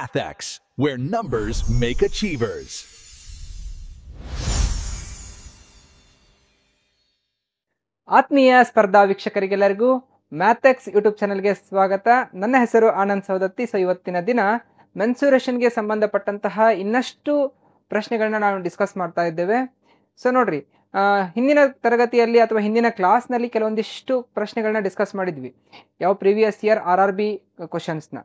MathX, where numbers make achievers. ಆತ್ಮೀಯ ಸ್ಪರ್ಧಾ ವೀಕ್ಷಕರಿಗೆಲ್ಲರಿಗೂ ಮ್ಯಾಥೆಕ್ಸ್ YouTube ಚಾನಲ್ಗೆ ಸ್ವಾಗತ. ನನ್ನ ಹೆಸರು ಆನಂದ್ ಸವದತ್ತಿ. ಸೊ ಇವತ್ತಿನ ದಿನ ಮೆನ್ಸುರೇಷನ್ಗೆ ಸಂಬಂಧಪಟ್ಟಂತಹ ಇನ್ನಷ್ಟು ಪ್ರಶ್ನೆಗಳನ್ನ ನಾವು ಡಿಸ್ಕಸ್ ಮಾಡ್ತಾ ಇದ್ದೇವೆ. ಸೊ ನೋಡ್ರಿ, ಹಿಂದಿನ ತರಗತಿಯಲ್ಲಿ ಅಥವಾ ಹಿಂದಿನ ಕ್ಲಾಸ್ನಲ್ಲಿ ಕೆಲವೊಂದಿಷ್ಟು ಪ್ರಶ್ನೆಗಳನ್ನ ಡಿಸ್ಕಸ್ ಮಾಡಿದ್ವಿ, ಯಾವ ಪ್ರೀವಿಯಸ್ ಇಯರ್ RRB ಕ್ವಶನ್ಸ್ನ.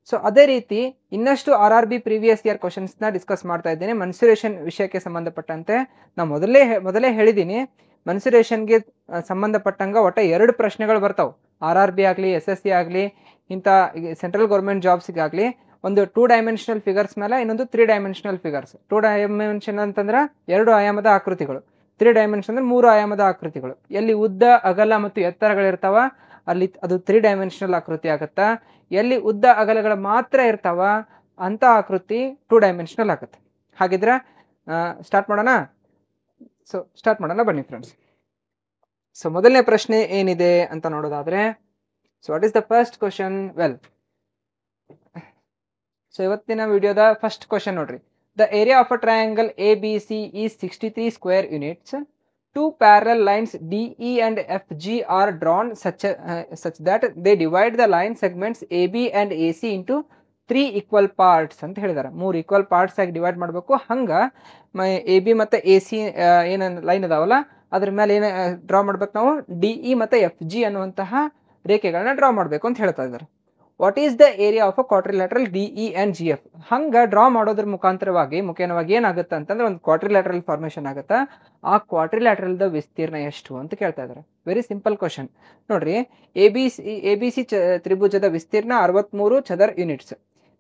ಸೊ ಅದೇ ರೀತಿ ಇನ್ನಷ್ಟು RRB ಪ್ರೀವಿಯಸ್ ಇಯರ್ ಕ್ವಶನ್ಸ್ನ ಡಿಸ್ಕಸ್ ಮಾಡ್ತಾ ಇದ್ದೇನೆ ಮೆನ್ಸುರೇಷನ್ ವಿಷಯಕ್ಕೆ ಸಂಬಂಧಪಟ್ಟಂತೆ. ನಾನು ಮೊದಲೇ ಹೇಳಿದ್ದೀನಿ, ಮೆನ್ಸುರೇಷನ್ಗೆ ಸಂಬಂಧಪಟ್ಟಂಗ ಒಟ್ಟು 2 ಪ್ರಶ್ನೆಗಳು ಬರ್ತಾವೆ. RRB ಆಗಲಿ, SSC ಆಗಲಿ, ಇಂಥ ಸೆಂಟ್ರಲ್ ಗೌರ್ಮೆಂಟ್ ಜಾಬ್ಸ್ಗಾಗಲಿ. ಒಂದು 2 ಡೈಮೆನ್ಷನಲ್ ಫಿಗರ್ಸ್ ಮೇಲೆ, ಇನ್ನೊಂದು 3 ಡೈಮೆನ್ಷನಲ್ ಫಿಗರ್ಸ್. 2 ಡೈಮೆನ್ಷನ್ ಅಂತಂದ್ರೆ 2 ಆಯಾಮದ ಆಕೃತಿಗಳು, 3 ಡೈಮೆನ್ಷನ್ ಅಂದ್ರೆ 3 ಆಯಾಮದ ಆಕೃತಿಗಳು. ಎಲ್ಲಿ ಉದ್ದ, ಅಗಲ ಮತ್ತು ಎತ್ತರಗಳಿರ್ತಾವ ಅಲ್ಲಿ ಅದು 3 ಡೈಮೆನ್ಷನಲ್ ಆಕೃತಿ ಆಗುತ್ತಾ. ಎಲ್ಲಿ ಉದ್ದ ಅಗಲಗಳು ಮಾತ್ರ ಇರ್ತಾವ ಅಂತ ಆಕೃತಿ 2 ಡೈಮೆನ್ಷನಲ್ ಆಗುತ್ತೆ. ಹಾಗಿದ್ರೆ ಸ್ಟಾರ್ಟ್ ಮಾಡೋಣ. ಸ್ಟಾರ್ಟ್ ಮಾಡೋಣ ಬನ್ನಿ ಫ್ರೆಂಡ್ಸ್. ಸೊ ಮೊದಲನೇ ಪ್ರಶ್ನೆ ಏನಿದೆ ಅಂತ ನೋಡೋದಾದ್ರೆ, so what is the first question? Well, so ಇವತ್ತಿನ ವಿಡಿಯೋದ ಫಸ್ಟ್ ಕ್ವಶನ್ ನೋಡ್ರಿ. The area of a triangle ABC is 63 square units. 2 parallel lines DE and FG are drawn such that they divide the line segments AB and AC into 3 equal parts ಅಂತ ಹೇಳಿದಾರೆ. 3 equal parts ಆಗಿ divide ಮಾಡಬೇಕು. ಹಂಗ AB ಮತ್ತು AC ಏನ line ಅದಾವಲ್ಲ ಅದ್ರ ಮೇಲೆ ಏನ ಡ್ರಾ ಮಾಡ್ಬೇಕು ನಾವು? DE ಮತ್ತು FG ಅನ್ನುವಂತಹ ರೇಖೆಗಳನ್ನ ಡ್ರಾ ಮಾಡಬೇಕು ಅಂತ ಹೇಳ್ತಾ ಇದ್ದಾರೆ. What is the area of a quadrilateral DE and GF? ಹಂಗ ಡ್ರಾ ಮಾಡೋದ್ರ ಮುಖಾಂತರವಾಗಿ ಮುಖ್ಯವಾಗಿ ಅಂತಂದ್ರೆ ಒಂದು ಕ್ವಾಡ್ರಿಲ್ಯಾಟ್ರಲ್ ಫಾರ್ಮೇಷನ್ ಆಗುತ್ತಾ. ಆ ಕ್ವಾಡ್ರಿಲ್ಯಾಟ್ರಲ್ದ ವಿಸ್ತೀರ್ಣ ಎಷ್ಟು ಅಂತ ಕೇಳ್ತಾ ಇದ್ದಾರೆ. ವೆರಿ ಸಿಂಪಲ್ ಕ್ವಶನ್ ನೋಡ್ರಿ. ABC ತ್ರಿಭುಜದ ವಿಸ್ತೀರ್ಣ 63 ಚದರ್ ಯೂನಿಟ್ಸ್.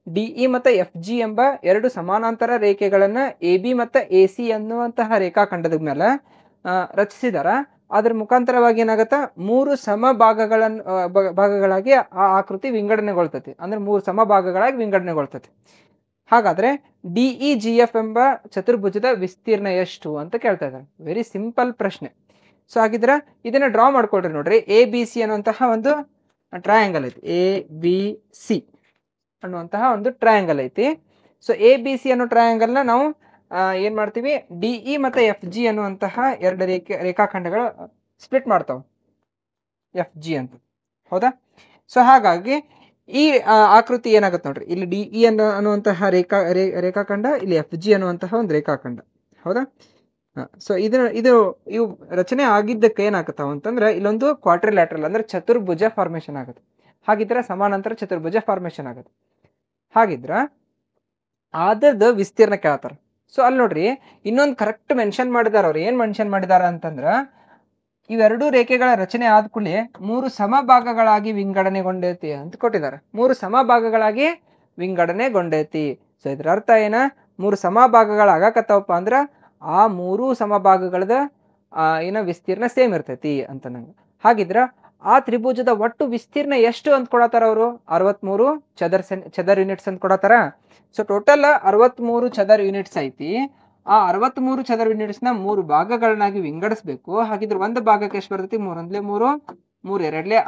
DE ಮತ್ತು FG ಎಂಬ 2 ಸಮಾನಾಂತರ ರೇಖೆಗಳನ್ನ AB ಮತ್ತು AC ಅನ್ನುವಂತಹ ರೇಖಾಖಂಡದ ಮೇಲೆ ರಚಿಸಿದಾರ. ಅದ್ರ ಮುಖಾಂತರವಾಗಿ ಏನಾಗತ್ತ, 3 ಸಮ ಭಾಗಗಳಾಗಿ ಆ ಆಕೃತಿ ವಿಂಗಡಣೆಗೊಳ್ತತಿ. ಅಂದ್ರೆ 3 ಸಮ ಭಾಗಗಳಾಗಿ ವಿಂಗಡಣೆಗೊಳ್ತತಿ. ಹಾಗಾದ್ರೆ DEGF ಎಂಬ ಚತುರ್ಭುಜದ ವಿಸ್ತೀರ್ಣ ಎಷ್ಟು ಅಂತ ಕೇಳ್ತಾ ಇದ್ದಾರೆ. ವೆರಿ ಸಿಂಪಲ್ ಪ್ರಶ್ನೆ. ಸೊ ಹಾಗಿದ್ರೆ ಇದನ್ನ ಡ್ರಾ ಮಾಡ್ಕೊಳ್ರಿ. ನೋಡ್ರಿ, ABC ಅನ್ನುವಂತಹ ಒಂದು ಟ್ರಯಾಂಗಲ್ ಐತಿ. ABC ಅನ್ನುವಂತಹ ಒಂದು ಟ್ರಯಾಂಗಲ್ ಐತಿ. ಸೊ ABC ಅನ್ನೋ ಟ್ರಯಾಂಗಲ್ನ ನಾವು ಏನ್ ಮಾಡ್ತೀವಿ? DE ಮತ್ತು FG ಅನ್ನುವಂತಹ 2 ರೇಖಾಖಂಡಗಳು ಸ್ಪ್ಲಿಟ್ ಮಾಡ್ತಾವ, FG ಅಂತ. ಹೌದಾ? ಸೊ ಹಾಗಾಗಿ ಈ ಆಕೃತಿ ಏನಾಗುತ್ತೆ ನೋಡ್ರಿ, ಇಲ್ಲಿ DE ಅನ್ನುವಂತಹ ರೇಖಾಖಂಡ, ಇಲ್ಲಿ FG ಅನ್ನುವಂತಹ ಒಂದು ರೇಖಾಖಂಡ. ಹೌದಾ? ಸೊ ಇವು ರಚನೆ ಆಗಿದ್ದಕ್ಕೆ ಏನಾಗತ್ತಾವ ಅಂತಂದ್ರೆ, ಇಲ್ಲೊಂದು ಕ್ವಾಡ್ರಿಲ್ಯಾಟ್ರಲ್ ಅಂದ್ರೆ ಚತುರ್ಭುಜ ಫಾರ್ಮೇಶನ್ ಆಗುತ್ತೆ. ಹಾಗಿದ್ರೆ ಸಮಾನಾಂತರ ಚತುರ್ಭುಜ ಫಾರ್ಮೇಶನ್ ಆಗುತ್ತೆ. ಹಾಗಿದ್ರ ಆದದ ವಿಸ್ತೀರ್ಣ ಕೇಳ್ತಾರ. ಸೊ ಅಲ್ಲಿ ನೋಡ್ರಿ, ಇನ್ನೊಂದು ಕರೆಕ್ಟ್ ಮೆನ್ಷನ್ ಮಾಡಿದಾರ. ಅವ್ರು ಏನ್ ಮೆನ್ಷನ್ ಮಾಡಿದಾರ ಅಂತಂದ್ರ, ಇವೆರಡೂ ರೇಖೆಗಳ ರಚನೆ ಆದ ಕೂಡಲೇ 3 ಸಮ ಭಾಗಗಳಾಗಿ ವಿಂಗಡಣೆಗೊಂಡೈತಿ ಅಂತ ಕೊಟ್ಟಿದ್ದಾರೆ. 3 ಸಮ ಭಾಗಗಳಾಗಿ ವಿಂಗಡಣೆಗೊಂಡೈತಿ. ಸೊ ಇದ್ರ ಅರ್ಥ ಏನ? 3 ಸಮ ಭಾಗಗಳಾಗಕತ್ತವಪ್ಪ ಅಂದ್ರ ಆ 3 ಸಮ ಭಾಗಗಳದ ವಿಸ್ತೀರ್ಣ ಸೇಮ್ ಇರ್ತೈತಿ ಅಂತ ನಂಗೆ. ಹಾಗಿದ್ರ ಆ ತ್ರಿಭುಜದ ಒಟ್ಟು ವಿಸ್ತೀರ್ಣ ಎಷ್ಟು ಅಂತ ಕೊಡತಾರ ಅವರು? 63 ಚದರ್ ಯೂನಿಟ್ಸ್ ಅಂತ ಕೊಡತಾರ. ಸೊ ಟೋಟಲ್ 63 ಚದರ್ ಯೂನಿಟ್ಸ್ ಐತಿ. ಆ 63 ಚದರ್ ಯೂನಿಟ್ಸ್ ನ 3 ಭಾಗಗಳನ್ನಾಗಿ ವಿಂಗಡಿಸ್ಬೇಕು. ಹಾಗಿದ್ರೆ ಒಂದು ಭಾಗಕ್ಕೆ ಎಷ್ಟು ಬರ್ತೈತಿ? 3 1 3, 3 2 6,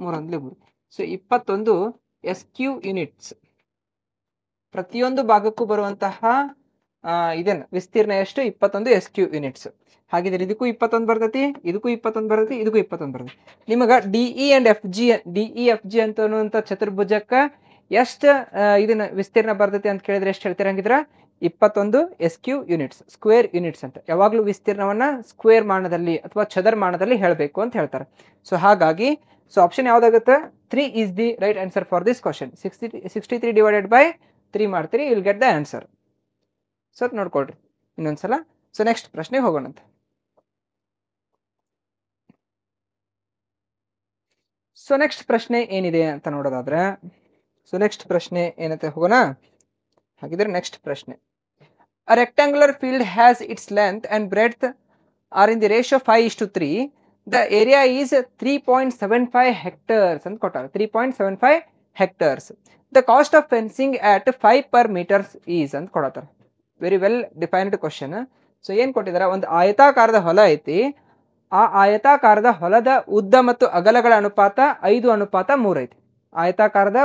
3 1 3. So 21 SQ units. ಪ್ರತಿಯೊಂದು ಭಾಗಕ್ಕೂ ಬರುವಂತಹ ಇದೇನು ವಿಸ್ತೀರ್ಣ ಎಷ್ಟು? 21 SQ ಯೂನಿಟ್ಸ್. ಹಾಗಿದ್ರೆ ಇದಕ್ಕೂ 21 ಬರ್ತೈತಿ, ಇದಕ್ಕೂ 21 ಬರ್ತೈತಿ, ಇದಕ್ಕೂ 21 ಬರ್ತೈತಿ. ನಿಮಗ DE FG ಅಂತ ಅನ್ನುವಂಥ ಚತುರ್ಭುಜಕ್ಕ ಎಷ್ಟು ಇದನ್ನ ವಿಸ್ತೀರ್ಣ ಬರ್ತೈತಿ ಅಂತ ಕೇಳಿದ್ರೆ ಎಷ್ಟು ಹೇಳ್ತೀರ? ಹಂಗಿದ್ರ 21 SQ ಯೂನಿಟ್ಸ್, ಸ್ಕ್ವೇರ್ ಯೂನಿಟ್ಸ್ ಅಂತ. ಯಾವಾಗ್ಲೂ ವಿಸ್ತೀರ್ಣವನ್ನ ಸ್ಕ್ವೇರ್ ಮಾನದಲ್ಲಿ ಅಥವಾ ಚದರ್ ಮಾನದಲ್ಲಿ ಹೇಳಬೇಕು ಅಂತ ಹೇಳ್ತಾರೆ. ಸೊ ಹಾಗಾಗಿ ಆಪ್ಷನ್ ಯಾವ್ದಾಗುತ್ತೆ? 3 is the right answer for this question. 63 divided by 3 ಮಾಡ್ತೀರಿ, you will get the answer. So ನೋಡ್ಕೊಳ್ರಿ ಇನ್ನೊಂದ್ಸಲ. ಸೊ ನೆಕ್ಸ್ಟ್ ಪ್ರಶ್ನೆಗೆ ಹೋಗೋಣಂತೆ. ಸೊ ನೆಕ್ಸ್ಟ್ ಪ್ರಶ್ನೆ ಏನಿದೆ ಅಂತ ನೋಡೋದಾದ್ರೆ, ನೆಕ್ಸ್ಟ್ ಪ್ರಶ್ನೆ ಏನಂತ ಹೋಗೋಣ. ಹಾಗಿದ್ರೆ ನೆಕ್ಸ್ಟ್ ಪ್ರಶ್ನೆ, a rectangular field has its length and breadth are in the ratio 5:3. The area is 3.75 hectares ಅಂತ ಕೊಟ್ಟಾರೆ. 3.75 hectares. The cost of fencing at 5 per meter is ಅಂತ ಕೊಡತಾರೆ. Very well defined question. So ಏನ್ ಕೊಟ್ಟಿದ್ದಾರೆ? ಒಂದು ಆಯತಾಕಾರದ ಹೊಲ ಐತಿ. ಆ ಆಯತಾಕಾರದ ಹೊಲದ ಉದ್ದ ಮತ್ತು ಅಗಲಗಳ ಅನುಪಾತ 5:3 ಐತಿ. ಆಯತಾಕಾರದ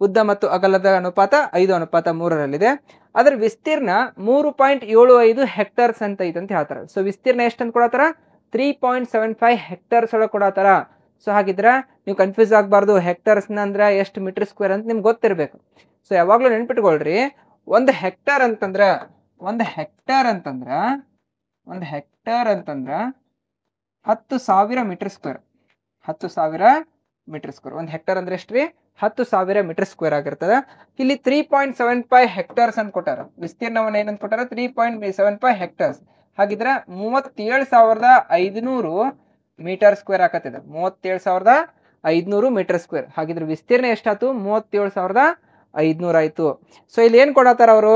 ಉದ್ದ ಮತ್ತು ಅಗಲದ ಅನುಪಾತ 5:3 ಅದರ ವಿಸ್ತೀರ್ಣ 3.75 ಹೆಕ್ಟರ್ಸ್ ಅಂತ ಐತೆ ಅಂತ ಹೇಳ್ತಾರೆ. ಸೊ ವಿಸ್ತೀರ್ಣ ಎಷ್ಟು ಅಂತ ಕೊಡತ್ತಾರ 3.75 ಹೆಕ್ಟರ್ಸ್ ಒಳಗೆ ಕೊಡತ್ತಾರ. ಸೊ ಹಾಗಿದ್ರೆ ನೀವು ಕನ್ಫ್ಯೂಸ್ ಆಗಬಾರ್ದು, ಹೆಕ್ಟರ್ಸ್ ಅಂದ್ರೆ ಎಷ್ಟು ಮೀಟರ್ ಸ್ಕ್ವೇರ್ ಅಂತ ನಿಮ್ಗೆ ಗೊತ್ತಿರಬೇಕು. ಸೊ ಯಾವಾಗ್ಲೂ ನೆನ್ಪಿಟ್ಕೊಳ್ರಿ, ಒಂದು ಹೆಕ್ಟರ್ ಅಂತಂದ್ರ 10,000 ಮೀಟರ್ ಸ್ಕ್ವೇರ್. 10,000 metre square. ಒಂದು ಹೆಕ್ಟರ್ ಅಂದ್ರೆ ಎಷ್ಟ್ರಿ? 10,000 ಮೀಟರ್ ಸ್ಕ್ವೇರ್ ಆಗಿರ್ತದೆ. ಇಲ್ಲಿ 3.75 ಹೆಕ್ಟರ್ಸ್ ಅಂತ ಕೊಟ್ಟಾರ. ವಿಸ್ತೀರ್ಣವನ್ನ ಏನಂತ ಕೊಟ್ಟಾರ? 3.75 ಹೆಕ್ಟರ್ಸ್. ಹಾಗಿದ್ರೆ 37,500 ಮೀಟರ್ ಸ್ಕ್ವೇರ್ ಆಕತ್ತಿದೆ. 37,500 ಮೀಟರ್ ಸ್ಕ್ವೇರ್. ಹಾಗಿದ್ರೆ ವಿಸ್ತೀರ್ಣ ಎಷ್ಟಾಯ್ತು? 37,500 ಆಯ್ತು. ಸೊ ಇಲ್ಲಿ ಏನ್ ಕೊಡತ್ತಾರ ಅವರು?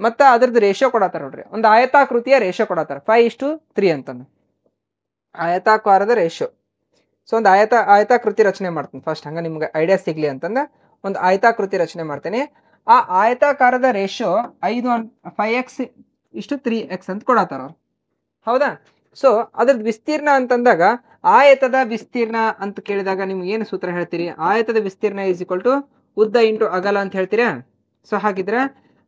ಮತ್ತೆ ಅದ್ರದ್ದು ರೇಷಿಯೋ ಕೊಡತ್ತಾರ ನೋಡ್ರಿ. ಒಂದು ಆಯತಾಕೃತಿಯ ರೇಷಿಯೋ ಕೊಡತ್ತಾರ 5:3 ಅಂತಂದು, ಆಯತಾಕಾರದ ರೇಷಿಯೋ. ಸೊ ಒಂದು ಆಯತಾಕೃತಿ ರಚನೆ ಮಾಡ್ತೀನಿ ಫಸ್ಟ್, ಹಂಗ ನಿಮ್ಗೆ ಐಡಿಯಾ ಸಿಗ್ಲಿ ಅಂತಂದ ಒಂದು ಆಯತಾಕೃತಿ ರಚನೆ ಮಾಡ್ತೇನೆ. ಆ ಆಯತಾಕಾರದ ರೇಷಿಯೋ 5x:3x ಅಂತ ಕೊಡತ್ತಾರ ಅವ್ರು, ಹೌದಾ? ಸೊ ಅದ್ರದ್ದು ವಿಸ್ತೀರ್ಣ ಅಂತಂದಾಗ, ಆಯತದ ವಿಸ್ತೀರ್ಣ ಅಂತ ಕೇಳಿದಾಗ ನಿಮ್ಗೆ ಏನು ಸೂತ್ರ ಹೇಳ್ತೀರಿ? ಆಯತದ ವಿಸ್ತೀರ್ಣ ಈಸ್ ಈಕ್ವಲ್ ಟು ಉದ್ದ ಇಂಟು ಅಗಲ ಅಂತ ಹೇಳ್ತೀರಾ? ಸೊ ಹಾಗಿದ್ರೆ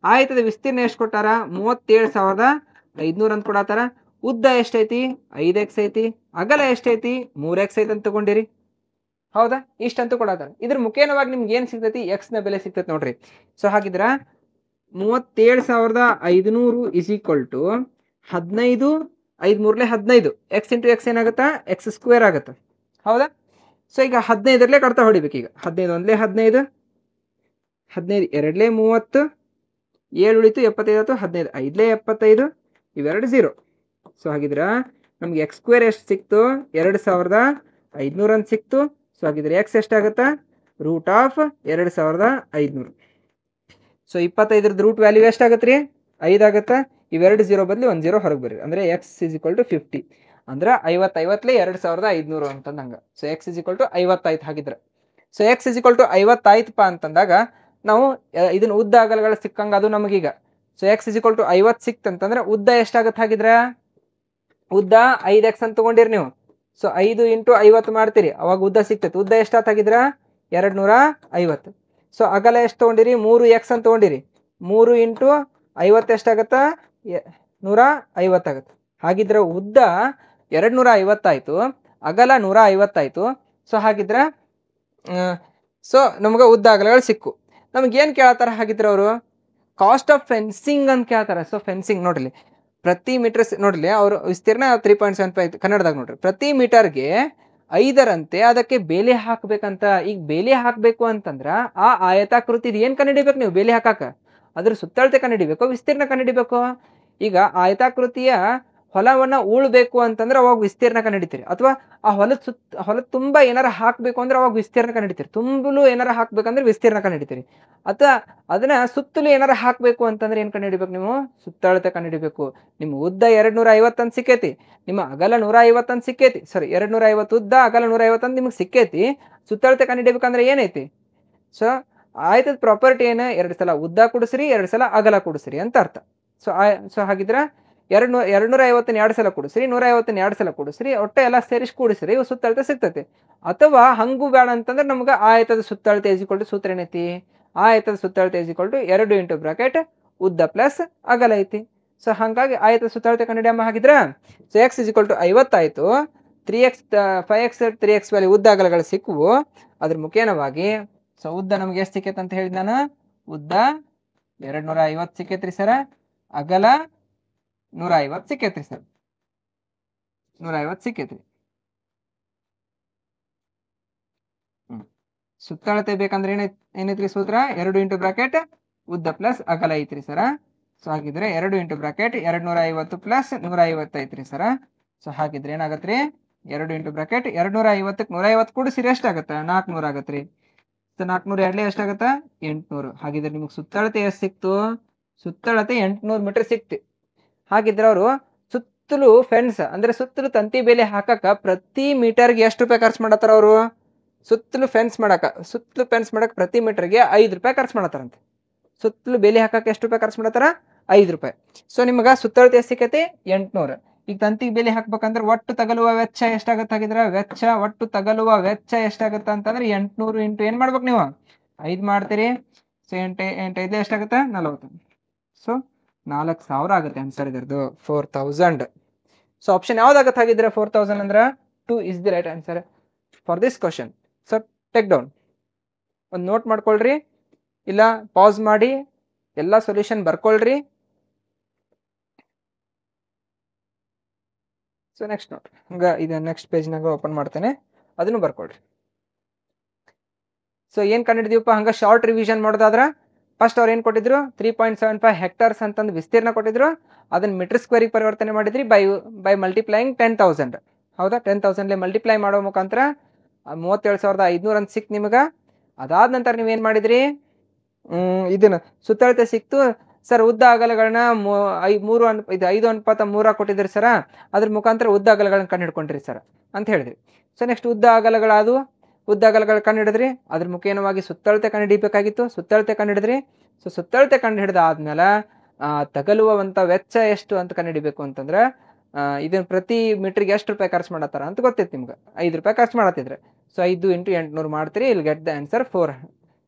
ಆಯತದ ವಿಸ್ತೀರ್ಣ ಎಷ್ಟು ಕೊಟ್ಟಾರ? 37,500 ಅಂತ ಕೊಡತ್ತಾರ. ಉದ್ದ ಎಷ್ಟೈತಿ? 5x ಐತಿ. ಅಗಲ ಎಷ್ಟೈತಿ? 3x ಐತಿ ಅಂತ ತಗೊಂಡಿರಿ, ಹೌದಾ? ಇಷ್ಟಂತ ಕೊಡತ್ತಾರ. ಇದ್ರ ಮುಖೇನವಾಗಿ ನಿಮ್ಗೆ ಏನ್ ಸಿಗ್ತೈತಿ? ಎಕ್ಸ್ ನ ಬೆಲೆ ಸಿಗ್ತೈತಿ ನೋಡ್ರಿ. ಸೊ ಹಾಗಿದ್ರ 37,500 is equal to 15, 5×3 x into x ಏನಾಗುತ್ತಾ? ಎಕ್ಸ್ ಸ್ಕ್ವೇರ್ ಆಗುತ್ತೆ, ಹೌದಾ? ಸೊ ಈಗ 15 ಕಡ್ತಾ ಹೊಡಿಬೇಕು. ಈಗ 15 1 15, 15 2 30, 7 ಉಳಿತು 75 ಆಯ್ತು, 15 5 75, ಇವೆರಡು 0. ಸೊ ಹಾಗಿದ್ರ ನಮ್ಗೆ ಎಕ್ಸ್ ಸ್ಕ್ವೇರ್ ಎಷ್ಟು ಸಿಕ್ತು? 2,500 ಅಂತ ಸಿಕ್ತು. ಸೊ ಹಾಗಿದ್ರೆ ಎಕ್ಸ್ ಎಷ್ಟಾಗತ್ತಾ? √2,500. ಸೊ 25 ರೂಟ್ ವ್ಯಾಲ್ಯೂ ಎಷ್ಟಾಗತ್ತೆ ರೀ? 5 ಆಗತ್ತಾ? ಇವೆರಡು 0 ಬದಲಿ 1 0 ಹೊರಗೆ ಬರ್ರಿ. ಅಂದ್ರೆ ಎಕ್ಸ್ ಇಸ್ ಈಕ್ವಲ್ ಟು 50. ಅಂದ್ರೆ 50 2,500 ಅಂತಂದಂಗ. So X is equal to 50 ಆಯ್ತು. ಹಾಗಿದ್ರೆ so X is equal to 50 ಆಯ್ತಪ್ಪ ಅಂತಂದಾಗ ನಾವು ಇದನ್ನ ಉದ್ದ ಅಗಲಗಳು ಸಿಕ್ಕಂಗ ಅದು ನಮಗೀಗ. So X is equal to 50 ಸಿಕ್ತಂತಂದ್ರೆ ಉದ್ದ ಎಷ್ಟಾಗತ್ತೆ? ಹಾಗಿದ್ರ ಉದ್ದ 5x ಅಂತ ತಗೊಂಡಿರಿ ನೀವು. ಸೊ 5 × 50 ಮಾಡ್ತೀರಿ, ಅವಾಗ ಉದ್ದ ಸಿಕ್ತೈತಿ. ಉದ್ದ ಎಷ್ಟಾತ್ ಹಾಗಿದ್ರ? 250. ಸೊ ಅಗಲ ಎಷ್ಟು ತಗೊಂಡಿರಿ? 3x ಅಂತ ತಗೊಂಡಿರಿ. 3 × 50 ಎಷ್ಟಾಗತ್ತ? 150 ಆಗತ್ತೆ. ಹಾಗಿದ್ರೆ ಉದ್ದ 250 ಆಯ್ತು, ಅಗಲ 150 ಆಯ್ತು. ಸೊ ಹಾಗಿದ್ರ ಸೊ ನಮ್ಗೆ ಉದ್ದ ಅಗಲಗಳು ಸಿಕ್ಕು. ನಮ್ಗೆ ಏನ್ ಕೇಳತ್ತಾರ ಹಾಗಿದ್ರೆ ಅವರು? ಕಾಸ್ಟ್ ಆಫ್ ಫೆನ್ಸಿಂಗ್ ಅಂತ ಕೇಳ್ತಾರ. ಸೊ ಫೆನ್ಸಿಂಗ್ ನೋಡ್ರಿ, ಪ್ರತಿ ಮೀಟರ್ ನೋಡ್ಲಿ ಅವ್ರು ವಿಸ್ತೀರ್ಣ 3.75 ಕನ್ನಡದಾಗ ನೋಡ್ರಿ. ಪ್ರತಿ ಮೀಟರ್ಗೆ 5ರಂತೆ ಅದಕ್ಕೆ ಬೇಲಿ ಹಾಕ್ಬೇಕಂತ. ಈಗ ಬೇಲಿ ಹಾಕ್ಬೇಕು ಅಂತಂದ್ರ ಆ ಆಯತಾಕೃತಿ ಏನ್ ಕಂಡಿಡಿಬೇಕು ನೀವು? ಬೇಲಿ ಹಾಕಾಕ ಅದ್ರ ಸುತ್ತಳತೆ ಕಂಡಿಡಿಬೇಕು, ವಿಸ್ತೀರ್ಣ ಕಂಡಿಡಿಬೇಕು. ಈಗ ಆಯತಾಕೃತಿಯ ಹೊಲವನ್ನ ಉಳ್ಬೇಕು ಅಂತಂದ್ರೆ ಅವಾಗ ವಿಸ್ತೀರ್ಣ ಕಂಡಿಡಿತೀರಿ. ಅಥವಾ ಆ ಹೊಲದ ತುಂಬಾ ಏನಾರ ಹಾಕ್ಬೇಕು ಅಂದ್ರೆ ಅವಾಗ ವಿಸ್ತೀರ್ಣ ಕಂಡಿಡಿತೀರಿ. ತುಂಬಲು ಏನಾರ ಹಾಕ್ಬೇಕಂದ್ರೆ ವಿಸ್ತೀರ್ಣ ಕಂಡಿಡಿತೀರಿ. ಅಥವಾ ಅದನ್ನ ಸುತ್ತಲೂ ಏನಾರ ಹಾಕ್ಬೇಕು ಅಂತಂದ್ರೆ ಏನ್ ಕಂಡಿಡಿಬೇಕು ನೀವು? ಸುತ್ತಳತೆ ಕಂಡಿಡಿಬೇಕು. ನಿಮ್ಮ ಉದ್ದ 250 ಅಂತ ಸಿಕ್ಕೈತಿ, ನಿಮ್ಮ ಅಗಲ 150 ಅಂತ ಸಿಕ್ಕೈತಿ. ಸಾರಿ, 250 ಉದ್ದ, ಅಗಲ 150 ಅಂತ ನಿಮ್ಗೆ ಸಿಕ್ಕೈತಿ. ಸುತ್ತಳತೆ ಕಂಡಿಡಿಬೇಕಂದ್ರೆ ಏನೈತಿ? ಸೊ ಆಯ್ತದ ಪ್ರಾಪರ್ಟಿ ಏನು? 2 ಸಲ ಉದ್ದ ಕೂಡಿಸ್ರಿ, 2 ಸಲ ಅಗಲ ಕೂಡಿಸ್ರಿ ಅಂತ ಅರ್ಥ. ಸೊ ಹಾಗಿದ್ರ 250 2 ಸಲ ಕೂಡಿಸ್ರಿ, 150 2 ಸಲ ಕೂಡಿಸ್ರಿ, ಒಟ್ಟೆ ಎಲ್ಲ ಸೇರಿಸಿ ಕೂಡಿಸ್ರಿ, ಇವು ಸುತ್ತಳತೆ ಸಿಗ್ತೈತಿ. ಅಥವಾ ಹಂಗೂ ಬೇಡ ಅಂತಂದ್ರೆ ನಮ್ಗೆ ಆಯತದ ಸುತ್ತಳತೆ ಈಸ್ ಈಕ್ವಲ್ ಟು ಸೂತ್ರ ಏನೈತಿ? ಆಯತದ ಸುತ್ತಳತೆ is equal to 2 into bracket ಉದ್ದ ಪ್ಲಸ್ ಅಗಲ ಐತಿ. ಸೊ ಹಾಗಾಗಿ ಆಯತದ ಸುತ್ತಳತೆ ಕಂಡಿಡಿಯಮ್ಮ. ಹಾಗಿದ್ರ so X is equal to 50 ಆಯ್ತು. 3x 5x 3x ವ್ಯಾಲ್ಯೂ ಉದ್ದ ಅಗಲಗಳು ಸಿಕ್ಕುವು. ಅದ್ರ ಮುಖೇನವಾಗಿ ಸೊ ಉದ್ದ ನಮ್ಗೆ ಎಷ್ಟು ಸಿಕ್ಕೈತೆ ಅಂತ ಹೇಳಿದ್ ನಾನು? ಉದ್ದ 250 ಸಿಕ್ಕೈತ್ರಿ ಸರ, ಅಗಲ 150 ಸಿಕ್ಕೈತ್ರಿ ಸರ್. 150 ಸಿಕ್ಕೈತ್ರಿ. ಸುತ್ತಳತೆ ಬೇಕಂದ್ರೆ ಏನೈತ್ರಿ ಸೂತ್ರ? 2 ಇಂಟು ಬ್ರಾಕೆಟ್ ಉದ್ದ ಪ್ಲಸ್ ಅಗಲ ಐತ್ರಿ ಸರ. ಸೊ ಹಾಗಿದ್ರೆ 2 ಇಂಟು ಬ್ರಾಕೆಟ್ 250 ಪ್ಲಸ್ 150 ಐತ್ರಿ ಸರ. ಸೊ ಹಾಗಿದ್ರೆ ಏನಾಗತ್ರಿ? 2 ಇಂಟು ಬ್ರಾಕೆಟ್ 250ಕ್ಕೆ 150 ಕೂಡಿಸಿರಿ ಎಷ್ಟಾಗತ್ತ? 400 ಆಗತ್ರಿ. ಸೊ 400 2 ಎಷ್ಟಾಗತ್ತ? 800. ಹಾಗಿದ್ರೆ ನಿಮಗೆ ಸುತ್ತಳತೆ ಎಷ್ಟು ಸಿಕ್ತು? ಸುತ್ತಳತೆ 800 ಮೀಟರ್ ಸಿಕ್ತಿ. ಹಾಗಿದ್ರೆ ಅವರು ಸುತ್ತಲೂ ಫೆನ್ಸ್ ಅಂದ್ರೆ ಸುತ್ತಲೂ ತಂತಿ ಬೇಲಿ ಹಾಕಕ ಪ್ರತಿ ಮೀಟರ್ಗೆ ಎಷ್ಟು ರೂಪಾಯಿ ಖರ್ಚು ಮಾಡತ್ತಾರ ಅವರು? ಸುತ್ತಲೂ ಫೆನ್ಸ್ ಮಾಡಕ್ ಪ್ರತಿ ಮೀಟರ್ಗೆ 5 ರೂಪಾಯಿ ಖರ್ಚು ಮಾಡತ್ತಾರಂತೆ. ಸುತ್ತಲೂ ಬೇಲಿ ಹಾಕಕ್ಕೆ ಎಷ್ಟು ರೂಪಾಯಿ ಖರ್ಚು ಮಾಡತ್ತಾರ? 5 ರೂಪಾಯಿ. ಸೊ ನಿಮ್ಗ ಸುತ್ತಳತೆ ಎಷ್ಟು ಸಿಕ್ಕೈತಿ? 800. ಈಗ ತಂತಿಗೆ ಬೇಲಿ ಹಾಕ್ಬೇಕಂದ್ರೆ ಒಟ್ಟು ತಗಲುವ ವೆಚ್ಚ ಎಷ್ಟಾಗತ್ತ? ಹಾಗಿದ್ರೆ ಒಟ್ಟು ತಗಲುವ ವೆಚ್ಚ ಎಷ್ಟಾಗತ್ತ ಅಂತಂದ್ರೆ 800 ಇಂಟು ಏನ್ ಮಾಡ್ಬೇಕು ನೀವು? 5 ಮಾಡ್ತೀರಿ. ಸೊ 8 5 ಎಷ್ಟಾಗುತ್ತೆ? 40. ಸೊ 4000 ಆಗುತ್ತೆ ಆನ್ಸರ್ ಇದರದು 4000. ಸೊ ಆಪ್ಷನ್ ಯಾವ್ದಾಗತ್ತೆ ಹಾಗಿದ್ರೆ 4000 ಅಂದ್ರೆ 2 is the right answer for this question. So take down, ಒಂದು ನೋಟ್ ಮಾಡ್ಕೊಳ್ರಿ, ಇಲ್ಲ ಪಾಸ್ ಮಾಡಿ ಎಲ್ಲ ಸೊಲ್ಯೂಷನ್ ಬರ್ಕೊಳ್ರಿ. ಸೊ ನೆಕ್ಸ್ಟ್ ನೋಡ್ರಿ, ಹಂಗ ಇದು ನೆಕ್ಸ್ಟ್ ಪೇಜ್ನಾಗ ಓಪನ್ ಮಾಡ್ತೇನೆ, ಅದನ್ನು ಬರ್ಕೊಳ್ರಿ. ಸೊ ಏನು ಕಂಡಿಡಿದೀವಪ್ಪ, ಹಂಗ ಶಾರ್ಟ್ ರಿವಿಷನ್ ಮಾಡೋದಾದ್ರ ಫಸ್ಟ್ ಅವ್ರು ಏನು ಕೊಟ್ಟಿದ್ರು 3.75 ಹೆಕ್ಟರ್ಸ್ ಅಂತಂದು ವಿಸ್ತೀರ್ಣ ಕೊಟ್ಟಿದ್ರು. ಅದನ್ನ ಮೀಟರ್ ಸ್ಕ್ವೇರಿಗೆ ಪರಿವರ್ತನೆ ಮಾಡಿದ್ರಿ ಬೈ ಮಲ್ಟಿಪ್ಲೈಯಿಂಗ್ 10,000. ಹೌದಾ, 10,000 ಮಲ್ಟಿಪ್ಲೈ ಮಾಡೋ ಮುಖಾಂತರ 37,500 ಅಂತ ಸಿಕ್ತು ನಿಮಗೆ. ಅದಾದ ನಂತರ ನೀವೇನು ಮಾಡಿದ್ರಿ, ಇದನ್ನ ಸುತ್ತಳತೆ ಸಿಕ್ತು ಸರ್. ಉದ್ದ ಅಗಲಗಳನ್ನ 5:3 ಕೊಟ್ಟಿದ್ರಿ ಸರ, ಅದ್ರ ಮುಖಾಂತರ ಉದ್ದ ಅಗಲಗಳನ್ನ ಕಂಡು ಹಿಡ್ಕೊಂಡ್ರಿ ಸರ್ ಅಂತ ಹೇಳಿದ್ರಿ. ಸೊ ನೆಕ್ಸ್ಟ್ ಉದ್ದ ಅಗಲಗಳು ಕಂಡು ಹಿಡಿದ್ರಿ, ಅದ್ರ ಮುಖೇನವಾಗಿ ಸುತ್ತಳತೆ ಕಂಡು ಹಿಡಿಬೇಕಾಗಿತ್ತು, ಸುತ್ತಳತೆ ಕಂಡು ಹಿಡಿದ್ರಿ. ಸೊ ಸುತ್ತಳತೆ ಕಂಡು ಹಿಡಿದ ಆದ್ಮೇಲೆ ತಗಲುವಂತ ವೆಚ್ಚ ಎಷ್ಟು ಅಂತ ಕಂಡು ಹಿಡಿಬೇಕು ಅಂತಂದ್ರೆ ಇದನ್ನ ಪ್ರತಿ ಮೀಟರ್ಗೆ ಎಷ್ಟು ರೂಪಾಯಿ ಖರ್ಚು ಮಾಡತ್ತಾರ ಅಂತ ಗೊತ್ತೈತಿ ನಿಮ್ಗೆ. 5 ರೂಪಾಯಿ ಖರ್ಚು ಮಾಡತ್ತಿದ್ರೆ ಸೊ 5 × 800 ಮಾಡ್ತೀರಿ, ಇಲ್ಲಿ ಗೆಟ್ ದ ಆನ್ಸರ್ 4.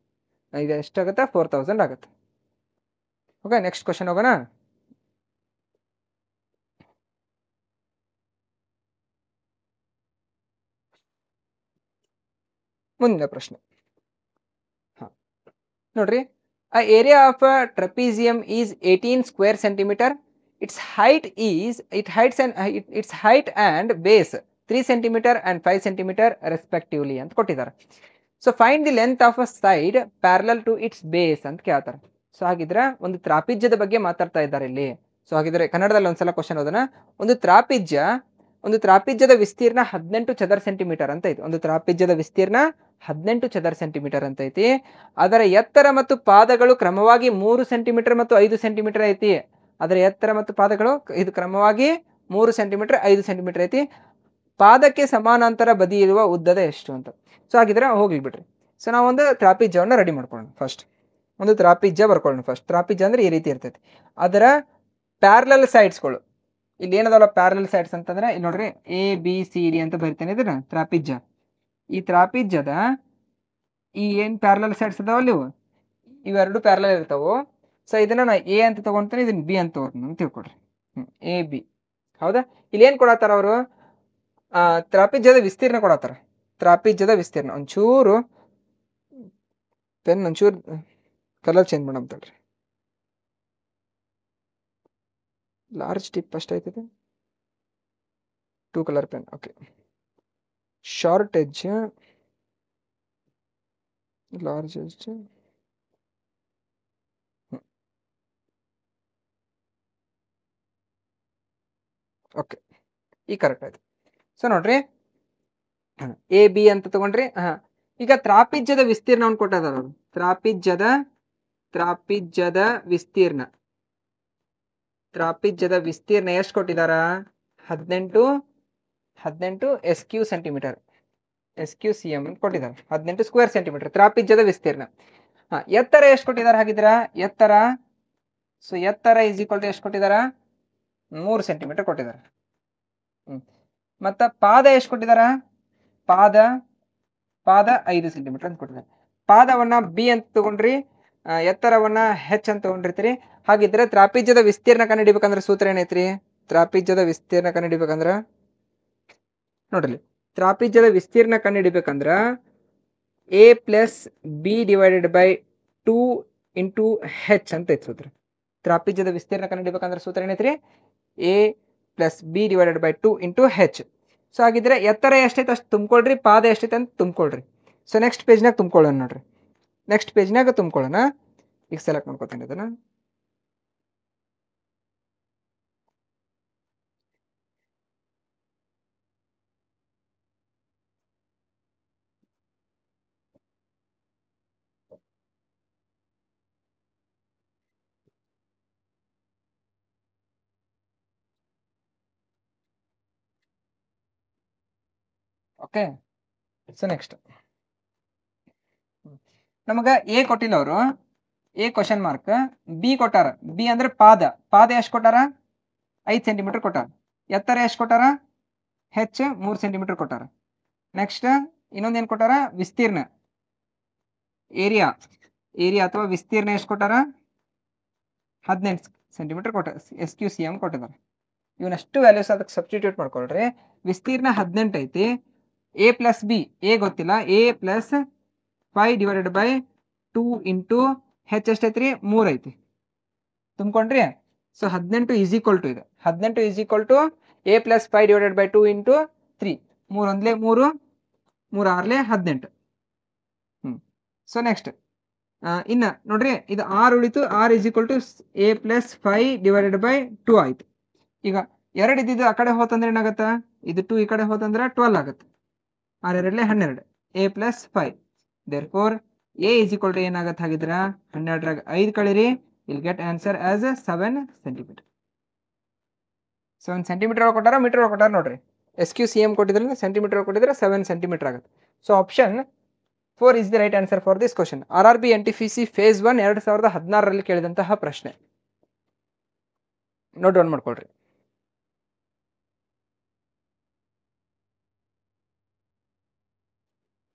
ಇದು ಎಷ್ಟಾಗುತ್ತೆ? 4000 ಆಗುತ್ತೆ. ಓಕೆ, ನೆಕ್ಸ್ಟ್ ಕ್ವಶನ್ ಹೋಗೋಣ. ಮುಂದಿನ ಪ್ರಶ್ನೆ ನೋಡ್ರಿ, a area of a trapezium is 18 square centimeter. Its height and base 3 centimeter and 5 centimeter respectively ಅಂತ ಕೊಟ್ಟಿದ್ದಾರೆ. So find the length of a side parallel to its base ಅಂತ ಕೇಳ್ತಾರೆ. ಸೊ ಹಾಗಿದ್ರೆ ಒಂದು ತ್ರಾಪಿಜ್ಯದ ಬಗ್ಗೆ ಮಾತಾಡ್ತಾ ಇದ್ದಾರೆ ಇಲ್ಲಿ. ಸೊ ಹಾಗಿದ್ರೆ ಕನ್ನಡದಲ್ಲಿ ಒಂದ್ಸಲ ಕ್ವಶನ್ ಓದೋಣ. ಒಂದು ತ್ರಾಪಿಜ್ಯದ ವಿಸ್ತೀರ್ಣ 18 ಚದರ ಸೆಂಟಿಮೀಟರ್ ಅಂತ ಐತಿ. ಒಂದು ತ್ರಾಪಿಜ್ಯದ ವಿಸ್ತೀರ್ಣ 18 ಚದರ ಸೆಂಟಿಮೀಟರ್ ಅಂತ ಐತಿ. ಅದರ ಎತ್ತರ ಮತ್ತು ಪಾದಗಳು ಕ್ರಮವಾಗಿ 3 ಸೆಂಟಿಮೀಟರ್ ಮತ್ತು 5 ಸೆಂಟಿಮೀಟರ್ ಐತಿ. ಅದರ ಎತ್ತರ ಮತ್ತು ಪಾದಗಳು ಇದು ಕ್ರಮವಾಗಿ 3 ಸೆಂಟಿಮೀಟರ್ 5 ಸೆಂಟಿಮೀಟರ್ ಐತಿ. ಪಾದಕ್ಕೆ ಸಮಾನಾಂತರ ಬದಿ ಇರುವ ಉದ್ದದ ಎಷ್ಟು ಅಂತ. ಸೊ ಹಾಗಿದ್ರೆ ಹೋಗ್ಲಿ ಬಿಡ್ರಿ. ಸೊ ನಾವು ಒಂದು ತ್ರಾಪಿಜ್ಯವನ್ನು ರೆಡಿ ಮಾಡ್ಕೊಳ್ಳೋಣ. ಫಸ್ಟ್ ಒಂದು ತ್ರಾಪಿಜ್ಯ ಬರ್ಕೊಳ್ಳೋಣ. ಫಸ್ಟ್ ತ್ರಾಪಿಜ್ಯ ಅಂದ್ರೆ ಈ ರೀತಿ ಇರ್ತೈತಿ. ಅದರ ಪ್ಯಾರಲಲ್ ಸೈಡ್ಸ್ಗಳು ಇಲ್ಲಿ ಏನದಲ್ಲ, ಪ್ಯಾರಲಲ್ ಸೈಡ್ಸ್ ಅಂತಂದ್ರೆ ಇಲ್ಲಿ ನೋಡ್ರಿ ABCD ಅಂತ ಬರಿತೇನೆ ಇದನ್ನ ತ್ರಾಪಿಜ್ಯ. ಈ ತ್ರಾಪಿಜ್ಯದ ಈ ಏನ್ ಪ್ಯಾರಲಲ್ ಸೈಡ್ಸ್ ಅದಾವಲ್ಲ ಇವೆರಡು ಪ್ಯಾರಲಲ್ ಇರ್ತಾವು. ಸೊ ಇದನ್ನ ನಾ A ಅಂತ ತಗೊಂತೇನೆ, ಇದನ್ನ B ಅಂತ ತಗೊಂತೀನಿ ಅಂತ ತಿಳ್ಕೊಡ್ರಿ. AB ಹೌದಾ. ಇಲ್ಲಿ ಏನ್ ಕೊಡತ್ತಾರ ಅವರು, ತ್ರಾಪಿಜ್ಯದ ವಿಸ್ತೀರ್ಣ ಕೊಡತ್ತಾರ. ತ್ರಾಪಿಜ್ಯದ ವಿಸ್ತೀರ್ಣ ಒಂಚೂರು ಪೆನ್ ಒಂಚೂರು ಕಲರ್ ಚೇಂಜ್ ಮಾಡಂತಲ್ರಿ. ಲಾರ್ಜ್ ಟಿಪ್ ಅಷ್ಟ ಐತಿದೆ, 2 colour pen. Okay, short edge, large edge. Okay, ಈ ಕರೆಕ್ಟ್ ಆಯ್ತು. ಸೊ ನೋಡ್ರಿ AB ಅಂತ ತಗೊಂಡ್ರಿ. ಈಗ ತ್ರಾಪಿಜ್ಯದ ವಿಸ್ತೀರ್ಣವನ್ನು ಕೊಟ್ಟಿದ್ದಾರೆ ಅವರು. ತ್ರಾಪಿಜ್ಯದ ವಿಸ್ತೀರ್ಣ ಎಷ್ಟು ಕೊಟ್ಟಿದಾರ? 18 SQ cm ಕೊಟ್ಟಿದ್ದಾರೆ. 18 ಸ್ಕ್ವೇರ್ ಸೆಂಟಿಮೀಟರ್ ತ್ರಾಪಿಜ್ಯದ ವಿಸ್ತೀರ್ಣ. ಎತ್ತರ ಎಷ್ಟು ಕೊಟ್ಟಿದ್ದಾರೆ ಹಾಗಿದ್ರ? ಎತ್ತರ ಇಸ್ ಈಕ್ವಲ್ ಟು ಎಷ್ಟು ಕೊಟ್ಟಿದಾರ? 3 ಸೆಂಟಿಮೀಟರ್ ಕೊಟ್ಟಿದ್ದಾರೆ. ಮತ್ತ ಪಾದ ಎಷ್ಟು ಕೊಟ್ಟಿದಾರ? ಪಾದ 5 ಸೆಂಟಿಮೀಟರ್ ಅಂತ ಕೊಟ್ಟಿದ್ದಾರೆ. ಪಾದವನ್ನ B ಅಂತ ತಗೊಂಡ್ರಿ, ಎತ್ತರವನ್ನ H ಅಂತ ತಗೊಂಡಿರ್ತೀರಿ. ಹಾಗಿದ್ರೆ ತ್ರಾಪಿಜ್ಯದ ವಿಸ್ತೀರ್ಣ ಕಂಡುಹಿಡಿಬೇಕಂದ್ರೆ ಸೂತ್ರ ಏನೈತ್ರಿ? ತ್ರಾಪಿಜ್ಯದ ವಿಸ್ತೀರ್ಣ ಕಂಡುಹಿಡಿಬೇಕಂದ್ರ ನೋಡ್ರಿ, ತ್ರಾಪಿಜ್ಯದ ವಿಸ್ತೀರ್ಣ ಕಂಡುಹಿಡಿಬೇಕಂದ್ರ A + B / 2 × H ಅಂತ ಐತಿ ಸೂತ್ರ. ತ್ರಾಪಿಜ್ಯದ ವಿಸ್ತೀರ್ಣ ಕಂಡುಹಿಡಿಬೇಕಂದ್ರೆ ಸೂತ್ರ ಏನೈತ್ರಿ? A + B / 2 × H. ಸೊ ಹಾಗಿದ್ರೆ ಎತ್ತರ ಎಷ್ಟೈತೆ ಅಷ್ಟು ತುಂಬ್ಕೊಳ್ರಿ, ಪಾದ ಎಷ್ಟೈತೆ ಅಂತ ತುಂಬ್ಕೊಳ್ರಿ. ಸೊ ನೆಕ್ಸ್ಟ್ ಪೇಜ್ನಾಗ ತುಂಬ್ಕೊಳ್ಳೋಣ ನೋಡ್ರಿ. ಈಗ ಸೆಲೆಕ್ಟ್ ಮಾಡ್ಕೊತೀನಿ ಅದನ್ನ. ಓಕೆ, ಸೊ ನೆಕ್ಸ್ಟ್ ನಮಗ A ಕೊಟ್ಟಿಲ್ಲ ಅವರು, A ಕ್ವಶನ್ ಮಾರ್ಕ್, B ಕೊಟ್ಟಾರ. B ಅಂದ್ರೆ ಪಾದ ಎಷ್ಟು ಕೊಟ್ಟಾರ? 5 ಸೆಂಟಿಮೀಟರ್ ಕೊಟ್ಟಾರ. ಎತ್ತರ ಎಷ್ಟು ಕೊಟ್ಟಾರ? H 3 ಸೆಂಟಿಮೀಟರ್ ಕೊಟ್ಟಾರ. ನೆಕ್ಸ್ಟ್ ಇನ್ನೊಂದೇನು ಕೊಟ್ಟಾರ? ವಿಸ್ತೀರ್ಣ ಏರಿಯಾ ಅಥವಾ ವಿಸ್ತೀರ್ಣ ಎಷ್ಟು ಕೊಟ್ಟಾರ 18 ಸೆಂಟಿಮೀಟರ್ ಕೊಟ್ಟ SQCM ಕೊಟ್ಟಿದ್ದಾರೆ. ಇವನಷ್ಟು ವ್ಯಾಲ್ಯೂಸ್ ಅದಕ್ಕೆ ಸಬ್ಸ್ಟಿಟ್ಯೂಟ್ ಮಾಡ್ಕೊಳ್ರಿ. ವಿಸ್ತೀರ್ಣ 18 ಐತಿ. A ಪ್ಲಸ್ ಬಿ, ಎ ಗೊತ್ತಿಲ್ಲ, A ಪ್ಲಸ್ 5/2 ಇಂಟು H ಎಷ್ಟೈತ್ರಿ 3 ಐತಿ ತುಂಬ್ಕೊಂಡ್ರಿ. ಸೊ 18 ಈಸ್ ಈಕ್ವಲ್ ಟು ಇದು 18 is equal to A plus 5/2 into 3 3 ಒಂದ್ಲೆ 3 3 6 18. ಸೊ ನೆಕ್ಸ್ಟ್ ಇನ್ನ ನೋಡ್ರಿ ಇದು 6 ಉಳಿತು. 6 is equal to A plus 5/2 ಆಯ್ತು. ಈಗ 2 ಇದ್ದಿದ್ದು ಆ ಕಡೆ ಹೋತಂದ್ರೆ ಏನಾಗತ್ತ, ಇದು 2 ಈ ಕಡೆ ಹೋತಂದ್ರೆ 12 ಆಗತ್ತೆ. 6 2 12 A plus 5. Therefore A is equal to ಏನಾಗತ್ತೆ ಹಾಗಿದ್ರ 12ರಾಗ 5 ಕಳಿರಿ, will get answer as 7 centimetre. 7 centimetre ಒಳಗೆ ಕೊಟ್ಟಾರ, ಮೀಟರ್ ಒಳಗೆ ಕೊಟ್ಟಾರ ನೋಡ್ರಿ. SQCM ಕೊಟ್ಟಿದ್ರಿಂದ ಸೆಂಟಿಮೀಟರ್ ಕೊಟ್ಟಿದ್ರೆ 7 ಸೆಂಟಿಮೀಟರ್ ಆಗುತ್ತೆ. So option 4 is the right answer for this question. RRB NTPC phase 1 2016ರಲ್ಲಿ ಕೇಳಿದಂತಹ ಪ್ರಶ್ನೆ. ನೋಟ್ ಡೌನ್ ಮಾಡ್ಕೊಳ್ರಿ.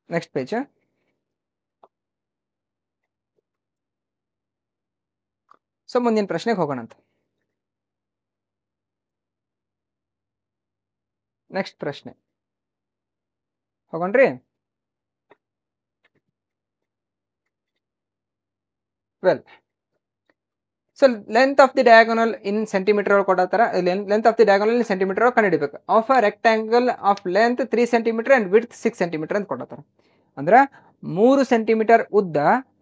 Next page. ಸೊ ಮುಂದಿನ ಪ್ರಶ್ನೆಗೆ ಹೋಗೋಣ ಅಂತ. ನೆಕ್ಸ್ಟ್ ಪ್ರಶ್ನೆ ಹೋಗೋಣ್ರಿ. So length of the diagonal in centimetre ಒಳಗೆ ಕೊಡತ್ತಾರ. Length of the diagonal in centimetre ಒಳಗೆ ಕಂಡುಹಿಡಿಬೇಕು. Of a rectangle of length 3 centimetre and width 6 centimetre ಅಂತ ಕೊಡತ್ತಾರ. ಅಂದ್ರೆ 3 ಸೆಂಟಿಮೀಟರ್ ಉದ್ದ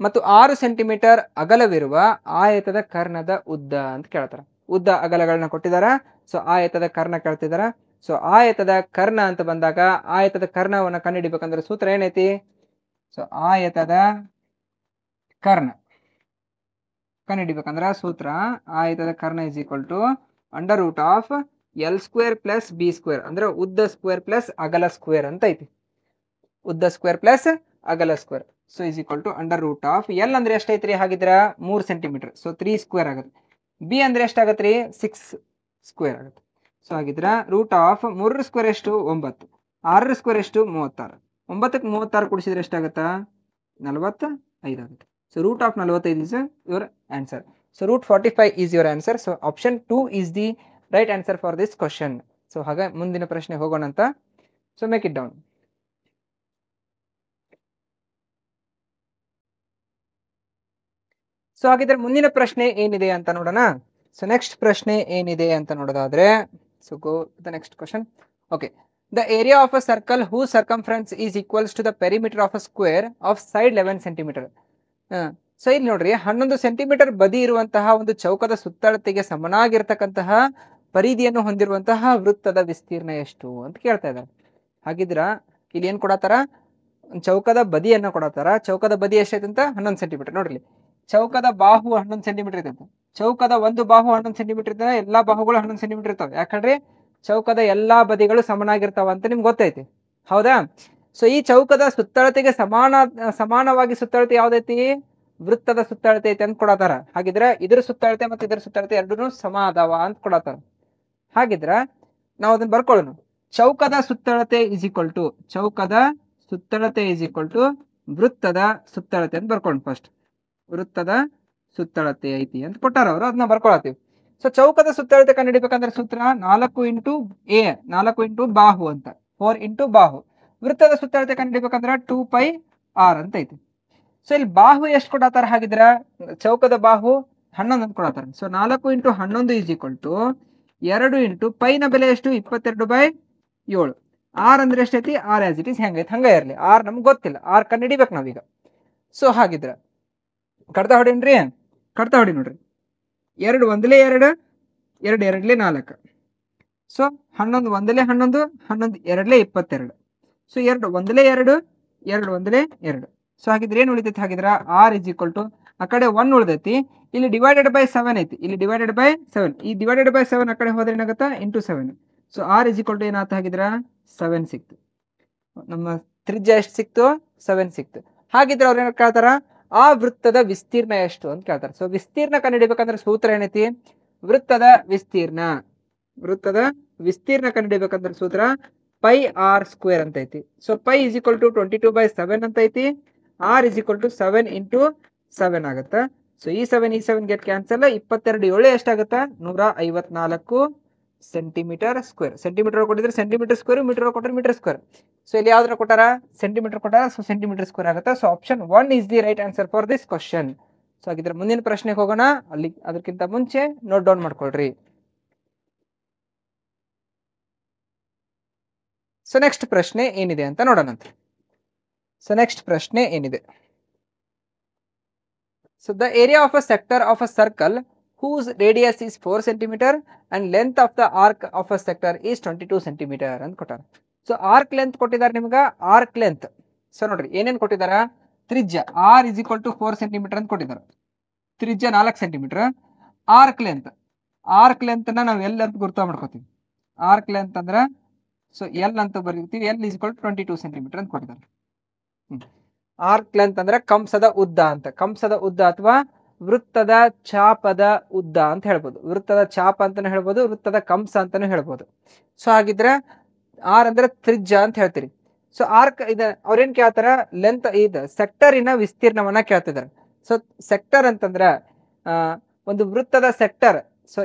ಮತ್ತು 6 ಸೆಂಟಿಮೀಟರ್ ಅಗಲವಿರುವ ಆಯತದ ಕರ್ಣದ ಉದ್ದ ಅಂತ ಕೇಳ್ತಾರ. ಉದ್ದ ಅಗಲಗಳನ್ನ ಕೊಟ್ಟಿದಾರ. ಸೊ ಆಯತದ ಕರ್ಣ ಕೇಳ್ತಿದಾರ. ಸೊ ಆಯತದ ಕರ್ಣ ಅಂತ ಬಂದಾಗ ಆಯತದ ಕರ್ಣವನ್ನ ಕಂಡುಹಿಡಿಬೇಕಂದ್ರೆ ಸೂತ್ರ ಏನೈತಿ? ಸೊ ಆಯತದ ಕರ್ಣ ಕಂಡುಹಿಡಿಬೇಕಂದ್ರ ಸೂತ್ರ ಆಯತದ ಕರ್ಣ is equal to √L square plus B square. ಅಂದ್ರೆ ಉದ್ದ ಸ್ಕ್ವೇರ್ ಪ್ಲಸ್ ಅಗಲ ಸ್ಕ್ವೇರ್ ಅಂತ ಐತಿ. ಉದ್ದ ಸ್ಕ್ವೇರ್ ಪ್ಲಸ್ ಅಗಲ square. So is equal to √L ಅಂದ್ರೆ ಎಷ್ಟೈತ್ರಿ ಹಾಗಿದ್ರ 3 ಸೆಂಟಿಮೀಟರ್. ಸೊ 3 ಸ್ಕ್ವೇರ್ ಆಗುತ್ತೆ. ಬಿ ಅಂದ್ರೆ ಎಷ್ಟಾಗತ್ರಿ 6 ಸ್ಕ್ವೇರ್ ಆಗುತ್ತೆ. ಸೊ ಹಾಗಿದ್ರ √3 ಸ್ಕ್ವೇರ್ ಎಷ್ಟು 9, 6 ಸ್ಕ್ವೇರ್ ಎಷ್ಟು 36, 9ಕ್ಕೆ 36 ಕೂಡಿಸಿದ್ರೆ ಎಷ್ಟಾಗತ್ತಾ 45 ಆಗುತ್ತೆ. So √45 is your answer. So √45 is your answer. So option 2 is the right answer for this question. So ಹಾಗೆ ಮುಂದಿನ ಪ್ರಶ್ನೆ ಹೋಗೋಣ ಅಂತ. So make it down. So ಹಾಗಿದ್ರೆ ಮುಂದಿನ ಪ್ರಶ್ನೆ ಏನಿದೆ ಅಂತ ನೋಡೋಣ. ಸೊ ನೆಕ್ಸ್ಟ್ ಪ್ರಶ್ನೆ ಏನಿದೆ ಅಂತ ನೋಡೋದಾದ್ರೆ, so go the next question. Okay, the area of a circle whose circumference is equals to the perimeter of a square of side 11 centimetre. So ಇಲ್ಲಿ ನೋಡ್ರಿ 11 ಸೆಂಟಿಮೀಟರ್ ಬದಿ ಇರುವಂತಹ ಒಂದು ಚೌಕದ ಸುತ್ತಳತೆಗೆ ಸಮನಾಗಿರ್ತಕ್ಕಂತಹ ಪರಿಧಿಯನ್ನು ಹೊಂದಿರುವಂತಹ ವೃತ್ತದ ವಿಸ್ತೀರ್ಣ ಎಷ್ಟು ಅಂತ ಕೇಳ್ತಾ ಇದ್ದಾರೆ. ಹಾಗಿದ್ರ ಇಲ್ಲಿ ಏನ್ ಕೊಡತಾರ? ಚೌಕದ ಬದಿಯನ್ನ ಕೊಡತಾರ. ಚೌಕದ ಬದಿ ಎಷ್ಟೈತೆ ಅಂತ 11 ಸೆಂಟಿಮೀಟರ್. ನೋಡ್ರಿ, ಚೌಕದ ಬಾಹು 11 ಸೆಂಟಿಮೀಟರ್ ಇರ್ತೈತೆ. ಚೌಕದ ಒಂದು ಬಾಹು 11 ಸೆಂಟಿಮೀಟರ್ ಇರ್ತದೆ. ಎಲ್ಲಾ ಬಾಹುಗಳು 11 ಸೆಂಟಿಮೀಟರ್ ಇರ್ತಾವೆ. ಯಾಕಂದ್ರೆ ಚೌಕದ ಎಲ್ಲಾ ಬದಿಗಳು ಸಮನಾಗಿರ್ತಾವ ಅಂತ ನಿಮ್ಗೆ ಗೊತ್ತೈತಿ, ಹೌದಾ? ಸೊ ಈ ಚೌಕದ ಸುತ್ತಳತೆಗೆ ಸಮಾನವಾಗಿ ಸುತ್ತಳತೆ ಯಾವ್ದೈತಿ? ವೃತ್ತದ ಸುತ್ತಳತೆ ಐತಿ ಅಂತ ಕೊಡತಾರ. ಹಾಗಿದ್ರೆ ಇದ್ರ ಸುತ್ತಳತೆ ಮತ್ತು ಇದರ ಸುತ್ತಳತೆ ಎರಡೂ ಸಮ ಅದಾವ ಅಂತ ಕೊಡತಾರ. ಹಾಗಿದ್ರ ನಾವು ಅದನ್ನ ಬರ್ಕೊಳ್ಳೋಣ. ಚೌಕದ ಸುತ್ತಳತೆ ಇಸ್ ಈಕ್ವಲ್ ಟು ವೃತ್ತದ ಸುತ್ತಳತೆ ಅಂತ ಬರ್ಕೊಳ್ಳೋಣ. ಫಸ್ಟ್ ವೃತ್ತದ ಸುತ್ತಳತೆ ಐತಿ ಅಂತ ಕೊಟ್ಟಾರ ಅವರು, ಅದನ್ನ ಬರ್ಕೊಳತ್ತೀವಿ. ಸೊ ಚೌಕದ ಸುತ್ತಳತೆ ಕಂಡುಹಿಡಿಬೇಕಂದ್ರೆ ಸೂತ್ರ 4 ಇಂಟು ಎ, 4 ಇಂಟು ಬಾಹು ಅಂತ, 4 ಇಂಟು ಬಾಹು. ವೃತ್ತದ ಸುತ್ತಳತೆ ಕಂಡುಹಿಡಿಬೇಕಂದ್ರೆ 2πr ಅಂತ ಐತಿ. ಸೊ ಇಲ್ಲಿ ಬಾಹು ಎಷ್ಟು ಕೊಡತಾರ? ಹಾಗಿದ್ರ ಚೌಕದ ಬಾಹು 11 ಅಂತ ಕೊಡತಾರ. So 4 into 11 is equal to 2 into ಪೈನ ಬೆಲೆ ಎಷ್ಟು 22/7. ಆರ್ ಅಂದ್ರೆ ಎಷ್ಟೈತಿ? ಆರ್ ಆಸ್ ಇಟ್ ಇಸ್ ಹೆಂಗೈತಿ ಹಂಗ ಇರ್ಲಿ. ಆರ್ ನಮ್ಗೆ ಗೊತ್ತಿಲ್ಲ, ಆರ್ ಕಂಡುಹಿಡಿಬೇಕು ನಾವೀಗ. ಸೊ ಹಾಗಿದ್ರ ಕಡ್ತಾ ಹೊಡೀನ್ರಿ, ಕಡ್ತಾ ಹೊಡಿ ನೋಡ್ರಿ. 2 1 2, 2 2 4. ಸೊ 11 1 11, 11 2 22. ಸೊ 2 1 2, 2 1 2. ಸೊ ಹಾಗಿದ್ರೆ ಏನ್ ಉಳಿತೈತಿ? ಹಾಗಿದ್ರ ಆರ್ ಇಸ್ ಈಕ್ವಲ್ ಟು ಆ ಕಡೆ 1 ಉಳಿದೈತಿ, ಇಲ್ಲಿ /7 ಐತಿ, ಇಲ್ಲಿ /7. ಈ /7 ಆ ಕಡೆ ಹೋದ್ರೆ ಏನಾಗತ್ತಾ into 7. So r is equal to ಏನಾಗ್ತ? ಹಾಗಿದ್ರ 7 ಸಿಕ್ತು. ನಮ್ಮ ತ್ರಿಜ್ಯ ಎಷ್ಟು ಸಿಕ್ತು? 7 ಸಿಕ್ತು. ಹಾಗಿದ್ರೆ ಅವ್ರು ಏನ್ ಕೇಳ್ತಾರ? ಆ ವೃತ್ತದ ವಿಸ್ತೀರ್ಣ ಎಷ್ಟು ಅಂತ ಕೇಳ್ತಾರೆ. ಸೊ ವಿಸ್ತೀರ್ಣ ಕಂಡುಹಿಡಿಬೇಕಂದ್ರೆ ಸೂತ್ರ ಏನೈತಿ? ವೃತ್ತದ ವಿಸ್ತೀರ್ಣ ಕಂಡುಹಿಡಿಬೇಕಂದ್ರೆ ಸೂತ್ರ πr² ಅಂತ ಐತಿ. ಸೊ π ಇಸ್ ಈಕ್ವಲ್ ಟು 22/7 ಅಂತ ಐತಿ. R is equal to 7 into 7 ಆಗುತ್ತೆ. ಸೊ ಈ 7 ಗೆಟ್ ಕ್ಯಾನ್ಸಲ್. 22 7 ಎಷ್ಟಾಗುತ್ತೆ? 154 ಸೆಂಟಿಮೀಟರ್ ಸ್ಕ್ವೇರ್. ಸೆಂಟಿಮೀಟರ್ ಕೊಟ್ಟಿದ್ರೆ ಸೆಂಟಿಮೀಟರ್ ಸ್ಕ್ವೇರ್, ಮೀಟರ್ ಕೊಟ್ಟರೆ ಮೀಟರ್ ಸ್ಕ್ವೇರ್. ಸೊ ಇಲ್ಲಿ ಯಾವ್ದಾರ ಕೊಟ್ಟಾರ? ಸೆಂಟಿಮೀಟರ್ ಕೊಟ್ಟಾರ, ಸೊ ಸೆಂಟಿಮೀಟರ್ ಸ್ಕ್ವೇರ್ ಆಗುತ್ತೆ. So option 1 is the right answer for this question. So ಹಾಗಿದ್ರೆ ಮುಂದಿನ ಪ್ರಶ್ನೆಗೆ ಹೋಗೋಣ. ಅಲ್ಲಿ ಅದಕ್ಕಿಂತ ಮುಂಚೆ ನೋಟ್ ಡೌನ್ ಮಾಡ್ಕೊಳ್ರಿ. ಸೊ ನೆಕ್ಸ್ಟ್ ಪ್ರಶ್ನೆ ಏನಿದೆ ಅಂತ ನೋಡೋಣಂತೆ. ಸೊ ನೆಕ್ಸ್ಟ್ ಪ್ರಶ್ನೆ ಏನಿದೆ? So the area of a sector of a circle whose radius is 4 cm and length of the arc of a sector is 22 cm ಅಂತ ಕೊಟ್ಟಾರ. ಸೊ ಆರ್ಕ್ ಲೆಂತ್ ಕೊಟ್ಟಿದ್ದಾರೆ ನಿಮ್ಗೆ. ಆರ್ಕ್ ಲೆಂತ್ ಸೊ ನೋಡ್ರಿ ಏನೇನ್ ಕೊಟ್ಟಿದಾರ? ತ್ರಿಜ್ಯ r is equal to 4 cm ಅಂತ ಕೊಟ್ಟಿದ್ದಾರೆ. ತ್ರಿಜ್ಯ 4 cm. ಆರ್ಕ್ ಲೆಂತ್ ನ ನಾವು ಎಲ್ ಅಂತ ಗುರ್ತ ಮಾಡ್ಕೋತೀವಿ. ಆರ್ಕ್ ಲೆಂತ್ ಅಂದ್ರ ಸೊ ಎಲ್ ಅಂತ ಬರೀತೀವಿ. L is equal to 22 cm ಅಂತ ಕೊಟ್ಟಿದ್ದಾರೆ. ಆರ್ಕ್ ಲೆಂತ್ ಅಂದ್ರೆ ಕಂಸದ ಉದ್ದ ಅಂತ. ಕಂಸದ ಉದ್ದ ಅಥವಾ ವೃತ್ತದ ಚಾಪದ ಉದ್ದ ಅಂತ ಹೇಳ್ಬೋದು. ವೃತ್ತದ ಚಾಪ ಅಂತಾನು ಹೇಳ್ಬೋದು, ವೃತ್ತದ ಕಂಸ ಅಂತಾನು ಹೇಳ್ಬೋದು. ಸೊ ಹಾಗಿದ್ರೆ ಆರ್ ಅಂದ್ರೆ ತ್ರಿಜ್ಯ ಅಂತ ಹೇಳ್ತೀರಿ. ಸೊ ಆರ್ಕ್ ಇದ ಅವ್ರೇನ್ ಕೇಳ್ತಾರ? ಲೆಂತ್ ಇದು ಸೆಕ್ಟರಿನ ವಿಸ್ತೀರ್ಣವನ್ನ ಕೇಳ್ತಿದಾರೆ. ಸೊ ಸೆಕ್ಟರ್ ಅಂತಂದ್ರ ಒಂದು ವೃತ್ತದ sector. So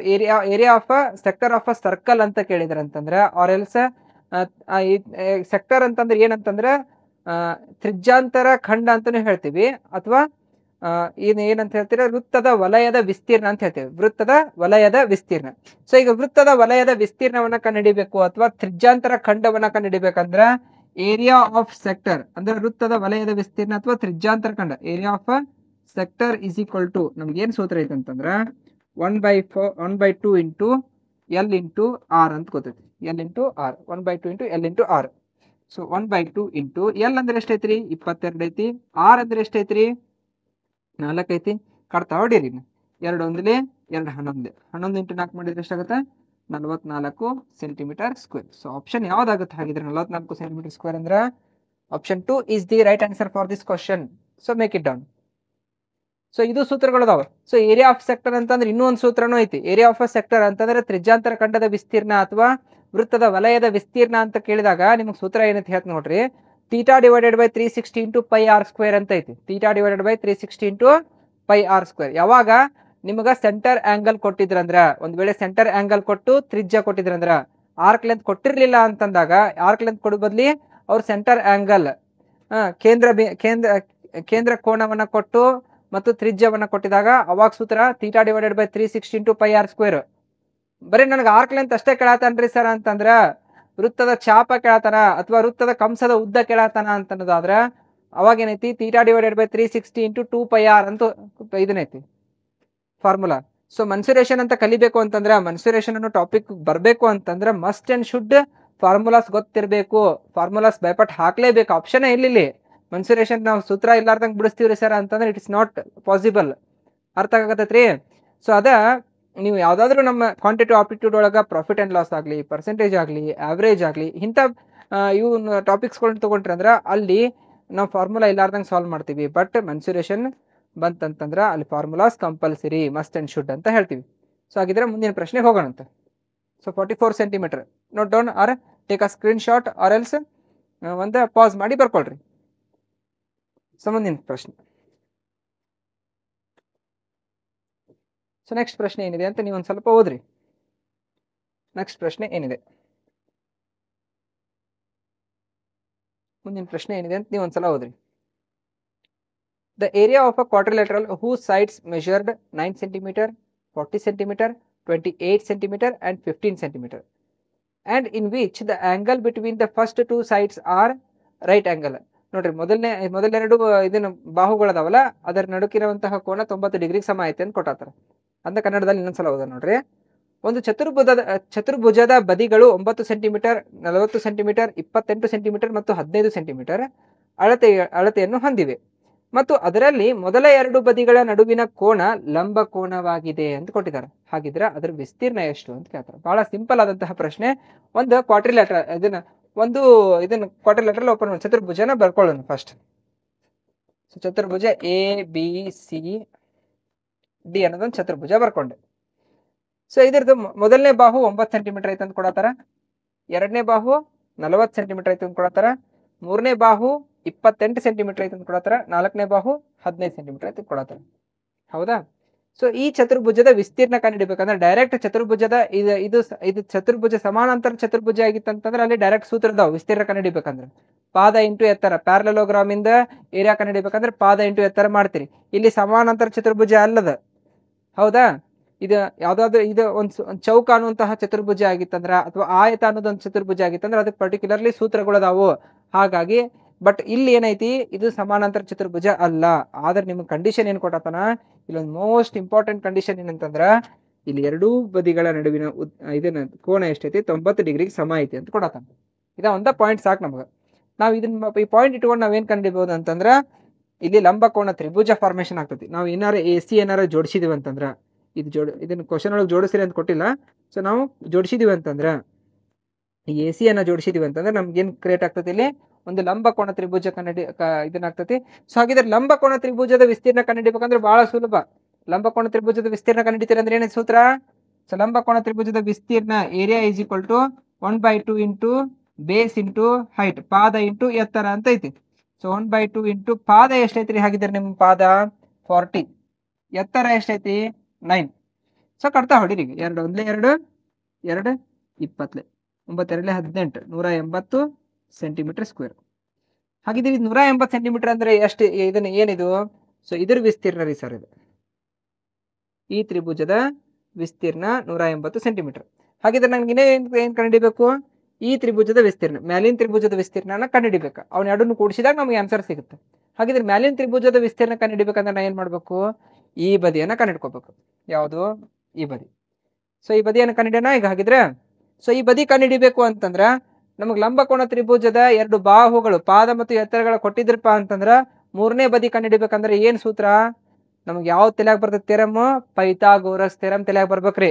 area of a sector of a circle ಅಂತ ಕೇಳಿದಾರೆ ಅಂತಂದ್ರ, ಆರ್ ಎಲ್ಸ್ ಸೆಕ್ಟರ್ ಅಂತಂದ್ರೆ ಏನಂತಂದ್ರ ತ್ರಿಜ್ಯಾಂತರ ಖಂಡ ಅಂತಾನು ಹೇಳ್ತೀವಿ, ಅಥವಾ ಏನಂತ ಹೇಳ್ತೀರ? ವೃತ್ತದ ವಲಯದ ವಿಸ್ತೀರ್ಣ ಅಂತ ಹೇಳ್ತೇವೆ. ವೃತ್ತದ ವಲಯದ ವಿಸ್ತೀರ್ಣ. ಸೊ ಈಗ ವೃತ್ತದ ವಲಯದ ವಿಸ್ತೀರ್ಣವನ್ನ ಕಂಡುಹಿಡಿಬೇಕು ಅಥವಾ ತ್ರಿಜ್ಯಾಂತರ ಖಂಡವನ್ನ ಕಂಡುಹಿಡಿಬೇಕಂದ್ರ ಏರಿಯಾ ಆಫ್ ಸೆಕ್ಟರ್ ಅಂದ್ರೆ ವೃತ್ತದ ವಲಯದ ವಿಸ್ತೀರ್ಣ ಅಥವಾ ತ್ರಿಜ್ಯಾಂತರ ಖಂಡ. Area of sector is equal to ನಮ್ಗೆ ಏನ್ ಸೂತ್ರ ಐತೆ ಅಂತಂದ್ರ 1/2 ಇಂಟು ಎಲ್ ಇಂಟು ಆರ್ ಅಂತ ಗೊತ್ತೈತಿ. L into R 1/2 into L into R. So 1/2 into L ಅಂದ್ರೆ ಎಷ್ಟೈತ್ರಿ? 22 ಐತಿ. ಆರ್ ಅಂದ್ರೆ ಎಷ್ಟೈತ್ರಿ? 4 ಐತಿ. ಕಟ್ತಾ ಹೊಡೀರಿ. 2 ಒಂದ್ಲೆ 2 11. 11 ಇಂಟು 4 ಮಾಡಿದ್ರೆ ಎಷ್ಟಾಗುತ್ತೆ? 44 ಸೆಂಟಿಮೀಟರ್ ಸ್ಕ್ವೇರ್. ಸೊ ಆಪ್ಷನ್ ಯಾವ್ದಾಗುತ್ತೆ ಹಾಗಿದ್ರೆ? 44 ಸೆಂಟಿಮೀಟರ್ ಸ್ಕ್ವೇರ್ ಅಂದ್ರೆ option 2 is the right answer for this question. So make it down. So ಇದು ಸೂತ್ರಗಳದಾವ. ಸೊ ಏರಿಯಾ ಆಫ್ ಸೆಕ್ಟರ್ ಅಂತಂದ್ರೆ ಇನ್ನೂ ಒಂದು ಸೂತ್ರನೂ ಐತಿ. ಏರಿಯಾ ಆಫ್ ಅ ಸೆಕ್ಟರ್ ಅಂತಂದ್ರೆ ತ್ರಿಜ್ಯಾಂತರ ಖಂಡದ ವಿಸ್ತೀರ್ಣ ಅಥವಾ ವೃತ್ತದ ವಲಯದ ವಿಸ್ತೀರ್ಣ ಅಂತ ಕೇಳಿದಾಗ ನಿಮ್ಗೆ ಸೂತ್ರ ಏನಂತ ಹೇಳ್ತ ನೋಡ್ರಿ. Theta divided by 360 into pi R square ಅಂತ ಐತಿ. Theta divided by 360 into pi R square. ಯಾವಾಗ ನಿಮಗ ಸೆಂಟರ್ ಆಂಗಲ್ ಕೊಟ್ಟಿದ್ರಂದ್ರ, ಒಂದ್ ವೇಳೆ ಸೆಂಟರ್ ಆಂಗಲ್ ಕೊಟ್ಟು ತ್ರಿಜ್ಯ ಕೊಟ್ಟಿದ್ರಂದ್ರ, ಆರ್ಕ್ ಲೆಂತ್ ಕೊಟ್ಟಿರ್ಲಿಲ್ಲ ಅಂತಂದಾಗ ಆರ್ಕ್ ಲೆಂತ್ ಕೊಡೋ ಬದ್ಲಿ ಅವ್ರ ಸೆಂಟರ್ ಆಂಗಲ್ ಕೇಂದ್ರ ಕೋನವನ್ನ ಕೊಟ್ಟು ಮತ್ತು ತ್ರಿಜ್ಯವನ್ನ ಕೊಟ್ಟಿದಾಗ ಅವಾಗ ಸೂತ್ರ theta divided by 360 into pi R square. ಬರೀ ನನಗೆ ಆರ್ಕ್ ಲೆಂತ್ ಅಷ್ಟೇ ಕೇಳತಾನ್ರಿ ಸರ್ ಅಂತಂದ್ರ ವೃತ್ತದ ಚಾಪ ಕೇಳತಾನ ಅಥವಾ ವೃತ್ತದ ಕಂಸದ ಉದ್ದ ಕೇಳತಾನ ಅಂತನ್ನೋದಾದ್ರ ಅವಾಗ ಏನೈತಿ? Theta divided by 360 into 2 pi R ಅಂತ ಇದನ್ನೈತಿ ಫಾರ್ಮುಲಾ. ಸೊ ಮನ್ಸುರೇಷನ್ ಅಂತ ಕಲಿಬೇಕು ಅಂತಂದ್ರ, ಮನ್ಸುರೇಷನ್ ಅನ್ನೋ ಟಾಪಿಕ್ ಬರ್ಬೇಕು ಅಂತಂದ್ರ ಮಸ್ಟ್ ಅಂಡ್ ಶುಡ್ ಫಾರ್ಮುಲಾಸ್ ಗೊತ್ತಿರ್ಬೇಕು. ಫಾರ್ಮುಲಾಸ್ ಬೈಪಟ್ ಹಾಕ್ಲೇಬೇಕು. ಆಪ್ಷನ್ ಇಲ್ಲಿ ಮನ್ಸುರೇಷನ್ ನಾವು ಸೂತ್ರ ಇಲ್ಲಾರ್ದಂಗೆ ಬಿಡಿಸ್ತೀವ್ರಿ ಸರ್ ಅಂತಂದ್ರೆ ಇಟ್ ಇಸ್ ನಾಟ್ ಪಾಸಿಬಲ್. ಅರ್ಥ ಆಗತ್ತೈತ್ರಿ? ಸೊ ಅದ ನೀವು ಯಾವ್ದಾದ್ರು ನಮ್ಮ ಕ್ವಾಂಟಿಟಿವ್ ಆಪ್ಟಿಟ್ಯೂಡ್ ಒಳಗ ಪ್ರಾಫಿಟ್ ಅಂಡ್ ಲಾಸ್ ಆಗಲಿ, ಪರ್ಸೆಂಟೇಜ್ ಆಗಲಿ, ಆವ್ರೇಜ್ ಆಗಲಿ, ಇಂಥ ಇವು ಟಾಪಿಕ್ಸ್ಗಳನ್ನ ತಗೊಂಡ್ರಿ ಅಂದ್ರೆ ಅಲ್ಲಿ ನಾವು ಫಾರ್ಮುಲಾ ಇಲ್ಲಾರ್ದಂಗೆ ಸಾಲ್ವ್ ಮಾಡ್ತೀವಿ. ಬಟ್ ಮನ್ಸುರೇಷನ್ ಬಂತಂತಂದ್ರ ಅಲ್ಲಿ formulas compulsory, must and should ಅಂತ ಹೇಳ್ತೀವಿ. ಸೊ ಹಾಗಿದ್ರೆ ಮುಂದಿನ ಪ್ರಶ್ನೆಗೆ ಹೋಗೋಣಂತ. So 44 centimetre note down or take a screen shot or else ಒಂದು ಪಾಸ್ ಮಾಡಿ ಬರ್ಕೊಳ್ರಿ. ಸೊ ಮುಂದಿನ ಪ್ರಶ್ನೆ. ಸೊ ನೆಕ್ಸ್ಟ್ ಪ್ರಶ್ನೆ ಏನಿದೆ ಅಂತ ನೀವು ಒಂದು ಸ್ವಲ್ಪ ಓದ್ರಿ. ನೆಕ್ಸ್ಟ್ ಪ್ರಶ್ನೆ ಏನಿದೆ, ಮುಂದಿನ ಪ್ರಶ್ನೆ ಏನಿದೆ ಅಂತ ನೀವು ಒಂದ್ಸಲ ಓದ್ರಿ. The area of a quadrilateral whose sides measured 9 cm, 40 cm, 28 cm and 15 cm and in which the angle between the first two sides are right angle. ನೋಡ್ರಿ ಮೊದಲೆರಡು ಇದನ್ನ ಬಾಹುಗಳದಾವಲ್ಲ ಅದರ ನಡುಕಿರುವಂತಹ ಕೋನ 90 ಡಿಗ್ರಿಗೆ ಸಮ ಐತೆ ಅಂತ ಕೊಟ್ಟಾರ. ಅಂತ ಕನ್ನಡದಲ್ಲಿ ಇನ್ನೊಂದ್ಸಲ ಓದ ನೋಡ್ರಿ. ಒಂದು ಚತುರ್ಭುಜದ ಬದಿಗಳು 9 ಸೆಂಟಿಮೀಟರ್, 40 ಸೆಂಟಿಮೀಟರ್, 28 ಸೆಂಟಿಮೀಟರ್ ಮತ್ತು 15 ಸೆಂಟಿಮೀಟರ್ ಅಳತೆಯನ್ನು ಹೊಂದಿವೆ ಮತ್ತು ಅದರಲ್ಲಿ ಮೊದಲ ಎರಡು ಬದಿಗಳ ನಡುವಿನ ಕೋನ ಲಂಬ ಕೋನವಾಗಿದೆ ಅಂತ ಕೊಟ್ಟಿದ್ದಾರೆ. ಹಾಗಿದ್ರೆ ಅದರ ವಿಸ್ತೀರ್ಣ ಎಷ್ಟು ಅಂತ ಕೇಳ್ತಾರೆ. ಬಹಳ ಸಿಂಪಲ್ ಆದಂತಹ ಪ್ರಶ್ನೆ. ಒಂದು ಕ್ವಾಡ್ರಿಲೇಟರಲ್ ಇದನ್ನ ಕ್ವಾಡ್ರಿಲೇಟರಲ್ ಓಪನ್ ಚತುರ್ಭುಜನ ಬರ್ಕೊಳ್ಳೋಣ ಫಸ್ಟ್. ಸೊ ಚತುರ್ಭುಜ ಎ ಬಿ ಸಿ ಡಿ ಅನ್ನೋದೊಂದು ಚತುರ್ಭುಜ ಬರ್ಕೊಂಡೆ. ಸೊ ಇದ್ರದ್ದು ಮೊದಲನೇ ಬಾಹು 9 ಸೆಂಟಿಮೀಟರ್ ಐತೆ ಅಂತ ಕೊಡತಾರ, ಎರಡನೇ ಬಾಹು 40 ಸೆಂಟಿಮೀಟರ್ ಐತೆ ಅಂತ ಕೊಡತಾರ, ಮೂರನೇ ಬಾಹು 28 ಸೆಂಟಿಮೀಟರ್ ಐತೆ ಅಂತ ಕೊಡತ್ತಾರ, 4ನೇ ಬಾಹು 15 ಸೆಂಟಿಮೀಟರ್ ಐತೆ ಕೊಡತ್ತಾರ. ಹೌದಾ? ಸೊ ಈ ಚತುರ್ಭುಜದ ವಿಸ್ತೀರ್ಣ ಕಂಡುಹಿಡಿಬೇಕಂದ್ರೆ ಡೈರೆಕ್ಟ್ ಚತುರ್ಭುಜದ ಇದು ಚತುರ್ಭುಜ ಸಮಾನಾಂತರ ಚತುರ್ಭುಜ ಆಗಿತ್ತಂತಂದ್ರೆ ಅಲ್ಲಿ ಡೈರೆಕ್ಟ್ ಸೂತ್ರ ಇದಾವ ವಿಸ್ತೀರ್ಣ ಕಂಡುಹಿಡಿಬೇಕಂದ್ರೆ. ಪಾದ ಇಂಟು ಎತ್ತರ, ಪ್ಯಾರಲೋಗ್ರಾಮ್ ಇಂದ ಏರಿಯಾ ಕಂಡುಹಿಡಿಬೇಕಂದ್ರೆ ಪಾದ ಇಂಟು ಎತ್ತರ ಮಾಡ್ತೀರಿ. ಇಲ್ಲಿ ಸಮಾನಾಂತರ ಚತುರ್ಭುಜ ಅಲ್ಲದ. ಹೌದಾ? ಇದು ಯಾವ್ದಾದ್ರು ಇದು ಒಂದು ಚೌಕ ಅನ್ನುವಂತಹ ಚತುರ್ಭುಜ ಆಗಿತ್ತಂದ್ರ ಅಥವಾ ಆಯತ ಅನ್ನೋದೊಂದು ಚತುರ್ಭುಜ ಆಗಿತ್ತಂದ್ರೆ ಅದಕ್ಕೆ ಪರ್ಟಿಕ್ಯುಲರ್ಲಿ ಸೂತ್ರಗಳದಾವು. ಹಾಗಾಗಿ ಬಟ್ ಇಲ್ಲಿ ಏನೈತಿ, ಇದು ಸಮಾನಾಂತರ ಚತುರ್ಭುಜ ಅಲ್ಲ. ಆದ್ರೆ ನಿಮ್ಗೆ ಕಂಡೀಷನ್ ಏನ್ ಕೊಟ್ಟತನ, ಇಲ್ಲೊಂದು ಮೋಸ್ಟ್ ಇಂಪಾರ್ಟೆಂಟ್ ಕಂಡೀಷನ್ ಏನಂತಂದ್ರ ಇಲ್ಲಿ ಎರಡೂ ಬದಿಗಳ ನಡುವಿನ ಇದನ್ನ ಕೋನ ಎಷ್ಟೈತಿ, 90 ಡಿಗ್ರಿಗೆ ಸಮ ಐತಿ ಅಂತ ಕೊಡತಾನ. ಇದ ಒಂದ ಪಾಯಿಂಟ್ ಸಾಕು ನಮ್ಗೆ. ನಾವು ಇದನ್ನ ಈ ಪಾಯಿಂಟ್ ಇಟ್ಕೊಂಡು ನಾವೇನ್ ಕಂಡಿಡ್ಬೋದು ಅಂತಂದ್ರ ಇಲ್ಲಿ ಲಂಬ ಕೋನ ತ್ರಿಭುಜ ಫಾರ್ಮೇಶನ್ ಆಗ್ತತಿ. ನಾವು ಏನಾರ AC ಏನಾರ ಜೋಡಿಸಿದೀವಿ ಅಂತಂದ್ರ ಇದನ್ನ ಕ್ವಶನ್ ಒಳಗೆ ಜೋಡಿಸಿರಿ ಅಂತ ಕೊಟ್ಟಿಲ್ಲ. ಸೊ ನಾವು ಜೋಡಿಸಿದೀವಿ ಅಂತಂದ್ರ ಈ AC ಅನ್ನ ಜೋಡಿಸಿದೀವಿ ಅಂತಂದ್ರೆ ನಮ್ಗೆ ಏನ್ ಕ್ರಿಯೇಟ್ ಆಗ್ತತಿ, ಇಲ್ಲಿ ಒಂದು ಲಂಬ ಕೋನ ತ್ರಿಭುಜ ಇದನ್ನಾಗ್ತತಿ. ಸೊ ಹಾಗಿದ್ರೆ ಲಂಬ ಕೋನ ತ್ರಿಭುಜದ ವಿಸ್ತೀರ್ಣ ಕಂಡುಹಿಡಿಬೇಕಂದ್ರೆ ಬಹಳ ಸುಲಭ. ಲಂಬ ಕೋನ ತ್ರಿಭುಜದ ವಿಸ್ತೀರ್ಣ ಕಂಡುಹಿಡಿತೀರ ಅಂದ್ರೆ ಏನೇ ಸೂತ್ರ? ಸೊ ಲಂಬ ಕೋನ ತ್ರಿಭುಜದ ವಿಸ್ತೀರ್ಣ area is equal to 1/2 into base into height, ಪಾದ ಇಂಟು ಎತ್ತರ ಅಂತ ಐತಿ. ಸೊ 1/2 ಇಂಟು ಪಾದ ಎಷ್ಟೈತ್ರಿ? ಹಾಗಿದ್ರೆ ನಿಮ್ಮ ಪಾದ 40, ಎತ್ತರ ಎಷ್ಟೈತಿ? 9. ಸೊ ಕಟ್ತಾ ಹೊಡಿರಿ. 2 1 2 2 20 9 2 18 180 ಸೆಂಟಿಮೀಟರ್ ಸ್ಕ್ವೇರ್. ಹಾಗಿದ್ರೆ ಇದು 180 ಸೆಂಟಿಮೀಟರ್ ಅಂದ್ರೆ ಎಷ್ಟು? ಇದನ್ನ ಏನಿದು? ಸೊ ಇದ್ರ ವಿಸ್ತೀರ್ಣ ರೀ ಸರ್. ಇದು ಈ ತ್ರಿಭುಜದ ವಿಸ್ತೀರ್ಣ 180 ಸೆಂಟಿಮೀಟರ್. ಹಾಗಿದ್ರೆ ನಂಗೆ ಏನ್ ಕಂಡುಹಿಡಿಬೇಕು? ಈ ತ್ರಿಭುಜದ ವಿಸ್ತೀರ್ಣ, ಮ್ಯಾಲಿನ ತ್ರಿಭುಜದ ವಿಸ್ತೀರ್ಣ ಕಂಡುಹಿಡಿಬೇಕು. ಅವ್ನ ಎರಡನ್ನು ಕೂಡಿಸಿದಾಗ ನಮ್ಗೆ ಆನ್ಸರ್ ಸಿಗುತ್ತೆ. ಹಾಗಿದ್ರೆ ಮ್ಯಾಲಿನ ತ್ರಿಭುಜದ ವಿಸ್ತೀರ್ಣ ಕಂಡುಹಿಡಿಬೇಕಂದ್ರೆ ನಾ ಏನ್ ಮಾಡ್ಬೇಕು? ಈ ಬದಿಯನ್ನ ಕಂಡುಹಿಡ್ಕೋಬೇಕು. ಯಾವುದು? ಈ ಬದಿ. ಸೊ ಈ ಬದಿಯನ್ನು ಕಂಡುಹಿಡಿಯೋಣ ಈಗ. ಹಾಗಿದ್ರೆ ಸೊ ಈ ಬದಿ ಕಂಡುಹಿಡಿಬೇಕು ಅಂತಂದ್ರ ನಮಗೆ ಲಂಬಕೋನ ತ್ರಿಭುಜದ 2 ಬಾಹುಗಳು ಪಾದ ಮತ್ತು ಎತ್ತರಗಳ ಕೊಟ್ಟಿದ್ರಪ್ಪ ಅಂತಂದ್ರ ಮೂರನೇ ಬದಿ ಕಂಡುಹಿಡಿಬೇಕಂದ್ರೆ ಏನ್ ಸೂತ್ರ? ನಮ್ಗೆ ಯಾವ ತಲೆಯಾಗ ಬರ್ತೈತಿ? ಥೆರಮ್, ಪೈಥಾಗೋರಸ್ ಥೆರಮ್ ತಲೆಯಾಗ ಬರ್ಬೇಕ್ರಿ.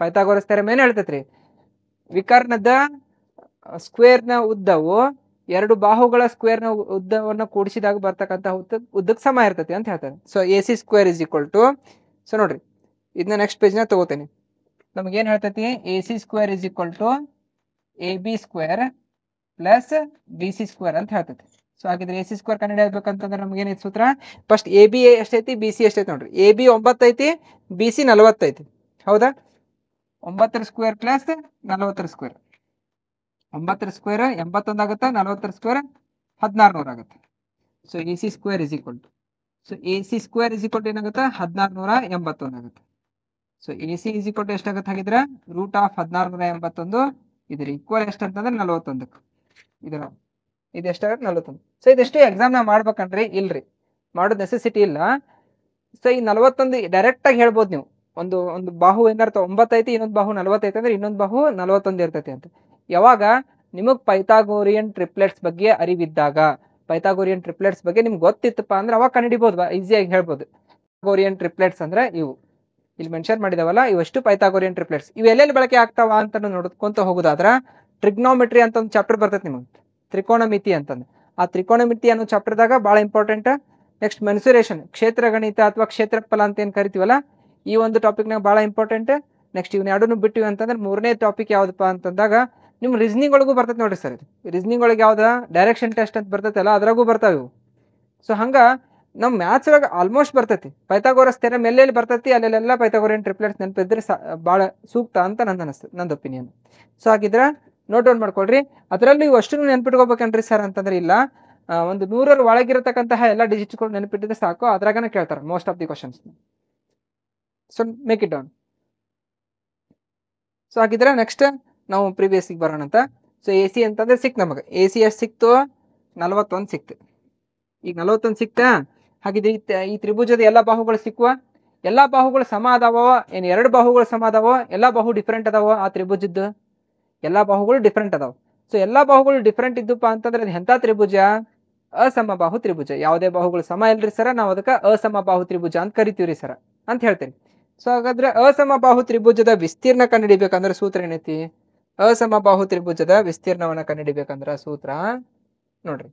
ಪೈಥಾಗೋರಸ್ ಥೆರಮ್ ಏನ್ ಹೇಳ್ತೈತ್ರಿ? ವಿಕರ್ಣದ ಸ್ಕ್ವೇರ್ನ ಉದ್ದವು 2 ಬಾಹುಗಳ ಸ್ಕ್ವೇರ್ನ ಉದ್ದವನ್ನ ಕೂಡಿಸಿದಾಗ ಬರ್ತಕ್ಕಂಥ ಉದ್ದಕ್ಕೆ ಸಮ ಇರ್ತೈತಿ ಅಂತ ಹೇಳ್ತಾರೆ. So AC square is equal to, so ನೋಡ್ರಿ ಇದನ್ನ ನೆಕ್ಸ್ಟ್ ಪೇಜ್ನ ತಗೋತೇನೆ. ನಮ್ಗೆ ಏನ್ ಹೇಳ್ತೈತಿ? AC square is equal to AB square plus BC square ಅಂತ ಹೇಳ್ತೈತಿ. ಸೊ ಹಾಗಿದ್ರೆ AC ಸ್ಕ್ವೇರ್ ಕಂಡುಹಿಡಿಯಬೇಕಂತಂದ್ರೆ ನಮ್ಗೆ ಏನೈತಿ ಸೂತ್ರ? ಫಸ್ಟ್ AB ಎಷ್ಟೈತಿ, BC ಎಷ್ಟೈತಿ ನೋಡ್ರಿ. AB 9 ಐತಿ, BC 40 ಐತಿ. ಹೌದಾ? 9 ಸ್ಕ್ವೇರ್ ಪ್ಲಸ್ 40 ಸ್ಕ್ವೇರ್, 9 ಸ್ಕ್ವೇರ್ 81 ಆಗುತ್ತೆ, 40 ಸ್ಕ್ವೇರ್ 1600 ಆಗುತ್ತೆ. So AC square is equal to, so AC square is equal to ಏನಾಗುತ್ತೆ? 1681 ಆಗುತ್ತೆ. So AC is equal to ಎಷ್ಟಾಗುತ್ತೆ? ಹಾಗಿದ್ರೆ ರೂಟ್ ಆಫ್ 1681 ಇದ್ರ ಈಕ್ವಲ್ ಎಷ್ಟು ಅಂತಂದ್ರೆ 41. ಇದರ ಇದು ಎಷ್ಟಾಗುತ್ತೆ? 41. ಸೊ ಇದೆಷ್ಟು ಎಕ್ಸಾಮ್ ನಾವ್ ಮಾಡ್ಬೇಕನ್ರಿ? ಇಲ್ರಿ, ಮಾಡೋದ್ ನೆಸೆಸಿಟಿ ಇಲ್ಲ. ಸೊ ಈ 41 ಡೈರೆಕ್ಟ್ ಆಗಿ ಹೇಳ್ಬೋದು ನೀವು. ಒಂದು ಬಾಹು ಏನಾರ 9 ಐತಿ, ಇನ್ನೊಂದು ಬಾಹು 40 ಐತಿ ಅಂದ್ರೆ ಇನ್ನೊಂದು ಬಾಹು 41 ಇರ್ತೈತಿ ಅಂತ. ಯಾವಾಗ ನಿಮಗ್ ಪೈಥಾಗೋರಿಯನ್ ಟ್ರಿಪ್ಲೆಟ್ಸ್ ಬಗ್ಗೆ ಅರಿವಿದ್ದಾಗ, ಪೈಥಾಗೋರಿಯನ್ ಟ್ರಿಪ್ಲೆಟ್ಸ್ ಬಗ್ಗೆ ನಿಮ್ಗೆ ಗೊತ್ತಿತ್ತಪ್ಪ ಅಂದ್ರೆ ಅವಾಗ ಕಂಡುಹಿಡಿಬಹುದು, ಈಸಿಯಾಗಿ ಹೇಳ್ಬೋದು. ಪೈಥಾಗೋರಿಯನ್ ಟ್ರಿಪ್ಲೆಟ್ಸ್ ಅಂದ್ರೆ ಇವು ಇಲ್ಲಿ ಮೆನ್ಷನ್ ಮಾಡಿದಾವಲ್ಲ, ಇವಷ್ಟು ಪೈಥಾಗೋರಿಯನ್ ಟ್ರಿಪ್ಲೆಟ್ಸ್. ಇವು ಎಲ್ಲೆಲ್ಲಿ ಬಳಕೆ ಆಗ್ತಾವ ಅಂತ ನೋಡ್ಕೊಂತ ಹೋಗುದಾದ್ರ ಟ್ರಿಗ್ನೋಮೆಟ್ರಿ ಅಂತ ಒಂದು ಚಾಪ್ಟರ್ ಬರ್ತೈತಿ ನಿಮಗೆ, ತ್ರಿಕೋಣಮಿತಿ ಅಂತಂದು. ಆ ತ್ರಿಕೋಣಮಿತಿ ಅನ್ನೋ ಚಾಪ್ಟರ್ದಾಗ ಬಹಳ ಇಂಪಾರ್ಟೆಂಟ್. ನೆಕ್ಸ್ಟ್ ಮೆನ್ಸುರೇಷನ್, ಕ್ಷೇತ್ರ ಗಣಿತ ಅಥವಾ ಕ್ಷೇತ್ರಫಲ ಅಂತ ಏನ್ ಕರಿತೀವಲ್ಲ, ಈ ಒಂದು ಟಾಪಿಕ್ನಾಗ ಬಹಳ ಇಂಪಾರ್ಟೆಂಟ್. ನೆಕ್ಸ್ಟ್ ಇವ್ನ ಎರಡನ್ನು ಬಿಟ್ಟಿವಿ ಅಂತಂದ್ರೆ ಮೂರನೇ ಟಾಪಿಕ್ ಯಾವ್ದಪ್ಪ ಅಂತಂದಾಗ ನಿಮ್ ರೀಸನಿಂಗ್ ಒಳಗೂ ಬರ್ತೈತೆ ನೋಡ್ರಿ ಸರ್. ಇದು ರೀಸನಿಂಗ್ ಒಳಗೆ ಯಾವ್ದ ಡೈರೆಕ್ಷನ್ ಟೆಸ್ಟ್ ಅಂತ ಬರ್ತೈತಲ್ಲ ಅದ್ರಾಗೂ ಬರ್ತಾವ ಇವು. ಸೊ ಹಂಗ ನಮ್ ಮ್ಯಾಥ್ಸ್ ಒಳಗೆ ಆಲ್ಮೋಸ್ಟ್ ಬರ್ತೈತಿ. ಪೈಥಾಗೋರಸ್ ಥೆರಮ್ ಎಲ್ಲೆಲ್ಲಿ ಬರ್ತೈತಿ ಅಲ್ಲೆಲ್ಲ ಪೈಥಾಗೋರಿಯನ್ ಟ್ರಿಪ್ಲೆಟ್ಸ್ ನೆನಪಿದ್ರೆ ಬಹಳ ಸೂಕ್ತ ಅಂತ ನಂದು ಒಪಿನಿಯನ್. ಸೊ ಹಾಗಿದ್ರೆ ನೋಟ್ ಡೌನ್ ಮಾಡ್ಕೊಳ್ರಿ. ಅದರಲ್ಲಿ ಇವು ಅಷ್ಟು ನೆನ್ಪಿಟ್ಕೋಬೇಕನ್ರಿ ಸರ್ ಅಂತಂದ್ರೆ ಇಲ್ಲ, ಒಂದು 100ರ ಒಳಗಿರತಕ್ಕಂತಹ ಎಲ್ಲ ಡಿಜಿಟ್ಗಳು ನೆನಪಿಟ್ಟಿದ್ರೆ ಸಾಕು, ಅದ್ರಾಗನ ಕೇಳ್ತಾರೆ most of the questions. So make it down. So ಹಾಗಿದ್ರೆ ನೆಕ್ಸ್ಟ್ ನಾವು ಪ್ರೀವಿಯಸ್ಗೆ ಬರೋಣ ಅಂತ. ಸೊ AC ಅಂತಂದ್ರೆ ಸಿಕ್ತು ನಮಗೆ. AC ಎಷ್ಟು ಸಿಕ್ತು? 41 ಸಿಕ್ತು. ಈಗ 41 ಸಿಕ್ತಾ? ಹಾಗಿದ್ರೆ ಈ ತ್ರಿಭುಜದ ಎಲ್ಲ ಬಾಹುಗಳು ಸಿಕ್ಕುವ? ಎಲ್ಲಾ ಬಾಹುಗಳು ಸಮ ಅದಾವೋ? ಏನ್ 2 ಬಾಹುಗಳು ಸಮ ಅದಾವೋ? ಎಲ್ಲಾ ಬಾಹು ಡಿಫ್ರೆಂಟ್ ಅದಾವೋ? ಆ ತ್ರಿಭುಜದ್ದು ಎಲ್ಲಾ ಬಾಹುಗಳು ಡಿಫ್ರೆಂಟ್ ಅದಾವ. ಸೊ ಎಲ್ಲಾ ಬಾಹುಗಳು ಡಿಫ್ರೆಂಟ್ ಇದ್ದಪ್ಪ ಅಂತಂದ್ರೆ ಅದು ಎಂತ ತ್ರಿಭುಜ? ಅಸಮ ಬಾಹು ತ್ರಿಭುಜ. ಯಾವುದೇ ಬಾಹುಗಳು ಸಮ ಇಲ್ರಿ ಸರ, ನಾವು ಅದಕ್ಕೆ ಅಸಮ ಬಾಹು ತ್ರಿಭುಜ ಅಂತ ಕರಿತೀವ್ರಿ ಸರ ಅಂತ ಹೇಳ್ತೇನೆ. ಸೊ ಹಾಗಾದ್ರೆ ಅಸಮ ಬಾಹು ತ್ರಿಭುಜದ ವಿಸ್ತೀರ್ಣ ಕಂಡುಹಿಡಿಬೇಕಂದ್ರೆ ಸೂತ್ರ ಏನೈತಿ? ಅಸಮ ಬಾಹು ತ್ರಿಭುಜದ ವಿಸ್ತೀರ್ಣವನ್ನ ಕಂಡುಹಿಡಿಬೇಕಂದ್ರ ಸೂತ್ರ ನೋಡ್ರಿ.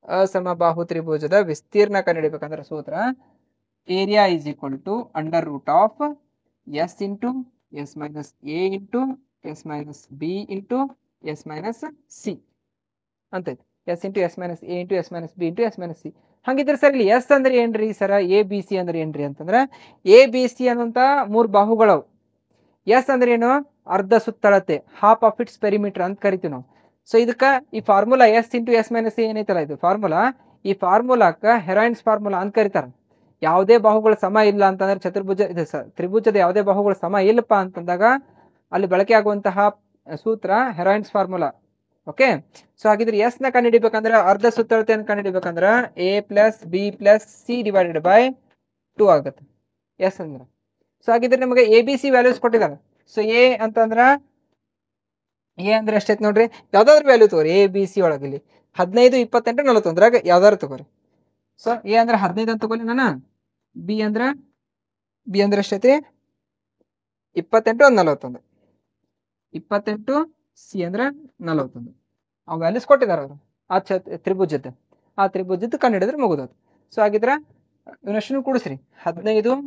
ಅಸಮ ಬಾಹು ತ್ರಿಭುಜದ ವಿಸ್ತೀರ್ಣ ಕಂಡುಹಿಡಿಬೇಕಂದ್ರ ಸೂತ್ರ area is equal to under root of S into S minus A into S minus B into S minus C ಅಂತೈತಿ. S into S minus A into S minus B into S minus C. ಹಂಗಿದ್ರೆ sir ಇಲ್ಲಿ S ಅಂದ್ರೆ ಏನ್ರಿ ಸರ, A B C ಅಂದ್ರೆ ಏನ್ರಿ ಅಂತಂದ್ರೆ A B C ಅನ್ನುವಂಥ 3 ಬಾಹುಗಳವು. S ಅಂದ್ರೆ ಏನು, ಅರ್ಧ ಸುತ್ತಳತೆ, ಹಾಫ್ ಆಫ್ ಇಟ್ಸ್ ಪೆರಿಮೀಟರ್ ಅಂತ ಕರಿತೀವಿ ನಾವು. ಸೊ ಇದಕ್ಕೆ ಈ formula S into S minus ಏನೈತಲ್ಲ ಇದು ಫಾರ್ಮುಲಾ, ಈ ಫಾರ್ಮುಲಾಕ್ಕ ಹೆರಾಯಿನ್ಸ್ ಫಾರ್ಮುಲಾ ಅಂತ ಕರೀತಾರೆ. ಯಾವುದೇ ಬಾಹುಗಳ ಸಮ ಇಲ್ಲ ಅಂತಂದ್ರೆ ಚತುರ್ಭುಜ ಇದು ತ್ರಿಭುಜದ ಯಾವುದೇ ಬಾಹುಗಳ ಸಮ ಇಲ್ಲಪ್ಪ ಅಂತಂದಾಗ ಅಲ್ಲಿ ಬಳಕೆ ಆಗುವಂತಹ ಸೂತ್ರ ಹೆರಾಯಿನ್ಸ್ ಫಾರ್ಮುಲಾ. ಓಕೆ, ಸೊ ಹಾಗಿದ್ರೆ ಎಸ್ ನ ಕಂಡುಹಿಡಿಬೇಕಂದ್ರೆ ಅರ್ಧ ಸುತ್ತಳತೆಯನ್ನು ಕಂಡುಹಿಡಿಬೇಕಂದ್ರೆ A plus B plus C divided by 2 ಆಗುತ್ತೆ ಎಸ್ ಅಂದ್ರೆ. ಸೊ ಹಾಗಿದ್ರೆ ನಮಗೆ ಎ ಬಿ ಸಿ ವ್ಯಾಲ್ಯೂಸ್ ಕೊಟ್ಟಿದ್ದಾರೆ. ಸೊ ಎ ಅಂತಂದ್ರ ಎ ಅಂದ್ರೆ ಎಷ್ಟೈತೆ ನೋಡ್ರಿ, ಯಾವ್ದಾದ್ರು ವ್ಯಾಲ್ಯೂ ತಗೋರಿ ಎ ಬಿ ಸಿ ಒಳಗಲ್ಲಿ 15, 28, 41 ಯಾವ್ದಾದ್ರು ತಗೋರಿ. ಸೊ ಎ ಅಂದ್ರೆ 15 ಅಂತ ತಗೋಲಿ ನಾನು, ಬಿ ಅಂದ್ರೆ ಎಷ್ಟೈತಿ 28, 41, 28, ಸಿ ಅಂದ್ರೆ 41. ಆ ವ್ಯಾಲ್ಯೂಸ್ ಕೊಟ್ಟಿದ್ದಾರೆ ಅವರು ಆ ತ್ರಿಭುಜದ ಕಂಡು ಹಿಡಿದ್ರೆ ಮುಗಿದೋದು. ಸೊ ಹಾಗಿದ್ರೆ ಇವನಷ್ಟು ಕೂಡಿಸ್ರಿ, 15,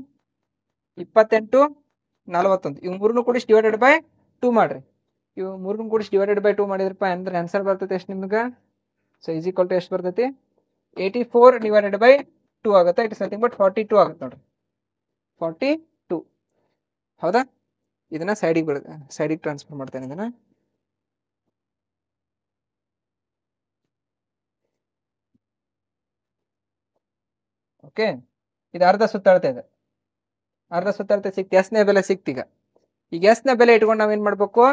28, 41 ಇವು 3 ಕೂಡಿಸಿ ಡಿವೈಡೆಡ್ ಬೈ 2 ಮಾಡ್ರಿ. ಇವು 3 ಕೂಡಿಸಿ ಡಿವೈಡೆಡ್ ಬೈ 2 ಮಾಡಿದ್ರಪ್ಪ ಅಂದ್ರೆ ಆನ್ಸರ್ ಬರ್ತೈತೆ ಎಷ್ಟು ನಿಮ್ಗೆ. ಸೊ ಈಸ್ ಈಕ್ವಲ್ ಟು ಎಷ್ಟು ಬರ್ತೈತಿ, 84 ಡಿವೈಡೆಡ್ ಬೈ 2 ಆಗುತ್ತೆ. ಇಟ್ ಇಸ್ ನಥಿಂಗ್ ಬಟ್ 42 ಆಗುತ್ತೆ ನೋಡ್ರಿ, 42. ಹೌದಾ, ಇದನ್ನ ಸೈಡಿಗೆ ಟ್ರಾನ್ಸ್ಫರ್ ಮಾಡ್ತೇನೆ ಇದನ್ನ. ಓಕೆ, ಇದು ಅರ್ಧ ಸುತ್ತಳತೆ ಇದೆ. ಅರ್ಧ ಸುತ್ತಳತೆ ಸಿಕ್ತು, ಎಸ್ನೇ ಬೆಲೆ ಸಿಕ್ತೀಗ. ಈಗ ಎಸ್ನ ಬೆಲೆ ಇಟ್ಕೊಂಡು ನಾವೇನ್ ಮಾಡ್ಬೇಕು,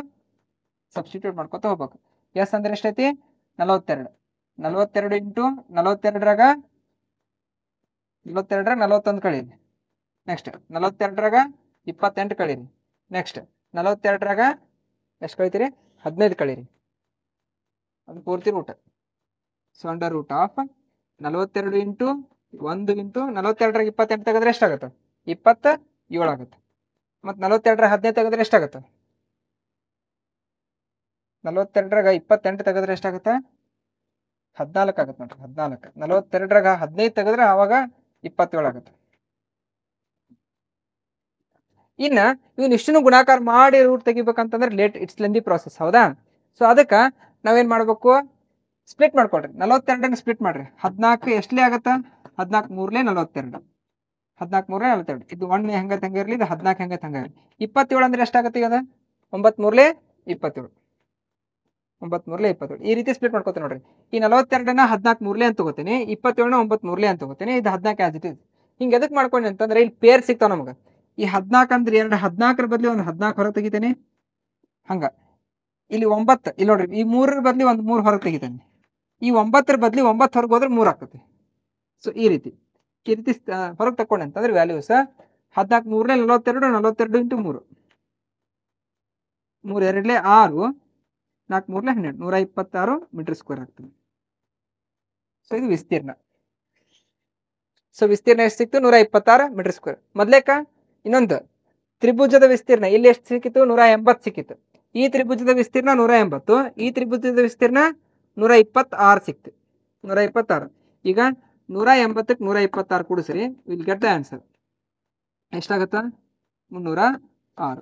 ಸಬ್ಸ್ಟಿಟ್ಯೂಟ್ ಮಾಡ್ಕೊತ ಹೋಗ್ಬೇಕು. ಎಸ್ ಅಂದ್ರೆ ಎಷ್ಟೈತಿ 42. 42 ಇಂಟು 42ರಾಗ 41 ಕಳೀರಿ. ನೆಕ್ಸ್ಟ್ 42ರಾಗ 28 ಕಳೀರಿ. ನೆಕ್ಸ್ಟ್ 42ರಾಗ ಎಷ್ಟು ಕಳಿತೀರಿ, 15 ಕಳೀರಿ. ಅದು ಪೂರ್ತಿ root. So under root of 42 into 1 into 42ರಾಗ 28 ತೆಗೆದ್ರೆ ಎಷ್ಟಾಗುತ್ತೆ, 27 ಆಗುತ್ತೆ. ಮತ್ತು 42ರಾಗ 15 ತೆಗೆದ್ರೆ ಎಷ್ಟಾಗುತ್ತೆ, 42ರಾಗ 28 ತೆಗೆದ್ರೆ ಎಷ್ಟಾಗುತ್ತೆ, 14 ಆಗುತ್ತೆ ನೋಡ್ರಿ, 14. 42ರಾಗ 15 ತೆಗೆದ್ರೆ ಆವಾಗ 27 ಆಗುತ್ತೆ. ಇನ್ನ ಇವನ್ ಇಷ್ಟನ್ನು ಗುಣಾಕಾರ ಮಾಡಿ ರೂಟ್ ತೆಗಿಬೇಕಂತಂದ್ರೆ ಇಟ್ಸ್ ಲೆಂದಿ ಪ್ರಾಸೆಸ್. ಹೌದಾ, ಸೊ ಅದಕ್ಕೆ ನಾವೇನ್ ಮಾಡ್ಬೇಕು, ಸ್ಪ್ಲಿಟ್ ಮಾಡ್ಕೊಳ್ರಿ. 42 ಸ್ಪ್ಲಿಟ್ ಮಾಡ್ರಿ. 14 ಎಷ್ಟಲೇ ಆಗತ್ತ, 14 3 42, 14 3 42. ಇದು 1 ಹೆಂಗತ್ ಹಂಗ ಇರ್ಲಿ, ಇದು 14 ಹೆಂಗತ್ ಹಂಗ ಇರ್ಲಿ. 27 ಅಂದ್ರೆ ಎಷ್ಟಾಗತ್ತೆ ಈಗ, 9 3 27, 9 3 27. ಈ ರೀತಿ ಸ್ಪ್ಲಿಟ್ ಮಾಡ್ಕೊತೀನಿ ನೋಡ್ರಿ. ಈ 42ನ 14 3 ಅಂತ ತಗೋತೀನಿ, 27ನ 9 3 ಅಂತ ತಗೋತೀನಿ, ಇದು 14 ಆಸ್ ಇಟ್ ಇಸ್. ಹಿಂಗೆ ಎದಕ್ ಮಾಡ್ಕೊಂಡಿ ಅಂತಂದ್ರೆ ಇಲ್ಲಿ ಪೇರ್ ಸಿಗ್ತಾವ ನಮ್ಗೆ. ಈ 14 ಅಂದ್ರೆ 2 14ರ ಬದ್ಲಿ ಒಂದು 14 ಹೊರಗೆ ತೆಗಿತೇನೆ. ಹಂಗ ಇಲ್ಲಿ 9 ಇಲ್ಲಿ ನೋಡ್ರಿ, ಈ 3ರ ಬದ್ಲಿ ಒಂದು 3 ಹೊರಗೆ ತೆಗಿತೇನೆ. ಈ 9ರ ಬದ್ಲಿ 9 ಹೊರಗೆ ಹೋದ್ರೆ 3 ಆಗ್ತದೆ. ಸೊ ಈ ರೀತಿ ಹೊರಗೆ ತಕೊಂಡೆ ಅಂತಂದ್ರೆ ವ್ಯಾಲ್ಯೂಸ್ 14 3 42, 42 ಇಂಟು 3, 3 2 6, 4 3 12, 126 ಮೀಟರ್ ಸ್ಕ್ವೇರ್ ಆಗ್ತದೆ. ಸೊ ಇದು ವಿಸ್ತೀರ್ಣ. ಸೊ ವಿಸ್ತೀರ್ಣ ಎಷ್ಟು ಸಿಕ್ತು, 126 ಮೀಟರ್ ಸ್ಕ್ವೇರ್. ಮೊದ್ಲೇಕ ಇನ್ನೊಂದು ತ್ರಿಭುಜದ ವಿಸ್ತೀರ್ಣ ಇಲ್ಲಿ ಎಷ್ಟು ಸಿಕ್ಕಿತ್ತು, 180 ಸಿಕ್ಕಿತ್ತು. ಈ ತ್ರಿಭುಜದ ವಿಸ್ತೀರ್ಣ 180, ಈ ತ್ರಿಭುಜದ ವಿಸ್ತೀರ್ಣ 126 ಸಿಕ್ತು, 126. ಈಗ 180ಕ್ಕೆ 126 ಕೂಡಿಸ್ರಿ, ವಿಲ್ ಗೆಟ್ ದ ಆನ್ಸರ್. ಎಷ್ಟಾಗತ್ತ, 306.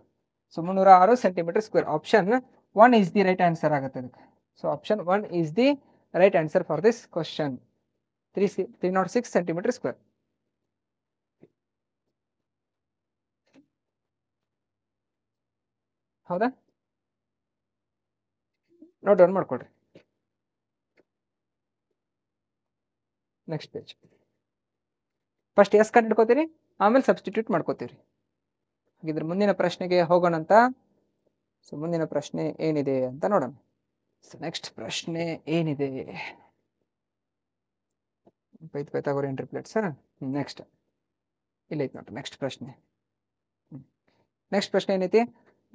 So 306 centimetre square. Option 1 is the right answer ಆಗುತ್ತೆ ಅದಕ್ಕೆ. So option 1 is the right answer for this question. 306 centimetre square. ಹೌದಾ, ನೋಟ್ ಡೌನ್ ಮಾಡ್ಕೊಡ್ರಿ. Next page. ಫಸ್ಟ್ ಎಸ್ ಕಂಡು ಹಿಡ್ಕೋತೀರಿ, ಆಮೇಲೆ ಸಬ್ಸ್ಟಿಟ್ಯೂಟ್ ಮಾಡ್ಕೋತೀರಿ. ಹಾಗಿದ್ರೆ ಮುಂದಿನ ಪ್ರಶ್ನೆಗೆ ಹೋಗೋಣಂತ. ಸೊ ಮುಂದಿನ ಪ್ರಶ್ನೆ ಏನಿದೆ ಅಂತ ನೋಡೋಣ. ಸೊ ನೆಕ್ಸ್ಟ್ ಪ್ರಶ್ನೆ ಏನಿದೆ, ಪೈಥಾಗೋರಿಯನ್ ಟ್ರಿಪ್ಲೆಟ್ಸ್. ನೆಕ್ಸ್ಟ್ ಇಲ್ಲ ಐತಿ ನೋಡ್ರಿ ನೆಕ್ಸ್ಟ್ ಪ್ರಶ್ನೆ. ನೆಕ್ಸ್ಟ್ ಪ್ರಶ್ನೆ ಏನೈತಿ,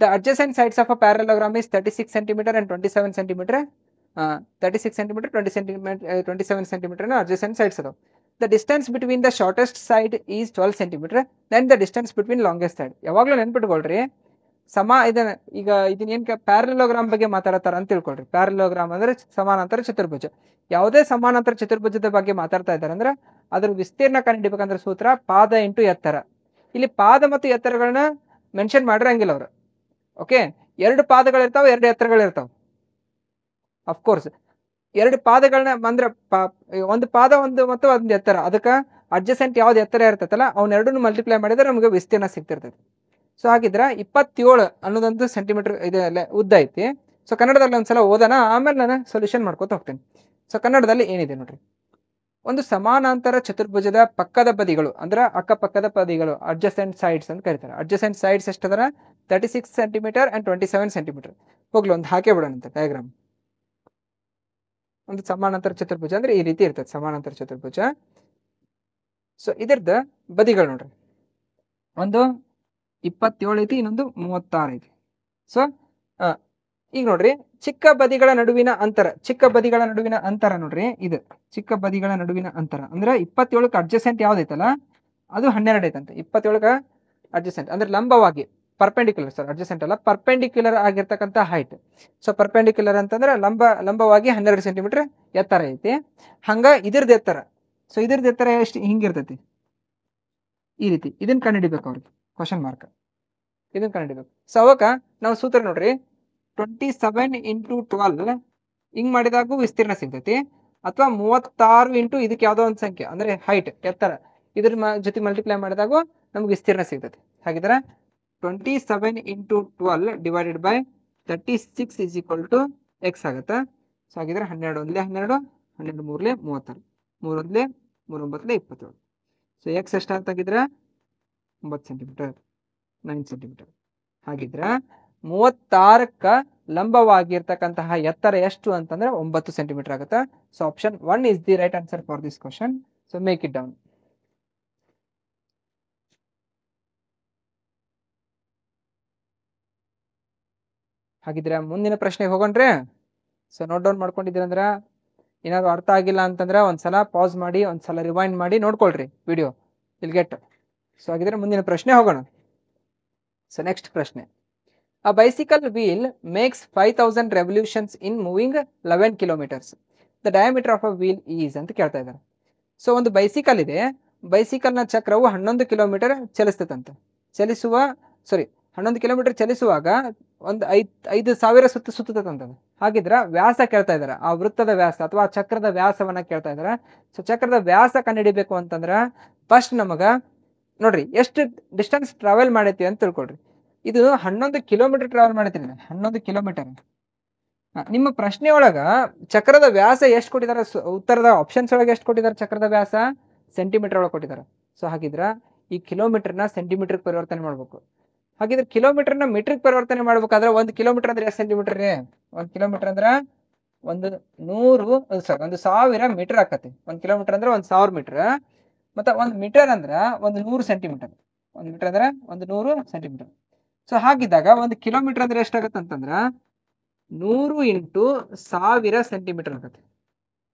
the adjacent sides of a parallelogram is 36 centimeter and 27 centimeter. 36 centimeter, 27 centimeter adjacent sides ಅದಾವ. The distance between the shortest side is 12 centimeter, then the distance between longest side. ಯಾವಾಗಲೂ ನೆನ್ಪಿಟ್ಕೊಳ್ರಿ, ಈಗ ಇದನ್ನ ಏನ್ ಪ್ಯಾರಲೋಗ್ರಾಮ್ ಬಗ್ಗೆ ಮಾತಾಡತಾರ ಅಂತ ತಿಳ್ಕೊಳ್ರಿ. ಪ್ಯಾರಲೋಗ್ರಾಮ್ ಅಂದ್ರೆ ಸಮಾನಾಂತರ ಚತುರ್ಭುಜ. ಯಾವುದೇ ಸಮಾನಾಂತರ ಚತುರ್ಭುಜದ ಬಗ್ಗೆ ಮಾತಾಡ್ತಾ ಇದ್ದಾರೆ ಅಂದ್ರೆ ಅದ್ರ ವಿಸ್ತೀರ್ಣ ಕಂಡುಹಿಡಿಬೇಕಂದ್ರೆ ಸೂತ್ರ ಪಾದ ಇಂಟು ಎತ್ತರ. ಇಲ್ಲಿ ಪಾದ ಮತ್ತು ಎತ್ತರಗಳನ್ನ ಮೆನ್ಷನ್ ಮಾಡಿರಂಗಿಲ್ಲ ಅವರು. ಓಕೆ, 2 ಪಾದಗಳಿರ್ತಾವ, 2 ಎತ್ತರಗಳಿರ್ತಾವ. ಅಫ್ಕೋರ್ಸ್ ಎರಡು ಪಾದಗಳನ್ನ ಅಂದ್ರೆ ಒಂದು ಪಾದ ಒಂದು ಮತ್ತು ಒಂದು ಎತ್ತರ, ಅದಕ್ಕೆ ಅಡ್ಜಸೆಂಟ್ ಯಾವ್ದು ಎತ್ತರ ಇರ್ತೈತಲ್ಲ ಅವನ್ನೆರಡನ್ನು ಮಲ್ಟಿಪ್ಲೈ ಮಾಡಿದ್ರೆ ನಮಗೆ ವಿಸ್ತೀರ್ಣ ಸಿಗ್ತಿರ್ತೈತಿ. ಸೊ ಹಾಗಿದ್ರೆ 27 ಅನ್ನೋದೊಂದು ಸೆಂಟಿಮೀಟರ್ ಇದೆ ಉದ್ದ ಐತಿ. ಸೊ ಕನ್ನಡದಲ್ಲಿ ಒಂದ್ಸಲ ಓದೋಣ, ಆಮೇಲೆ ನಾನು ಸೊಲ್ಯೂಷನ್ ಮಾಡ್ಕೊತ ಹೋಗ್ತೀನಿ. ಸೊ ಕನ್ನಡದಲ್ಲಿ ಏನಿದೆ ನೋಡ್ರಿ, ಒಂದು ಸಮಾನಾಂತರ ಚತುರ್ಭುಜದ ಪಕ್ಕದ ಬದಿಗಳು ಅಂದ್ರೆ ಅಕ್ಕಪಕ್ಕದ ಬದಿಗಳು ಅಡ್ಜಸೆಂಟ್ ಸೈಡ್ಸ್ ಅಂತ ಕರೀತಾರೆ. ಅಡ್ಜಸೆಂಟ್ ಸೈಡ್ಸ್ ಎಷ್ಟದರ 36 ಸೆಂಟಿಮೀಟರ್ ಅಂಡ್ 27 ಸೆಂಟಿಮೀಟರ್. ಹೋಗ್ಲಿ ಒಂದು ಹಾಕೇ ಬಿಡೋಣಂತ ಡಯಾಗ್ರಾಮ್. ಒಂದು ಸಮಾನಾಂತರ ಚತುರ್ಭುಜ ಅಂದ್ರೆ ಈ ರೀತಿ ಇರ್ತದೆ ಸಮಾನಾಂತರ ಚತುರ್ಭುಜ. ಸೊ ಇದರದ ಬದಿಗಳು ನೋಡ್ರಿ, ಒಂದು 27 ಐತಿ, ಇನ್ನೊಂದು 36 ಐತಿ. ಸೊ ಈಗ ನೋಡ್ರಿ, ಚಿಕ್ಕ ಬದಿಗಳ ನಡುವಿನ ಅಂತರ ನೋಡ್ರಿ, ಇದು ಚಿಕ್ಕ ಬದಿಗಳ ನಡುವಿನ ಅಂತರ ಅಂದ್ರೆ 27ಕ್ಕೆ ಅಡ್ಜಸೆಂಟ್ ಯಾವ್ದೈತಲ್ಲ ಅದು 12 ಐತಂತೆ. 27ಕ್ಕೆ ಅಡ್ಜಸೆಂಟ್ ಅಂದ್ರೆ ಲಂಬವಾಗಿ ಪರ್ಪೆಂಡಿಕ್ಯುಲರ್, ಸರ್ ಅಡ್ಜಸೆಂಟ್ ಅಲ್ಲ, ಪರ್ಪೆಂಡಿಕ್ಯುಲರ್ ಆಗಿರ್ತಕ್ಕಂಥ ಹೈಟ್. ಸೊ ಪರ್ಪೆಂಡಿಕ್ಯುಲರ್ ಅಂತಂದ್ರೆ ಲಂಬವಾಗಿ 12 ಸೆಂಟಿಮೀಟರ್ ಎತ್ತರ ಐತಿ. ಹಂಗ ಇದ್ರದ್ದು ಎತ್ತರ, ಸೊ ಇದ್ರದ್ದು ಎತ್ತರ ಎಷ್ಟು ಹಿಂಗಿರ್ತೈತಿ ಈ ರೀತಿ. ಇದನ್ನ ಕಂಡುಹಿಡಿಬೇಕು ಅವ್ರಿಗೆ, ಕ್ವಶನ್ ಮಾರ್ಕ್ ಇದನ್ನ ಕಂಡುಹಿಡಿಬೇಕು. ಸೊ ಅವಕ್ಕ ನಾವು ಸೂತ್ರ ನೋಡ್ರಿ, 27 ಇಂಟು 12 ಹಿಂಗ್ ಮಾಡಿದಾಗೂ ವಿಸ್ತೀರ್ಣ ಸಿಗ್ತೈತಿ, ಅಥವಾ 36 ಇಂಟು ಇದಕ್ಕೆ ಯಾವ್ದೋ ಒಂದು ಸಂಖ್ಯೆ ಅಂದ್ರೆ ಹೈಟ್ ಎತ್ತರ ಇದ್ರ ಜೊತೆ ಮಲ್ಟಿಪ್ಲೈ ಮಾಡಿದಾಗೂ ನಮ್ಗೆ ವಿಸ್ತೀರ್ಣ ಸಿಗ್ತೈತಿ. ಹಾಗಿದ್ರೆ 27 into 12 divided by 36 is equal to x ಆಗುತ್ತೆ. ಸೊ ಹಾಗಿದ್ರೆ 12 ಒಂದ್ಲೆ 12, 12 ಮೂರ್ಲೆ 36, 3 ಒಂದ್ಲೆ 3 9 27. ಸೊ ಎಕ್ಸ್ ಎಷ್ಟಾಗಿದ್ರೆ 9 ಸೆಂಟಿಮೀಟರ್, 9 ಸೆಂಟಿಮೀಟರ್. ಹಾಗಿದ್ರೆ 36ಕ್ಕ ಲಂಬವಾಗಿರ್ತಕ್ಕಂತಹ ಎತ್ತರ ಎಷ್ಟು ಅಂತಂದ್ರೆ 9 ಸೆಂಟಿಮೀಟರ್ ಆಗುತ್ತೆ. So option 1 is the right answer for this question. So make it down. ಹಾಗಿದ್ರೆ ಮುಂದಿನ ಪ್ರಶ್ನೆಗೆ ಹೋಗೋಣ್ರಿ. ಸೊ ನೋಟ್ ಡೌನ್ ಮಾಡ್ಕೊಂಡಿದ್ದೀರ ಅಂದ್ರ, ಏನಾದ್ರು ಅರ್ಥ ಆಗಿಲ್ಲ ಅಂತಂದ್ರೆ ಒಂದ್ಸಲ ಪಾಸ್ ಮಾಡಿ ಒಂದ್ಸಲ ರಿವೈಂಡ್ ಮಾಡಿ ನೋಡ್ಕೊಳ್ರಿ ವಿಡಿಯೋ, ವಿಲ್ ಗೆಟ್. ಸೊ ಹಾಗಿದ್ರೆ ಮುಂದಿನ ಪ್ರಶ್ನೆ ಹೋಗೋಣ. ಸೊ ನೆಕ್ಸ್ಟ್ ಪ್ರಶ್ನೆ, a bicycle wheel makes 5000 revolutions in moving 11 kilometers. The diameter of a wheel is ಅಂತ ಕೇಳ್ತಾ ಇದ್ದಾರೆ. ಸೊ ಒಂದು ಬೈಸಿಕಲ್ ಇದೆ, ಬೈಸಿಕಲ್ನ ಚಕ್ರವು 11 ಕಿಲೋಮೀಟರ್ ಚಲಿಸ್ತದಂತೆ. 11 ಕಿಲೋಮೀಟರ್ ಚಲಿಸುವಾಗ ಒಂದು 5000 ಸುತ್ತು ಸುತ್ತದಂತದ್ದು. ಹಾಗಿದ್ರೆ ವ್ಯಾಸ ಕೇಳ್ತಾ ಇದಾರೆ, ಆ ವೃತ್ತದ ವ್ಯಾಸ ಅಥವಾ ಚಕ್ರದ ವ್ಯಾಸವನ್ನ ಕೇಳ್ತಾ ಇದಾರೆ. ಸೊ ಚಕ್ರದ ವ್ಯಾಸ ಕಂಡುಹಿಡಿಬೇಕು ಅಂತಂದ್ರ ಫಸ್ಟ್ ನಮಗ ನೋಡ್ರಿ ಎಷ್ಟು ಡಿಸ್ಟೆನ್ಸ್ ಟ್ರಾವೆಲ್ ಮಾಡೈತಿ ಅಂತ ತಿಳ್ಕೊಳ್ರಿ. ಇದು 11 ಕಿಲೋಮೀಟರ್ ಟ್ರಾವೆಲ್ ಮಾಡೈತಿ, 11 ಕಿಲೋಮೀಟರ್. ನಿಮ್ಮ ಪ್ರಶ್ನೆ ಒಳಗ ಚಕ್ರದ ವ್ಯಾಸ ಎಷ್ಟು ಕೊಟ್ಟಿದ್ದಾರೆ, ಉತ್ತರದ ಆಪ್ಷನ್ಸ್ ಒಳಗೆ ಎಷ್ಟು ಕೊಟ್ಟಿದ್ದಾರೆ ಚಕ್ರದ ವ್ಯಾಸ ಸೆಂಟಿಮೀಟರ್ ಒಳಗೆ ಕೊಟ್ಟಿದ್ದಾರೆ. ಸೊ ಹಾಗಿದ್ರ ಈ ಕಿಲೋಮೀಟರ್ನ ಸೆಂಟಿಮೀಟರ್ ಪರಿವರ್ತನೆ ಮಾಡ್ಬೇಕು. ಹಾಗಿದ್ರೆ ಕಿಲೋಮೀಟರ್ನ ಮೀಟರ್ಗೆ ಪರಿವರ್ತನೆ ಮಾಡ್ಬೇಕಾದ್ರೆ 1 ಕಿಲೋಮೀಟರ್ ಅಂದ್ರೆ ಎಷ್ಟು ಸೆಂಟಿಮೀಟರ್ ರೀ? 1 ಕಿಲೋಮೀಟರ್ ಅಂದ್ರ 1000 ಮೀಟರ್ ಆಕತಿ. 1 ಕಿಲೋಮೀಟರ್ ಅಂದ್ರೆ 1000 ಮೀಟರ್, ಮತ್ತೆ 1 ಮೀಟರ್ ಅಂದ್ರ 100 ಸೆಂಟಿಮೀಟರ್. 1 ಮೀಟರ್ ಅಂದ್ರೆ 100 ಸೆಂಟಿಮೀಟರ್. ಸೊ ಹಾಗಿದ್ದಾಗ 1 ಕಿಲೋಮೀಟರ್ ಅಂದ್ರೆ ಎಷ್ಟಾಗತ್ತೆ ಅಂತಂದ್ರ 100 ಇಂಟು 1000 ಸೆಂಟಿಮೀಟರ್ ಆಗತ್ತೆ.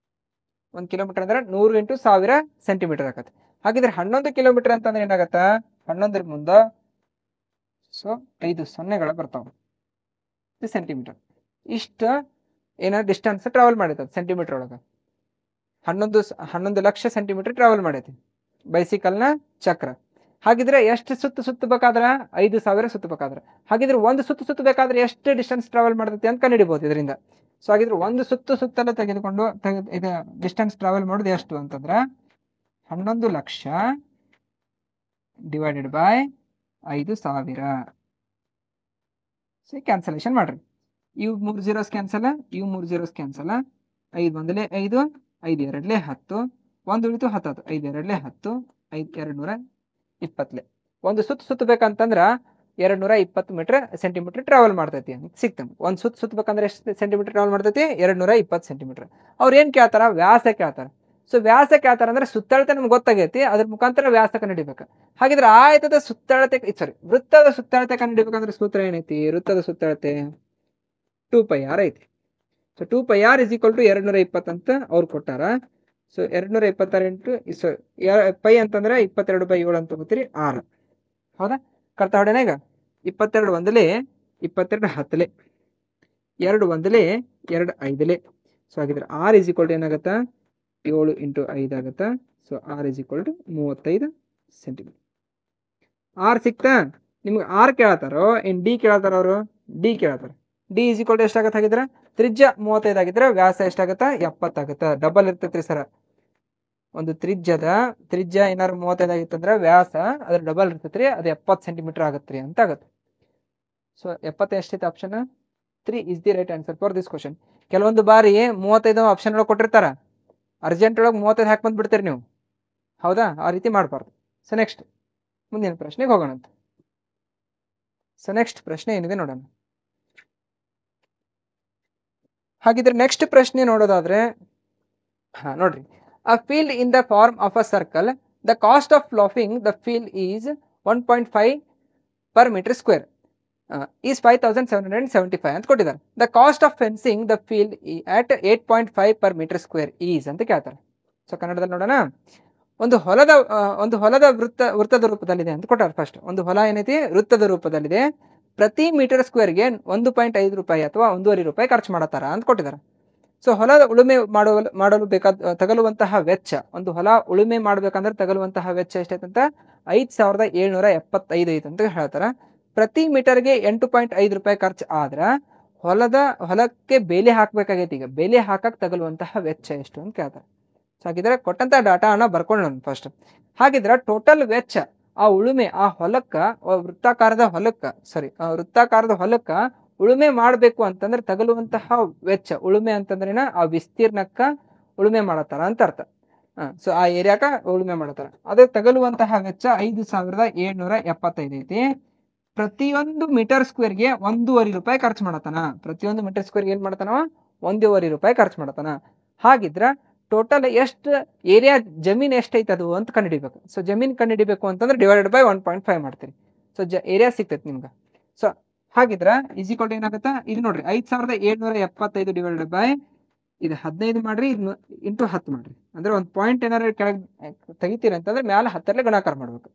1 ಕಿಲೋಮೀಟರ್ ಅಂದ್ರೆ 100 ಇಂಟು 1000 ಸೆಂಟಿಮೀಟರ್ ಆಗತ್ತೆ. ಹಾಗಿದ್ರೆ 11 ಕಿಲೋಮೀಟರ್ ಅಂತಂದ್ರೆ ಏನಾಗತ್ತ, 11 ಮುಂದ ಸೊ 5 ಸೊನ್ನೆಗಳ ಬರ್ತಾವ, ಸೆಂಟಿಮೀಟರ್. ಇಷ್ಟ ಏನ ಡಿಸ್ಟೆನ್ಸ್ ಟ್ರಾವೆಲ್ ಮಾಡೈತೆ ಸೆಂಟಿಮೀಟರ್ ಒಳಗ. 11 ಲಕ್ಷ ಸೆಂಟಿಮೀಟರ್ ಟ್ರಾವೆಲ್ ಮಾಡೈತಿ ಬೈಸಿಕಲ್ನ ಚಕ್ರ. ಹಾಗಿದ್ರೆ ಎಷ್ಟು ಸುತ್ತಬೇಕಾದ್ರ 5000 ಸುತ್ತಬೇಕಾದ್ರೆ, ಹಾಗಿದ್ರೆ ಒಂದು ಸುತ್ತಬೇಕಾದ್ರೆ ಎಷ್ಟು ಡಿಸ್ಟೆನ್ಸ್ ಟ್ರಾವೆಲ್ ಮಾಡ್ತೈತಿ ಅಂತ ಕಂಡುಹಿಡಿಬಹುದು ಇದರಿಂದ. ಸೊ ಹಾಗಿದ್ರೆ ಒಂದು ಸುತ್ತಲ ತೆಗೆದುಕೊಂಡು ಇದು ಡಿಸ್ಟೆನ್ಸ್ ಟ್ರಾವೆಲ್ ಮಾಡೋದು ಎಷ್ಟು ಅಂತಂದ್ರ 11 lakh divided by 5000. So cancellation ಮಾಡ್ರಿ, ಇವು 3 ಜೀರೋಸ್ ಕ್ಯಾನ್ಸಲ್, ಇವು 3 ಜೀರೋಸ್ ಕ್ಯಾನ್ಸಲ್. 5 ಒಂದಲೇ 5, 5 ಎರಡ್ಲೆ 10, 1 ಉಳಿತು 10, 5 ಎರಡ್ಲೆ 10, 5 220. ಒಂದು ಸುತ್ತಬೇಕಂತಂದ್ರ 220 ಮೀಟರ್ ಸೆಂಟಿಮೀಟರ್ ಟ್ರಾವೆಲ್ ಮಾಡ್ತೈತಿ ಅಂತ ಸಿಗ್ತದೆ. ಒಂದು ಸುತ್ತಬೇಕಂದ್ರೆ ಎಷ್ಟು ಸೆಂಟಿಮೀಟರ್ ಟ್ರಾವೆಲ್ ಮಾಡ್ತೈತಿ? 220 ಸೆಂಟಿಮೀಟರ್. ಅವ್ರು ಏನ್ ಕೇಳ್ತಾರ? ವ್ಯಾಸ ಕೇಳ್ತಾರ. ಸೊ ವ್ಯಾಸ ಕೇಳ್ತಾರ ಅಂದ್ರೆ ಸುತ್ತಳತೆ ನಮ್ಗೆ ಗೊತ್ತಾಗೈತಿ, ಅದ್ರ ಮುಖಾಂತರ ವ್ಯಾಸ ಕಂಡುಹಿಡಿಬೇಕು. ಹಾಗಿದ್ರೆ ಆಯತದ ಸುತ್ತಳತೆ ವೃತ್ತದ ಸುತ್ತಳತೆ ಕಂಡುಹಿಡಿಬೇಕಂದ್ರೆ ಸೂತ್ರ ಏನೈತಿ? ವೃತ್ತದ ಸುತ್ತಳತೆ 2πr ಐತಿ. So 2πr is equal to 220 ಅಂತ ಅವ್ರು ಕೊಟ್ಟಾರ. ಸೊ 226 ಇಂಟು ಪೈ ಅಂತಂದ್ರೆ 22/7 ಅಂತ ತಗೋತೀರಿ 6. ಹೌದಾ? ಕರ್ತ ಹೊಡೆನ ಈಗ 22 ಒಂದಲೇ 22 ಹತ್ತಲೆ 2 ಒಂದಲೇ 2 5ಲೆ. ಸೊ ಹಾಗಿದ್ರೆ r ಇಸ್ ಈಕ್ವಲ್ ಟು ಏನಾಗತ್ತ? 7 ಇಂಟು 5 ಆಗತ್ತ. So r is equal to 35 centimetre. R ಸಿಕ್ತಾ ನಿಮ್ಗೆ? ಆರ್ ಕೇಳತ್ತಾರೋ ಏನ್ ಡಿ ಕೇಳತ್ತಾರ? ಅವರು ಡಿ ಕೇಳತ್ತಾರ. ಡಿ ಈಸ್ ಈಕ್ವಲ್ ಟು ಎಷ್ಟಾಗತ್ತೆ ಹಾಗಿದ್ರೆ ತ್ರಿಜ್ಯ 35 ಆಗಿದ್ರೆ ವ್ಯಾಸ ಎಷ್ಟಾಗತ್ತೆ 70 ಆಗುತ್ತೆ. ಡಬಲ್ ಇರ್ತೈತ್ರಿ ಸರ್. ಒಂದು ತ್ರಿಜ್ಯ ಏನಾರು 35 ಆಗಿತ್ತಂದ್ರೆ ವ್ಯಾಸ ಅದ್ರ ಡಬಲ್ ಇರ್ತೈತ್ರಿ, ಅದು 70 ಸೆಂಟಿಮೀಟರ್ ಆಗತ್ರಿ ಅಂತ ಆಗತ್ತೆ. ಸೊ 70 ಎಷ್ಟೈತೆ option 3 is the right answer for this question. ಕೆಲವೊಂದು ಬಾರಿ 35 ಆಪ್ಷನ್ ಒಳಗೆ ಕೊಟ್ಟಿರ್ತಾರ, ಅರ್ಜೆಂಟ್ ಒಳಗೆ 35 ಹಾಕಿ ಬಂದ್ಬಿಡ್ತೀರಿ ನೀವು, ಹೌದಾ? ಆ ರೀತಿ ಮಾಡಬಾರ್ದು. ಸೊ ನೆಕ್ಸ್ಟ್ ಮುಂದಿನ ಪ್ರಶ್ನೆಗೆ ಹೋಗೋಣ ಅಂತ. ಸೊ ನೆಕ್ಸ್ಟ್ ಪ್ರಶ್ನೆ ಏನಿದೆ ನೋಡೋಣ. ಹಾಗಿದ್ರೆ ನೆಕ್ಸ್ಟ್ ಪ್ರಶ್ನೆ ನೋಡೋದಾದ್ರೆ ನೋಡ್ರಿ, a field in the form of a circle, the cost of flapping the field is 1.5 per metre square is 5775 ಅಂತ ಕೊಟ್ಟಿದ್ದಾರೆ. The cost of fencing the field at 8.5 per metre square is ಅಂತ ಕೇಳ್ತಾರೆ. So ಕನ್ನಡದಲ್ಲಿ ನೋಡೋಣ. ಒಂದು ಹೊಲದ ವೃತ್ತದ ರೂಪದಲ್ಲಿದೆ ಅಂತ ಕೊಟ್ಟಾರೆ. ಫಸ್ಟ್ ಒಂದು ಹೊಲ ಏನೈತಿ ವೃತ್ತದ ರೂಪದಲ್ಲಿದೆ, ಪ್ರತಿ ಮೀಟರ್ ಸ್ಕ್ವೇರ್ಗೆ 1.5 ರೂಪಾಯಿ ಅಥವಾ 1.5 ರೂಪಾಯಿ ಖರ್ಚು ಮಾಡತ್ತಾರ ಅಂತ ಕೊಟ್ಟಿದ್ದಾರೆ. ಸೊ ಹೊಲದ ಉಳುಮೆ ಮಾಡಲು ತಗಲುವಂತಹ ವೆಚ್ಚ, ಒಂದು ಹೊಲ ಉಳುಮೆ ಮಾಡ್ಬೇಕಂದ್ರೆ ತಗಲುವಂತಹ ವೆಚ್ಚ ಎಷ್ಟೈತಂತ 5775 ಐತೆ ಅಂತ ಹೇಳ್ತಾರ. ಪ್ರತಿ ಮೀಟರ್ಗೆ 8.5 ರೂಪಾಯಿ ಖರ್ಚು ಆದ್ರ ಹೊಲಕ್ಕೆ ಬೇಲಿ ಹಾಕ್ಬೇಕಾಗೈತಿ. ಈಗ ಬೇಲಿ ಹಾಕಕ್ ತಗಲುವಂತಹ ವೆಚ್ಚ ಎಷ್ಟು ಅಂತ ಕೇಳ್ತಾರೆ. ಸೊ ಹಾಗಿದ್ರೆ ಕೊಟ್ಟಂತ ಡಾಟಾನ ಬರ್ಕೊಳ್ಳೋಣ ಫಸ್ಟ್. ಹಾಗಿದ್ರೆ ಟೋಟಲ್ ವೆಚ್ಚ ಆ ಉಳುಮೆ ಆ ವೃತ್ತಾಕಾರದ ಹೊಲಕ್ಕ ಉಳುಮೆ ಮಾಡಬೇಕು ಅಂತಂದ್ರೆ ತಗಲುವಂತಹ ವೆಚ್ಚ, ಉಳುಮೆ ಅಂತಂದ್ರೇನ ಆ ವಿಸ್ತೀರ್ಣಕ್ಕ ಉಳುಮೆ ಮಾಡತ್ತಾರ ಅಂತ ಅರ್ಥ. ಸೊ ಆ ಏರಿಯಾಕ ಉಳುಮೆ ಮಾಡತ್ತಾರ, ಅದು ತಗಲುವಂತಹ ವೆಚ್ಚ 5775 ಐತಿ. ಪ್ರತಿಯೊಂದು ಮೀಟರ್ ಸ್ಕ್ವೇರ್ಗೆ 1.5 ರೂಪಾಯಿ ಖರ್ಚು ಮಾಡತಾನ. ಪ್ರತಿಯೊಂದು ಮೀಟರ್ ಸ್ಕ್ವೇರ್ಗೆ ಏನ್ ಮಾಡತಾನ 1.5 ರೂಪಾಯಿ ಖರ್ಚು ಮಾಡತಾನ. ಹಾಗಿದ್ರ ಟೋಟಲ್ ಎಷ್ಟು ಏರಿಯಾ ಜಮೀನ್ ಎಷ್ಟೈತೆ ಅದು ಅಂತ ಕಂಡುಹಿಡಿಬೇಕು. ಸೊ ಜಮೀನ್ ಕಂಡುಹಿಡಿಬೇಕು ಅಂತಂದ್ರೆ ಡಿವೈಡೆಡ್ ಬೈ 1.5 ಮಾಡ್ತೀರಿ. ಸೊ ಏರಿಯಾ ಸಿಗ್ತೈತಿ ನಿಮ್ಗೆ. ಸೊ ಹಾಗಿದ್ರ ಈಸ್ ಈಕ್ವಲ್ ಟು ಏನಾಗುತ್ತಾ, ಇದು ನೋಡ್ರಿ 5775 ಡಿವೈಡೆಡ್ ಬೈ ಇದು 15 ಮಾಡ್ರಿ, ಇದು ಇಂಟು 10 ಮಾಡ್ರಿ. ಅಂದ್ರೆ ಒಂದು ಪಾಯಿಂಟ್ ಏನಾದ್ರು ಕೆಳಗೆ ತೆಗಿತೀರಿ ಅಂತಂದ್ರೆ ಮ್ಯಾಲೆ 10 ಗುಣಾಕಾರ ಮಾಡ್ಬೇಕು.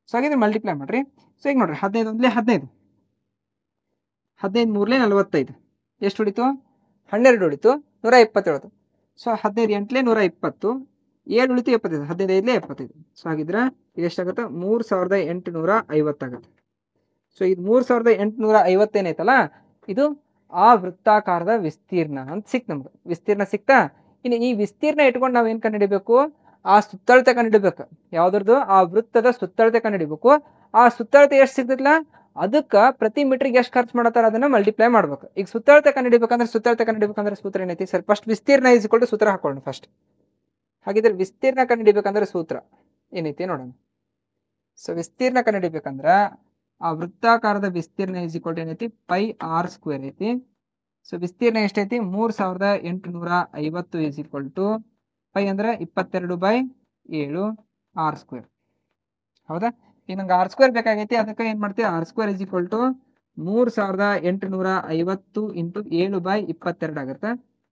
ಸೊ ಹಾಗಿದ್ರೆ ಮಲ್ಟಿಪ್ಲೈ ಮಾಡ್ರಿ. ಸೊ ಈಗ ನೋಡ್ರಿ 15 ಒಂದ್ಲೆ 15, 15 ಮೂರ್ಲೆ 45, ಎಷ್ಟು ಉಳಿತು 12 ಉಳಿತು, 127. ಸೊ 15 ಎಂಟ್ಲೆ 120, 7 ಉಳಿತು 75, 15 ಐದ್ಲೆ 75. ಸೊ ಹಾಗಿದ್ರೆ ಎಷ್ಟಾಗುತ್ತೆ 3850 ಆಗುತ್ತೆ. ಸೊ ಇದು 3850 ಏನೈತಲ್ಲ, ಇದು ಆ ವೃತ್ತಾಕಾರದ ವಿಸ್ತೀರ್ಣ ಅಂತ ಸಿಕ್ತು ನಮ್ಗೆ. ವಿಸ್ತೀರ್ಣ ಸಿಕ್ತಾ? ಇನ್ನು ಈ ವಿಸ್ತೀರ್ಣ ಇಟ್ಕೊಂಡು ನಾವ್ ಏನ್ ಕಂಡುಹಿಡಿಬೇಕು, ಆ ಸುತ್ತಳತೆ ಕಂಡುಹಿಡಿಬೇಕು. ಯಾವ್ದ್ರದ್ದು ಆ ವೃತ್ತದ ಸುತ್ತಳತೆ ಕಂಡುಹಿಡಿಬೇಕು. ಆ ಸುತ್ತಳತೆ ಎಷ್ಟು ಸಿಗ್ತೈತಿಲ್ಲ ಅದಕ್ಕ ಪ್ರತಿ ಮೀಟರ್ಗೆ ಎಷ್ಟು ಖರ್ಚು ಮಾಡತ್ತಾರ ಅದನ್ನ ಮಲ್ಟಿಪ್ಲೈ ಮಾಡ್ಬೇಕು. ಈಗ ಸುತ್ತಳತೆ ಕಂಡುಹಿಡಿಬೇಕಂದ್ರೆ ಸೂತ್ರ ಏನೈತಿ ಸರ್? ಫಸ್ಟ್ ವಿಸ್ತೀರ್ಣ ಈಸ್ ಈಕ್ವಲ್ ಟು ಸೂತ್ರ ಹಾಕೊಳ್ಳೋಣ ಫಸ್ಟ್. ಹಾಗಿದ್ರೆ ವಿಸ್ತೀರ್ಣ ಕಂಡುಹಿಡಿಬೇಕಂದ್ರೆ ಸೂತ್ರ ಏನೈತಿ ನೋಡೋಣ. ಸೊ ವಿಸ್ತೀರ್ಣ ಕಂಡುಹಿಡಿಬೇಕಂದ್ರ ಆ ವೃತ್ತಾಕಾರದ ವಿಸ್ತೀರ್ಣ ಈಸ್ ಈಕ್ವಲ್ ಟು ಏನೈತಿ ಪೈ ಆರ್ ಸ್ಕ್ವೇರ್ ಐತಿ. ಸೊ ವಿಸ್ತೀರ್ಣ ಎಷ್ಟೈತಿ 3850 ಈಸ್ ಈಕ್ವಲ್ ಟು ಪೈ ಅಂದ್ರೆ 22/7 ಆರ್ ಸ್ಕ್ವೇರ್. ಹೌದಾ? ಈಗ ನಂಗೆ ಆರ್ ಸ್ಕ್ವೇರ್ ಬೇಕಾಗೈತಿ, ಅದಕ್ಕೆ ಏನ್ ಮಾಡ್ತೀವಿ, R square is equal to 3850 into 7/22 ಆಗುತ್ತೆ.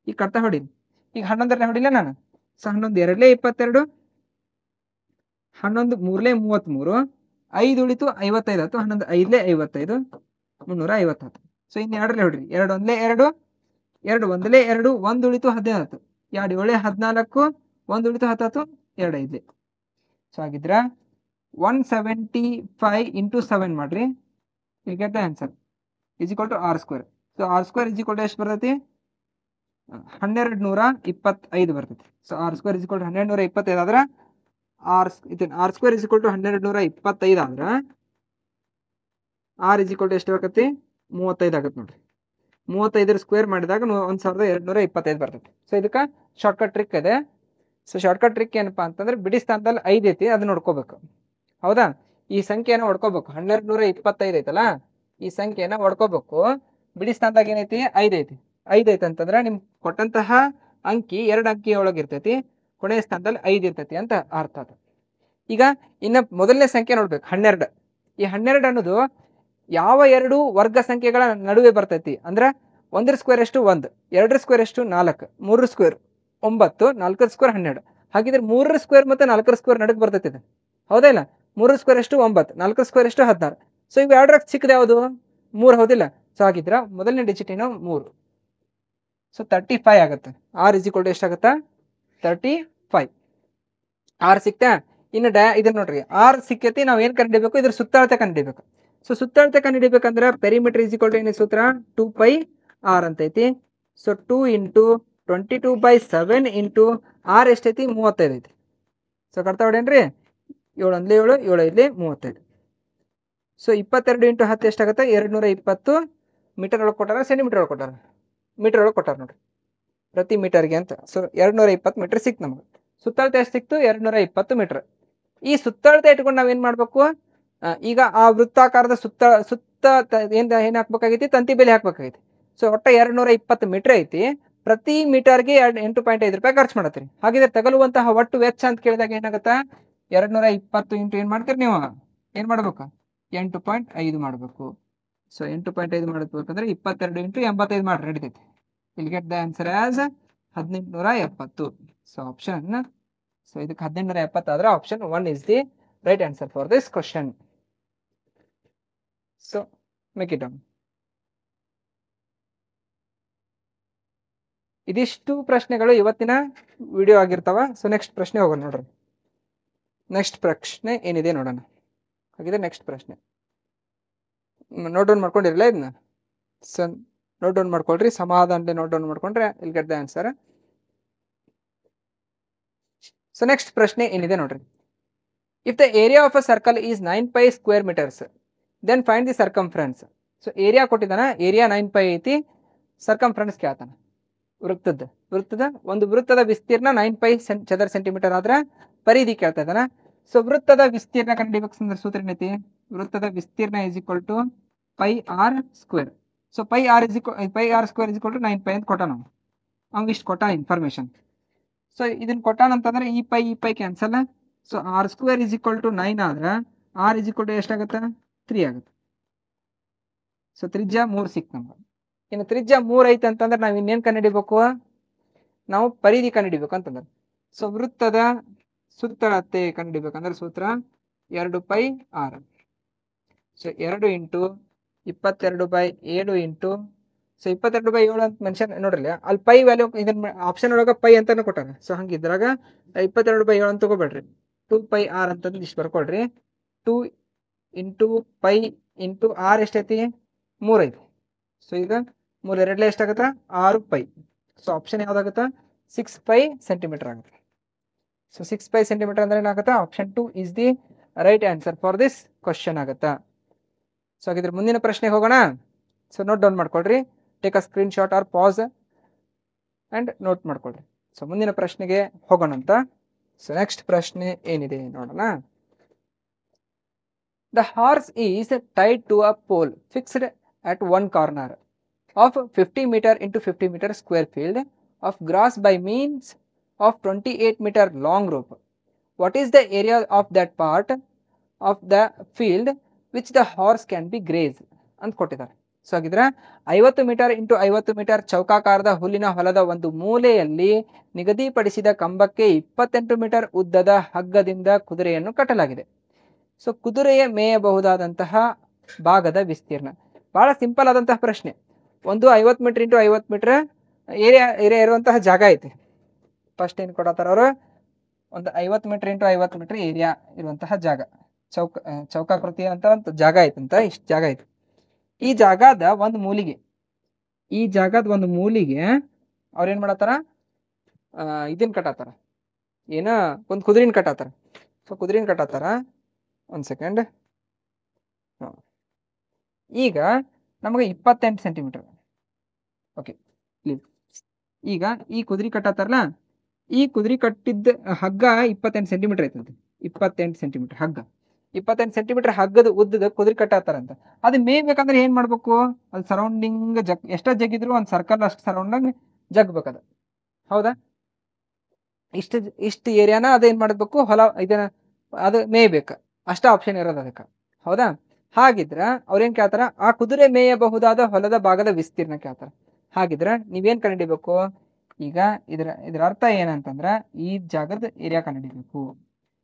ಈಗ ಕಟ್ತಾ ಹೊಡೀನಿ. ಈಗ 11 ಹೊಡಿಲ್ಲ ನಾನು. ಸೊ 11 2 22, 11 3 33, 5 ಉಳಿತು 55 ಆಯ್ತು, 11 5 55, 350. ಸೊ ಇನ್ನು 2 ಹೊಡ್ರಿ. 2 1 2, 2 1 2, 1 ಉಳಿತು 15, 2 7 14, 1 ಉಳಿತು 10, 2 5. ಸೊ ಹಾಗಿದ್ರ 175 ಇಂಟು 7 ಮಾಡ್ರಿ. ಇಲ್ಲಿ get the answer is equal to R square. So R square is equal to ಎಷ್ಟು ಬರ್ತೈತಿ 1225 ಬರ್ತೈತಿ. So R square is equal to 1225 ಆದ್ರ R square is equal to 1225 ಆದ್ರ ಆರ್ ಈಸ್ ಈಕ್ವಲ್ ಟು ಎಷ್ಟು ಆಗತ್ತೆ 35 ಆಗತ್ತೆ ನೋಡ್ರಿ. 35 ಸ್ಕ್ವೇರ್ ಮಾಡಿದಾಗ 1225 ಬರ್ತೈತಿ. ಸೊ ಇದಕ್ಕೆ ಶಾರ್ಟ್ಕಟ್ ಟ್ರಿಕ್ ಇದೆ. ಸೊ ಶಾರ್ಟ್ಕಟ್ ಟ್ರಿಕ್ ಏನಪ್ಪಾ ಅಂತಂದ್ರೆ ಬಿಡಿ ಸ್ಥಾನದಲ್ಲಿ 5 ಐತಿ, ಅದನ್ನ ನೋಡ್ಕೋಬೇಕು. ಹೌದಾ? ಈ ಸಂಖ್ಯೆನ ಹೊಡ್ಕೋಬೇಕು. 1225 ಐತಲ್ಲ, ಈ ಸಂಖ್ಯೆನ ಹೊಡ್ಕೋಬೇಕು. ಬಿಡಿ ಸ್ಥಾನದಾಗ ಏನೈತಿ 5 ಐತಿ. 5 ಐತಿ ಅಂತಂದ್ರೆ ನಿಮ್ ಕೊಟ್ಟಂತಹ ಅಂಕಿ 2 ಅಂಕಿ ಒಳಗೆ ಇರ್ತೈತಿ, ಕೊನೆಯ ಸ್ಥಾನದಲ್ಲಿ 5 ಇರ್ತೈತಿ ಅಂತ ಅರ್ಥ ಅದು. ಈಗ ಇನ್ನ ಮೊದಲನೇ ಸಂಖ್ಯೆ ನೋಡ್ಬೇಕು 12. ಈ 12 ಅನ್ನೋದು ಯಾವ 2 ವರ್ಗ ಸಂಖ್ಯೆಗಳ ನಡುವೆ ಬರ್ತೈತಿ ಅಂದ್ರೆ 1 ಸ್ಕ್ವೇರ್ ಎಷ್ಟು 1, 2 ಸ್ಕ್ವೇರ್ ಎಷ್ಟು 4, 3 ಸ್ಕ್ವೇರ್ 9, 4 ಸ್ಕ್ವೇರ್ 12. ಹಾಗಿದ್ರೆ 3 ಸ್ಕ್ವೇರ್ ಮತ್ತೆ 4 ಸ್ಕ್ವೇರ್ ನಡುವೆ ಬರ್ತೈತಿ ಇದು. ಹೌದಾ ಇಲ್ಲ? 3 ಸ್ಕ್ವೇರ್ ಎಷ್ಟು 9, 4 ಸ್ಕ್ವೇರ್ ಎಷ್ಟು 16. ಸೊ ಇವು 2 ಚಿಕ್ಕದ ಯಾವುದು 3, ಹೌದಿಲ್ಲ? ಸೊ ಹಾಗಿದ್ರ ಮೊದಲನೇ ಡಿಜಿಟ್ ಏನು 3. ಸೊ 35 ಆಗುತ್ತೆ. ಆರ್ ಇಸ್ ಈಕ್ವಲ್ ಟು ಎಷ್ಟಾಗತ್ತಾ 35. ಆರ್ ಸಿಕ್ತಾ? ಇನ್ನು ಇದನ್ನ ನೋಡ್ರಿ, ಆರ್ ಸಿಕ್ಕೈತಿ. ನಾವ್ ಏನ್ ಕಂಡುಹಿಡಿಬೇಕು, ಇದ್ರ ಸುತ್ತಳತೆ ಕಂಡುಹಿಡಿಬೇಕು. ಸೊ ಸುತ್ತಳತೆ ಕಂಡುಹಿಡಿಬೇಕಂದ್ರೆ ಪೆರಿಮೀಟರ್ ಈಸ್ ಈಕ್ವಲ್ ಟು ಏನೇ ಸೂತ್ರ 2π ಆರ್ ಅಂತೈತಿ. ಸೊ 2 ಇಂಟು 22/7 ಇಂಟು ಆರ್ ಎಷ್ಟೈತಿ 35 ಐತಿ. ಸೊ ಕಟ್ತಾ ಹೊಡೇನ್ರಿ 7 1 7 7 5 35. ಸೊ 22 ಇಂಟು 10 ಎಷ್ಟಾಗುತ್ತೆ 220 ಮೀಟರ್ ಒಳಗೆ ಕೊಟ್ಟಾರ ಸೆಂಟಿಮೀಟರ್ ಒಳಗೆ ಕೊಟ್ಟಾರ ಮೀಟರ್ ಒಳಗೆ ಕೊಟ್ಟಾರ ನೋಡ್ರಿ ಪ್ರತಿ ಮೀಟರ್ಗೆ ಅಂತ. ಸೊ 220 ಮೀಟರ್ ಸಿಕ್ತು ನಮಗೆ. ಸುತ್ತಳತೆ ಎಷ್ಟು ಸಿಕ್ತು 220 ಮೀಟರ್. ಈ ಸುತ್ತಳತೆ ಇಟ್ಕೊಂಡು ನಾವೇನ್ ಮಾಡ್ಬೇಕು, ಈಗ ಆ ವೃತ್ತಾಕಾರದ ಸುತ್ತ ಏನ್ ಹಾಕ್ಬೇಕಾಗೈತಿ ತಂತಿ ಬೇಲಿ ಹಾಕ್ಬೇಕಾಗೈತಿ. ಸೊ ಒಟ್ಟ 220 ಮೀಟರ್ ಐತಿ. ಪ್ರತಿ ಮೀಟರ್ಗೆ 8.5 ರೂಪಾಯಿ ಖರ್ಚು ಮಾಡತ್ತೀರಿ. ಹಾಗಿದ್ರೆ ತಗಲುವಂತಹ ಒಟ್ಟು ವೆಚ್ಚ ಅಂತ ಕೇಳಿದಾಗ ಏನಾಗತ್ತ 220 ಇಂಟು ಏನ್ ಮಾಡ್ತೀರಿ ನೀವು ಏನ್ ಮಾಡ್ಬೇಕು 8.5 ಮಾಡ್ಬೇಕು. ಸೊ 8.5 ಮಾಡ್ಬೇಕಂದ್ರೆ 22 ಇಂಟು 85 ಮಾಡ್ರಿ ನಡೀತೈತಿ. Will get the answer as 1870. So option so ಇದಕ್ಕೆ 1870 ಆದ್ರೆ option 1 is the right answer for this question. So make it down. ಇದಿಷ್ಟು ಪ್ರಶ್ನೆಗಳು ಇವತ್ತಿನ ವಿಡಿಯೋ ಆಗಿರ್ತಾವ. ಸೊ ನೆಕ್ಸ್ಟ್ ಪ್ರಶ್ನೆ ಹೋಗೋಣ ನೋಡ್ರಿ. ನೆಕ್ಸ್ಟ್ ಪ್ರಶ್ನೆ ಏನಿದೆ ನೋಡೋಣ. ಹಾಗಿದ್ರೆ ನೆಕ್ಸ್ಟ್ ಪ್ರಶ್ನೆ ನೋಟ್ ಡೌನ್ ಮಾಡ್ಕೊಂಡಿರಲ್ಲ ಇದನ್ನ. ಸೊ ನೋಟ್ ಡೌನ್ ಮಾಡ್ಕೊಳ್ರಿ, ಸಮಾಧಾನದಲ್ಲಿ ನೋಟ್ ಡೌನ್ ಮಾಡ್ಕೊಂಡ್ರೆ will get the answer. So next ಪ್ರಶ್ನೆ ಏನಿದೆ ನೋಡ್ರಿ. If the area of a circle is 9 pi square metres then find the circumference. So area ಕೊಟ್ಟಿದ್ದಾನ, ಏರಿಯಾ 9 pi ಐತಿ, circumference ಕೇಳ್ತಾನ. ವೃತ್ತದ ಒಂದು ವೃತ್ತದ ವಿಸ್ತೀರ್ಣ 9 pi ಚದರ ಸೆಂಟಿಮೀಟರ್ ಆದ್ರೆ ಪರಿಧಿ ಕೇಳ್ತಾ ಇದ್ದಾನ. ಸೊ ವೃತ್ತದ ವಿಸ್ತೀರ್ಣ ಕಂಡುಹಿಡಿಯಬೇಕಂದ್ರೆ ಸೂತ್ರ ಏನೈತಿ, ವೃತ್ತದ ವಿಸ್ತೀರ್ಣ is equal to pi R square. So pi R square is equal to 9 pi ಅಂತ ಕೊಟ್ಟ ನಾವು, ಅವ್ಗೆ ಇಷ್ಟು ಕೊಟ್ಟ ಇನ್ಫಾರ್ಮೇಶನ್. ಸೊ ಇದನ್ನ ಕೊಟ್ಟಾನ ಅಂತಂದ್ರೆ ಈ pi cancel. So R square is equal to 9 ಆದ್ರೆ ಆರ್ ಇಸ್ ಈಕ್ವಲ್ ಟು ಎಷ್ಟಾಗತ್ತೆ 3 ಆಗುತ್ತೆ. ಸೊ ತ್ರಿಜ್ಯ 3 ಸಿಕ್ತು ನಮ್ಗೆ. ಇನ್ನು ತ್ರಿಜ್ಯ 3 ಐತೆ ಅಂತಂದ್ರೆ ನಾವ್ ಇನ್ನೇನ್ ಕಂಡುಹಿಡಿಬೇಕು, ನಾವು ಪರಿಧಿ ಕಂಡುಹಿಡಿಬೇಕು ಅಂತಂದ್ರೆ. ಸೊ ವೃತ್ತದ ಸುತ್ತಳತೆ ಕಂಡುಹಿಡಿಬೇಕಂದ್ರೆ ಸೂತ್ರ 2 pi r. So 2 into 22/7 into so 22/7 ಅಂತ ಮೆನ್ಷನ್ ನೋಡ್ರಿ ಅಲ್ಲಿ ಪೈ ವ್ಯಾಲ್ಯೂ ಇದನ್ನ ಆಪ್ಷನ್ ಒಳಗ ಪೈ ಅಂತಾನು ಕೊಟ್ಟಾರ. ಸೊ ಹಂಗಿದ್ರಾಗ 22/7 ಅಂತ ತಗೋಬೇಡ್ರಿ, 2 pi r ಅಂತಂದು ಇಷ್ಟು ಬರ್ಕೊಳ್ರಿ. 2 ಇಂಟು ಪೈ ಇಂಟು ಆರ್ ಎಷ್ಟೈತಿ 3 ಐತಿ. ಸೊ ಈಗ 3 2 ಎಷ್ಟಾಗತ್ತ 6 pi. ಸೊ ಆಪ್ಷನ್ ಯಾವ್ದಾಗತ್ತ 6 pi ಸೆಂಟಿಮೀಟರ್ ಆಗುತ್ತೆ. ಸೊ 6 pi ಸೆಂಟಿಮೀಟರ್ ಅಂದ್ರೆ ಏನಾಗತ್ತ option 2 is the right answer for this question ಆಗತ್ತಾ. ಸೊ ಹಾಗಿದ್ರೆ ಮುಂದಿನ ಪ್ರಶ್ನೆಗೆ ಹೋಗೋಣ. ಸೊ ನೋಟ್ ಡೌನ್ ಮಾಡ್ಕೊಳ್ರಿ, take a screen shot or pause and note ಮಾಡ್ಕೊಳ್ರಿ. ಸೊ ಮುಂದಿನ ಪ್ರಶ್ನೆಗೆ ಹೋಗೋಣ ಅಂತ. ಸೊ ನೆಕ್ಸ್ಟ್ ಪ್ರಶ್ನೆ ಏನಿದೆ ನೋಡೋಣ. The horse is tied to a pole fixed at one corner of 50 meter into 50 meter square field of grass by means of 28 meter long rope. What is the area of that part of the field which the horse can be graze ಅಂತ ಕೊಟ್ಟಿದ್ದಾರೆ. So ಹಾಗಿದ್ರೆ 50 metre into 50 metre ಚೌಕಾಕಾರದ ಹುಲ್ಲಿನ ಹೊಲದ ಒಂದು ಮೂಲೆಯಲ್ಲಿ ನಿಗದಿಪಡಿಸಿದ ಕಂಬಕ್ಕೆ 28 metre ಉದ್ದದ ಹಗ್ಗದಿಂದ ಕುದುರೆಯನ್ನು ಕಟ್ಟಲಾಗಿದೆ. ಸೊ ಕುದುರೆಯ ಮೇಯಬಹುದಾದಂತಹ ಭಾಗದ ವಿಸ್ತೀರ್ಣ. ಬಹಳ ಸಿಂಪಲ್ ಆದಂತಹ ಪ್ರಶ್ನೆ. ಒಂದು 50 ಮೀಟರ್ ಇಂಟು 50 ಮೀಟರ್ ಏರಿಯಾ ಇರುವಂತಹ ಜಾಗ ಐತಿ. ಫಸ್ಟ್ ಏನ್ ಕೊಡತ್ತಾರ ಅವರು, ಒಂದು 50 ಮೀಟರ್ ಇಂಟು 50 ಮೀಟರ್ ಏರಿಯಾ ಇರುವಂತಹ ಜಾಗ, ಚೌಕಾಕೃತಿ ಅಂತ ಒಂದು ಜಾಗ ಐತಂತ, ಇಷ್ಟು ಜಾಗ ಐತಿ. ಈ ಜಾಗದ ಒಂದು ಮೂಲಿಗೆ ಅವ್ರೇನ್ ಮಾಡತ್ತಾರ, ಇದನ್ ಕಟ್ಟಾತಾರ, ಏನ ಒಂದು ಕುದುರಿನ ಕಟ್ಟಾತಾರ. ಸೊ ಕುದುರಿನ ಕಟ್ಟಾತಾರ. ಒಂದ್ ಸೆಕೆಂಡ್. ಈಗ ನಮಗೆ 28 ಸೆಂಟಿಮೀಟರ್. Okay please. ಈಗ ಈ ಕುದುರೆ ಕಟ್ಟಾತಾರಲ್ಲ, ಈ ಕುದುರೆ ಕಟ್ಟಿದ್ದ ಹಗ್ಗ 28 ಸೆಂಟಿಮೀಟರ್ ಐತಂತೆ. 28 ಸೆಂಟಿಮೀಟರ್ ಹಗ್ಗ, 28 ಸೆಂಟಿಮೀಟರ್ ಹಗ್ಗದ ಉದ್ದದ ಕುದುರೆ ಕಟ್ಟಾತಾರಂತ. ಅದು ಮೇಯ್ಬೇಕಂದ್ರೆ ಏನ್ ಮಾಡ್ಬೇಕು, ಅದು ಸರೌಂಡಿಂಗ್ ಎಷ್ಟ ಜಗ್ಗಿದ್ರು ಒಂದ್ ಸರ್ಕಲ್ ಅಷ್ಟು ಸರೌಂಡಿಂಗ್ ಜಗ್ಬೇಕದ. ಹೌದಾ, ಇಷ್ಟು ಏರಿಯಾನ ಅದೇನ್ ಮಾಡ್ಬೇಕು, ಹೊಲ ಇದನ್ನ ಅದು ಮೇಯ್ಬೇಕು, ಅಷ್ಟ ಆಪ್ಷನ್ ಇರೋದು ಅದಕ್ಕೆ. ಹೌದಾ, ಹಾಗಿದ್ರ ಅವ್ರೇನ್ ಕೇಳ್ತಾರ, ಆ ಕುದುರೆ ಮೇಯಬಹುದಾದ ಹೊಲದ ಭಾಗದ ವಿಸ್ತೀರ್ಣ ಕೇಳ್ತಾರ. ಹಾಗಿದ್ರ ನೀವೇನ್ ಕಂಡುಹಿಡಿಬೇಕು, ಈಗ ಇದ್ರ ಅರ್ಥ ಏನಂತಂದ್ರ ಈ ಜಾಗದ ಏರಿಯಾ ಕಂಡುಹಿಡಿಬೇಕು.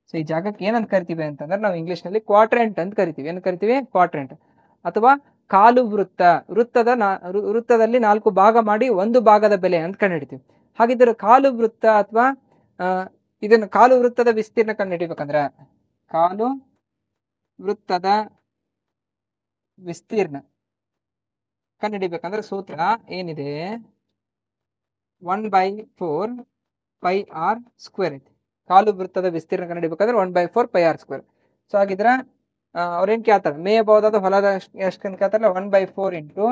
ಸೊ ಈ ಜಾಗಕ್ಕೆ ಏನಂತ ಕರಿತೀವಿ ಅಂತಂದ್ರೆ ನಾವು ಇಂಗ್ಲಿಷ್ ನಲ್ಲಿ ಕ್ವಾಡ್ರೆಂಟ್ ಅಂತ ಕರಿತೀವಿ. ಏನ್ ಕರಿತೀವಿ, ಕ್ವಾಡ್ರೆಂಟ್ ಅಥವಾ ಕಾಲು ವೃತ್ತ. ವೃತ್ತದಲ್ಲಿ 4 ಭಾಗ ಮಾಡಿ ಒಂದು ಭಾಗದ ಬೆಲೆ ಅಂತ ಕಂಡುಹಿಡಿತೀವಿ. ಹಾಗಿದ್ರೆ ಕಾಲು ವೃತ್ತ ಅಥವಾ ಇದನ್ನ ಕಾಲು ವೃತ್ತದ ವಿಸ್ತೀರ್ಣ ಕಂಡುಹಿಡಿಬೇಕಂದ್ರ ಕಾಲು ವೃತ್ತದ ವಿಸ್ತೀರ್ಣ ಕಂಡುಹಿಡಿಬೇಕಂದ್ರೆ ಸೂತ್ರ ಏನಿದೆ 1/4 ಪೈ ಆರ್ ಸ್ಕ್ವೇರ್ ಐತಿ. ಕಾಲು ವೃತ್ತದ ವಿಸ್ತೀರ್ಣ ಕಂಡುಹಿಡಿಬೇಕಾದ್ರೆ 1/4 ಪೈ ಆರ್ ಸ್ಕ್ವೇರ್. ಸೊ ಹಾಗಿದ್ರೆ ಅವ್ರೇನ್ ಕೇಳ್ತಾರೆ, ಮೇಯಬಹುದಾದ ಹೊಲದ ಎಷ್ಟು ಅಂತ ಕೇಳ್ತಾರಲ್ಲ, 1/4 ಇಂಟು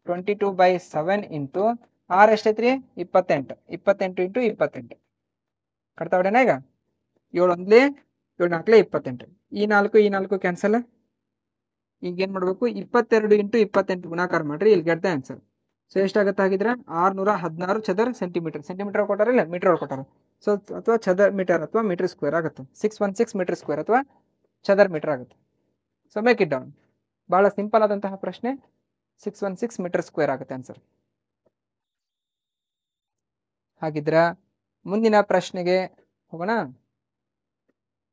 22/7 ಇಂಟು ಆರ್ ಎಷ್ಟೈತ್ರಿ 28 ಇಂಟು 28 ಕಟ್ತಾ ಹೊಡೆನ. ಈಗ 7 1 7 4 28, ಈ 4 ಕ್ಯಾನ್ಸಲ್. ಈಗ ಏನ್ ಮಾಡ್ಬೇಕು, 22 ಇಂಟು 28 ಗುಣಾಕಾರ ಮಾಡ್ರಿ, ಇಲ್ಲಿ ಗೆಟ್ ದ ಆನ್ಸರ್. ಸೊ ಎಷ್ಟಾಗತ್ತೆ ಆಗಿದ್ರೆ 616 ಚದರ ಸೆಂಟಿಮೀಟರ್. ಸೆಂಟಿಮೀಟರ್ ಕೊಟ್ಟಾರಿಲ್ಲ, ಮೀಟರ್ ಕೊಟ್ಟಾರ. ಸೊ ಅಥವಾ ಚದರ್ ಮೀಟರ್ ಅಥವಾ ಮೀಟರ್ ಸ್ಕ್ವೇರ್ ಆಗುತ್ತೆ. 616 ಮೀಟರ್ ಸ್ಕ್ವೇರ್ ಅಥವಾ ಚದರ್ ಮೀಟರ್ ಆಗುತ್ತೆ. So make it down. ಬಹಳ ಸಿಂಪಲ್ ಆದಂತಹ ಪ್ರಶ್ನೆ, 616 ಮೀಟರ್ ಸ್ಕ್ವೇರ್ ಆಗುತ್ತೆ ಆನ್ಸರ್. ಹಾಗಿದ್ರ ಮುಂದಿನ ಪ್ರಶ್ನೆಗೆ ಹೋಗೋಣ.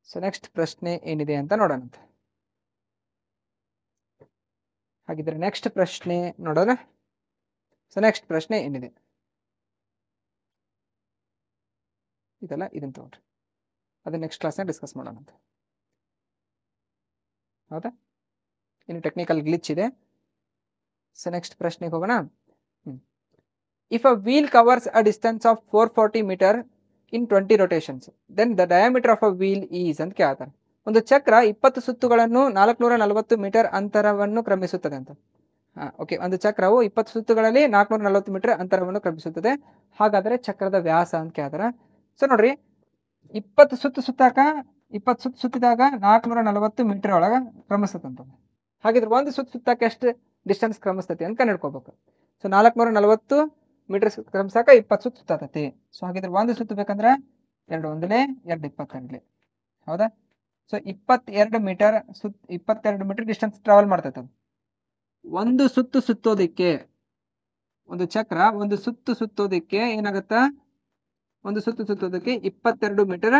ಸೊ ನೆಕ್ಸ್ಟ್ ಪ್ರಶ್ನೆ ಏನಿದೆ ಅಂತ ನೋಡೋಣ. ಹಾಗಿದ್ರೆ ನೆಕ್ಸ್ಟ್ ಪ್ರಶ್ನೆ ನೋಡೋಣ. ಸೊ ನೆಕ್ಸ್ಟ್ ಪ್ರಶ್ನೆ ಏನಿದೆ ಇದಲ್ಲ, ಇದನ್ನ ತಗೊಂಡ್ರಿ, ಅದನ್ನ ನೆಕ್ಸ್ಟ್ ಕ್ಲಾಸ್ನ ಡಿಸ್ಕಸ್ ಮಾಡೋಣ ಅಂತ. ಹೌದಾ, ಇನ್ನು ಟೆಕ್ನಿಕಲ್ ಗ್ಲಿಚ್ ಇದೆ. ಸೊ ನೆಕ್ಸ್ಟ್ ಪ್ರಶ್ನೆಗೆ ಹೋಗೋಣ. If a wheel covers a distance of 440 meter in 20 rotations, then the diameter of a wheel is ಅಂತ ಕೇಳ್ತಾರೆ. ಒಂದು ಚಕ್ರ 20 ಸುತ್ತುಗಳನ್ನು 440 ಮೀಟರ್ ಅಂತರವನ್ನು ಕ್ರಮಿಸುತ್ತದೆ ಅಂತ. ಓಕೆ, ಒಂದು ಚಕ್ರವು 20 ಸುತ್ತುಗಳಲ್ಲಿ 440 ಮೀಟರ್ ಅಂತರವನ್ನು ಕ್ರಮಿಸುತ್ತದೆ. ಹಾಗಾದ್ರೆ ಚಕ್ರದ ವ್ಯಾಸ ಅಂತ ಕೇಳ್ತಾರೆ. ಸೊ ನೋಡ್ರಿ, 20 ಸುತ್ತು ಸುತ್ತಿದಾಗ 440 ಮೀಟರ್ ಒಳಗ ಕ್ರಮಿಸ್ತಂತ. ಹಾಗಿದ್ರೆ ಒಂದು ಸುತ್ತಾಕ ಎಷ್ಟು ಡಿಸ್ಟೆನ್ಸ್ ಕ್ರಮಿಸ್ತತಿ ಅಂತ ಕಂಡುಹಿಡ್ಕೋಬೇಕು. ಸೊ 440 ಮೀಟರ್ ಕ್ರಮಿಸಾಕ 20 ಸುತ್ತು ಸುತ್ತಾತತಿ. ಸೊ ಹಾಗಿದ್ರೆ ಒಂದು ಸುತ್ತು ಬೇಕಂದ್ರೆ 2 1 2 22. ಹೌದಾ? ಸೊ 22 ಮೀಟರ್ ಡಿಸ್ಟೆನ್ಸ್ ಟ್ರಾವೆಲ್ ಮಾಡ್ತೈತೆ. ಒಂದು ಸುತ್ತು ಸುತ್ತೋದಿಕ್ಕೆ, ಒಂದು ಚಕ್ರ ಒಂದು ಸುತ್ತು ಸುತ್ತೋದಿಕ್ಕೆ ಏನಾಗುತ್ತಾ, ಒಂದು ಸುತ್ತು ಸುತ್ತೋದಕ್ಕೆ 22 ಮೀಟರ್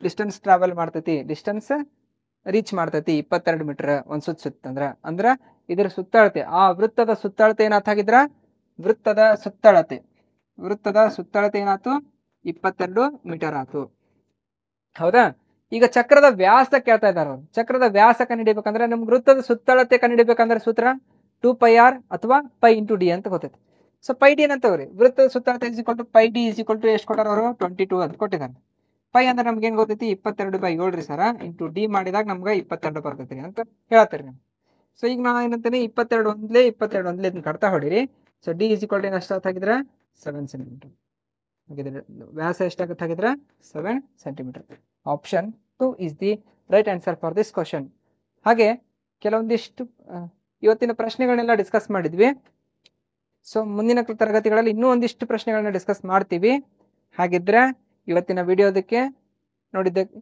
ಡಿಸ್ಟೆನ್ಸ್ ಟ್ರಾವೆಲ್ ಮಾಡ್ತೈತಿ, ಡಿಸ್ಟೆನ್ಸ್ ರೀಚ್ ಮಾಡ್ತೈತಿ 22 ಮೀಟರ್ ಒಂದ್ ಸುತ್ತಂದ್ರ. ಅಂದ್ರ ಇದರ ಸುತ್ತಳತೆ, ಆ ವೃತ್ತದ ಸುತ್ತಳತೆ ಏನಾಗಿದ್ರ, ವೃತ್ತದ ಸುತ್ತಳತೆ ಏನಾಯ್ತು 22 ಮೀಟರ್ ಆಯ್ತು. ಹೌದಾ? ಈಗ ಚಕ್ರದ ವ್ಯಾಸ ಕೇಳ್ತಾ ಇದ್ದಾರೆ ಅವ್ರು. ಚಕ್ರದ ವ್ಯಾಸ ಕಂಡುಹಿಡಿಬೇಕಂದ್ರೆ ನಮ್ಗೆ ವೃತ್ತದ ಸುತ್ತಳತೆ ಕಂಡುಹಿಡಿಬೇಕಂದ್ರೆ ಸೂತ್ರ 2πr ಅಥವಾ π × d ಅಂತ ಗೊತ್ತೈತಿ. ಸೊ π d ಏನಂತವ್ರಿ, ವೃತ್ತದ ಸುತ್ತಳತೆ π d ಎಷ್ಟು ಕೊಟ್ಟಾರ ಅವರು, 22 ಅಂತ ಕೊಟ್ಟಿದ್ದಾರೆ. ಪೈ ಅಂದ್ರೆ ನಮ್ಗೆ ಏನ್ ಗೊತ್ತೈತಿ, 22/7 ರೀ ಸರ, ಇಂಟು ಡಿ ಮಾಡಿದಾಗ ನಮ್ಗೆ 22 ಬರ್ತೈತಿ ಅಂತ ಹೇಳ್ತೀರಿ ನೀವು. ಸೊ ಈಗ ನಾ ಏನಂತೀನಿ, 22 1 ಇದನ್ನ ಕಟ್ತಾ ಹೊಡಿರಿ. ಸೊ ಡಿ ಏನು ಎಷ್ಟಾಗಿದ್ರೆ 7 ಸೆಂಟಿಮೀಟರ್ ಹಾಗಿದ್ರೆ ವ್ಯಾಸ ಎಷ್ಟಾಗುತ್ತೆ ಹಾಗಿದ್ರೆ 7 centimetre. Option 2 is the right answer for this question. ಹಾಗೆ ಕೆಲವೊಂದಿಷ್ಟು ಇವತ್ತಿನ ಪ್ರಶ್ನೆಗಳನ್ನೆಲ್ಲ ಡಿಸ್ಕಸ್ ಮಾಡಿದ್ವಿ. ಸೊ ಮುಂದಿನ ತರಗತಿಗಳಲ್ಲಿ ಇನ್ನೂ ಒಂದಿಷ್ಟು ಪ್ರಶ್ನೆಗಳನ್ನ ಡಿಸ್ಕಸ್ ಮಾಡ್ತೀವಿ. ಹಾಗಿದ್ರೆ ಇವತ್ತಿನ ವಿಡಿಯೋದಕ್ಕೆ ನೋಡಿದ್ದಕ್ಕೆ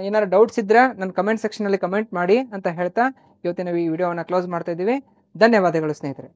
ಏನಾದ್ರು ಡೌಟ್ಸ್ ಇದ್ರೆ ನನ್ನ ಕಮೆಂಟ್ ಸೆಕ್ಷನ್ ಅಲ್ಲಿ ಕಮೆಂಟ್ ಮಾಡಿ ಅಂತ ಹೇಳ್ತಾ ಇವತ್ತಿನ ಈ ವಿಡಿಯೋವನ್ನ ಕ್ಲೋಸ್ ಮಾಡ್ತಾ ಇದ್ದೀವಿ. ಧನ್ಯವಾದಗಳು ಸ್ನೇಹಿತರೆ.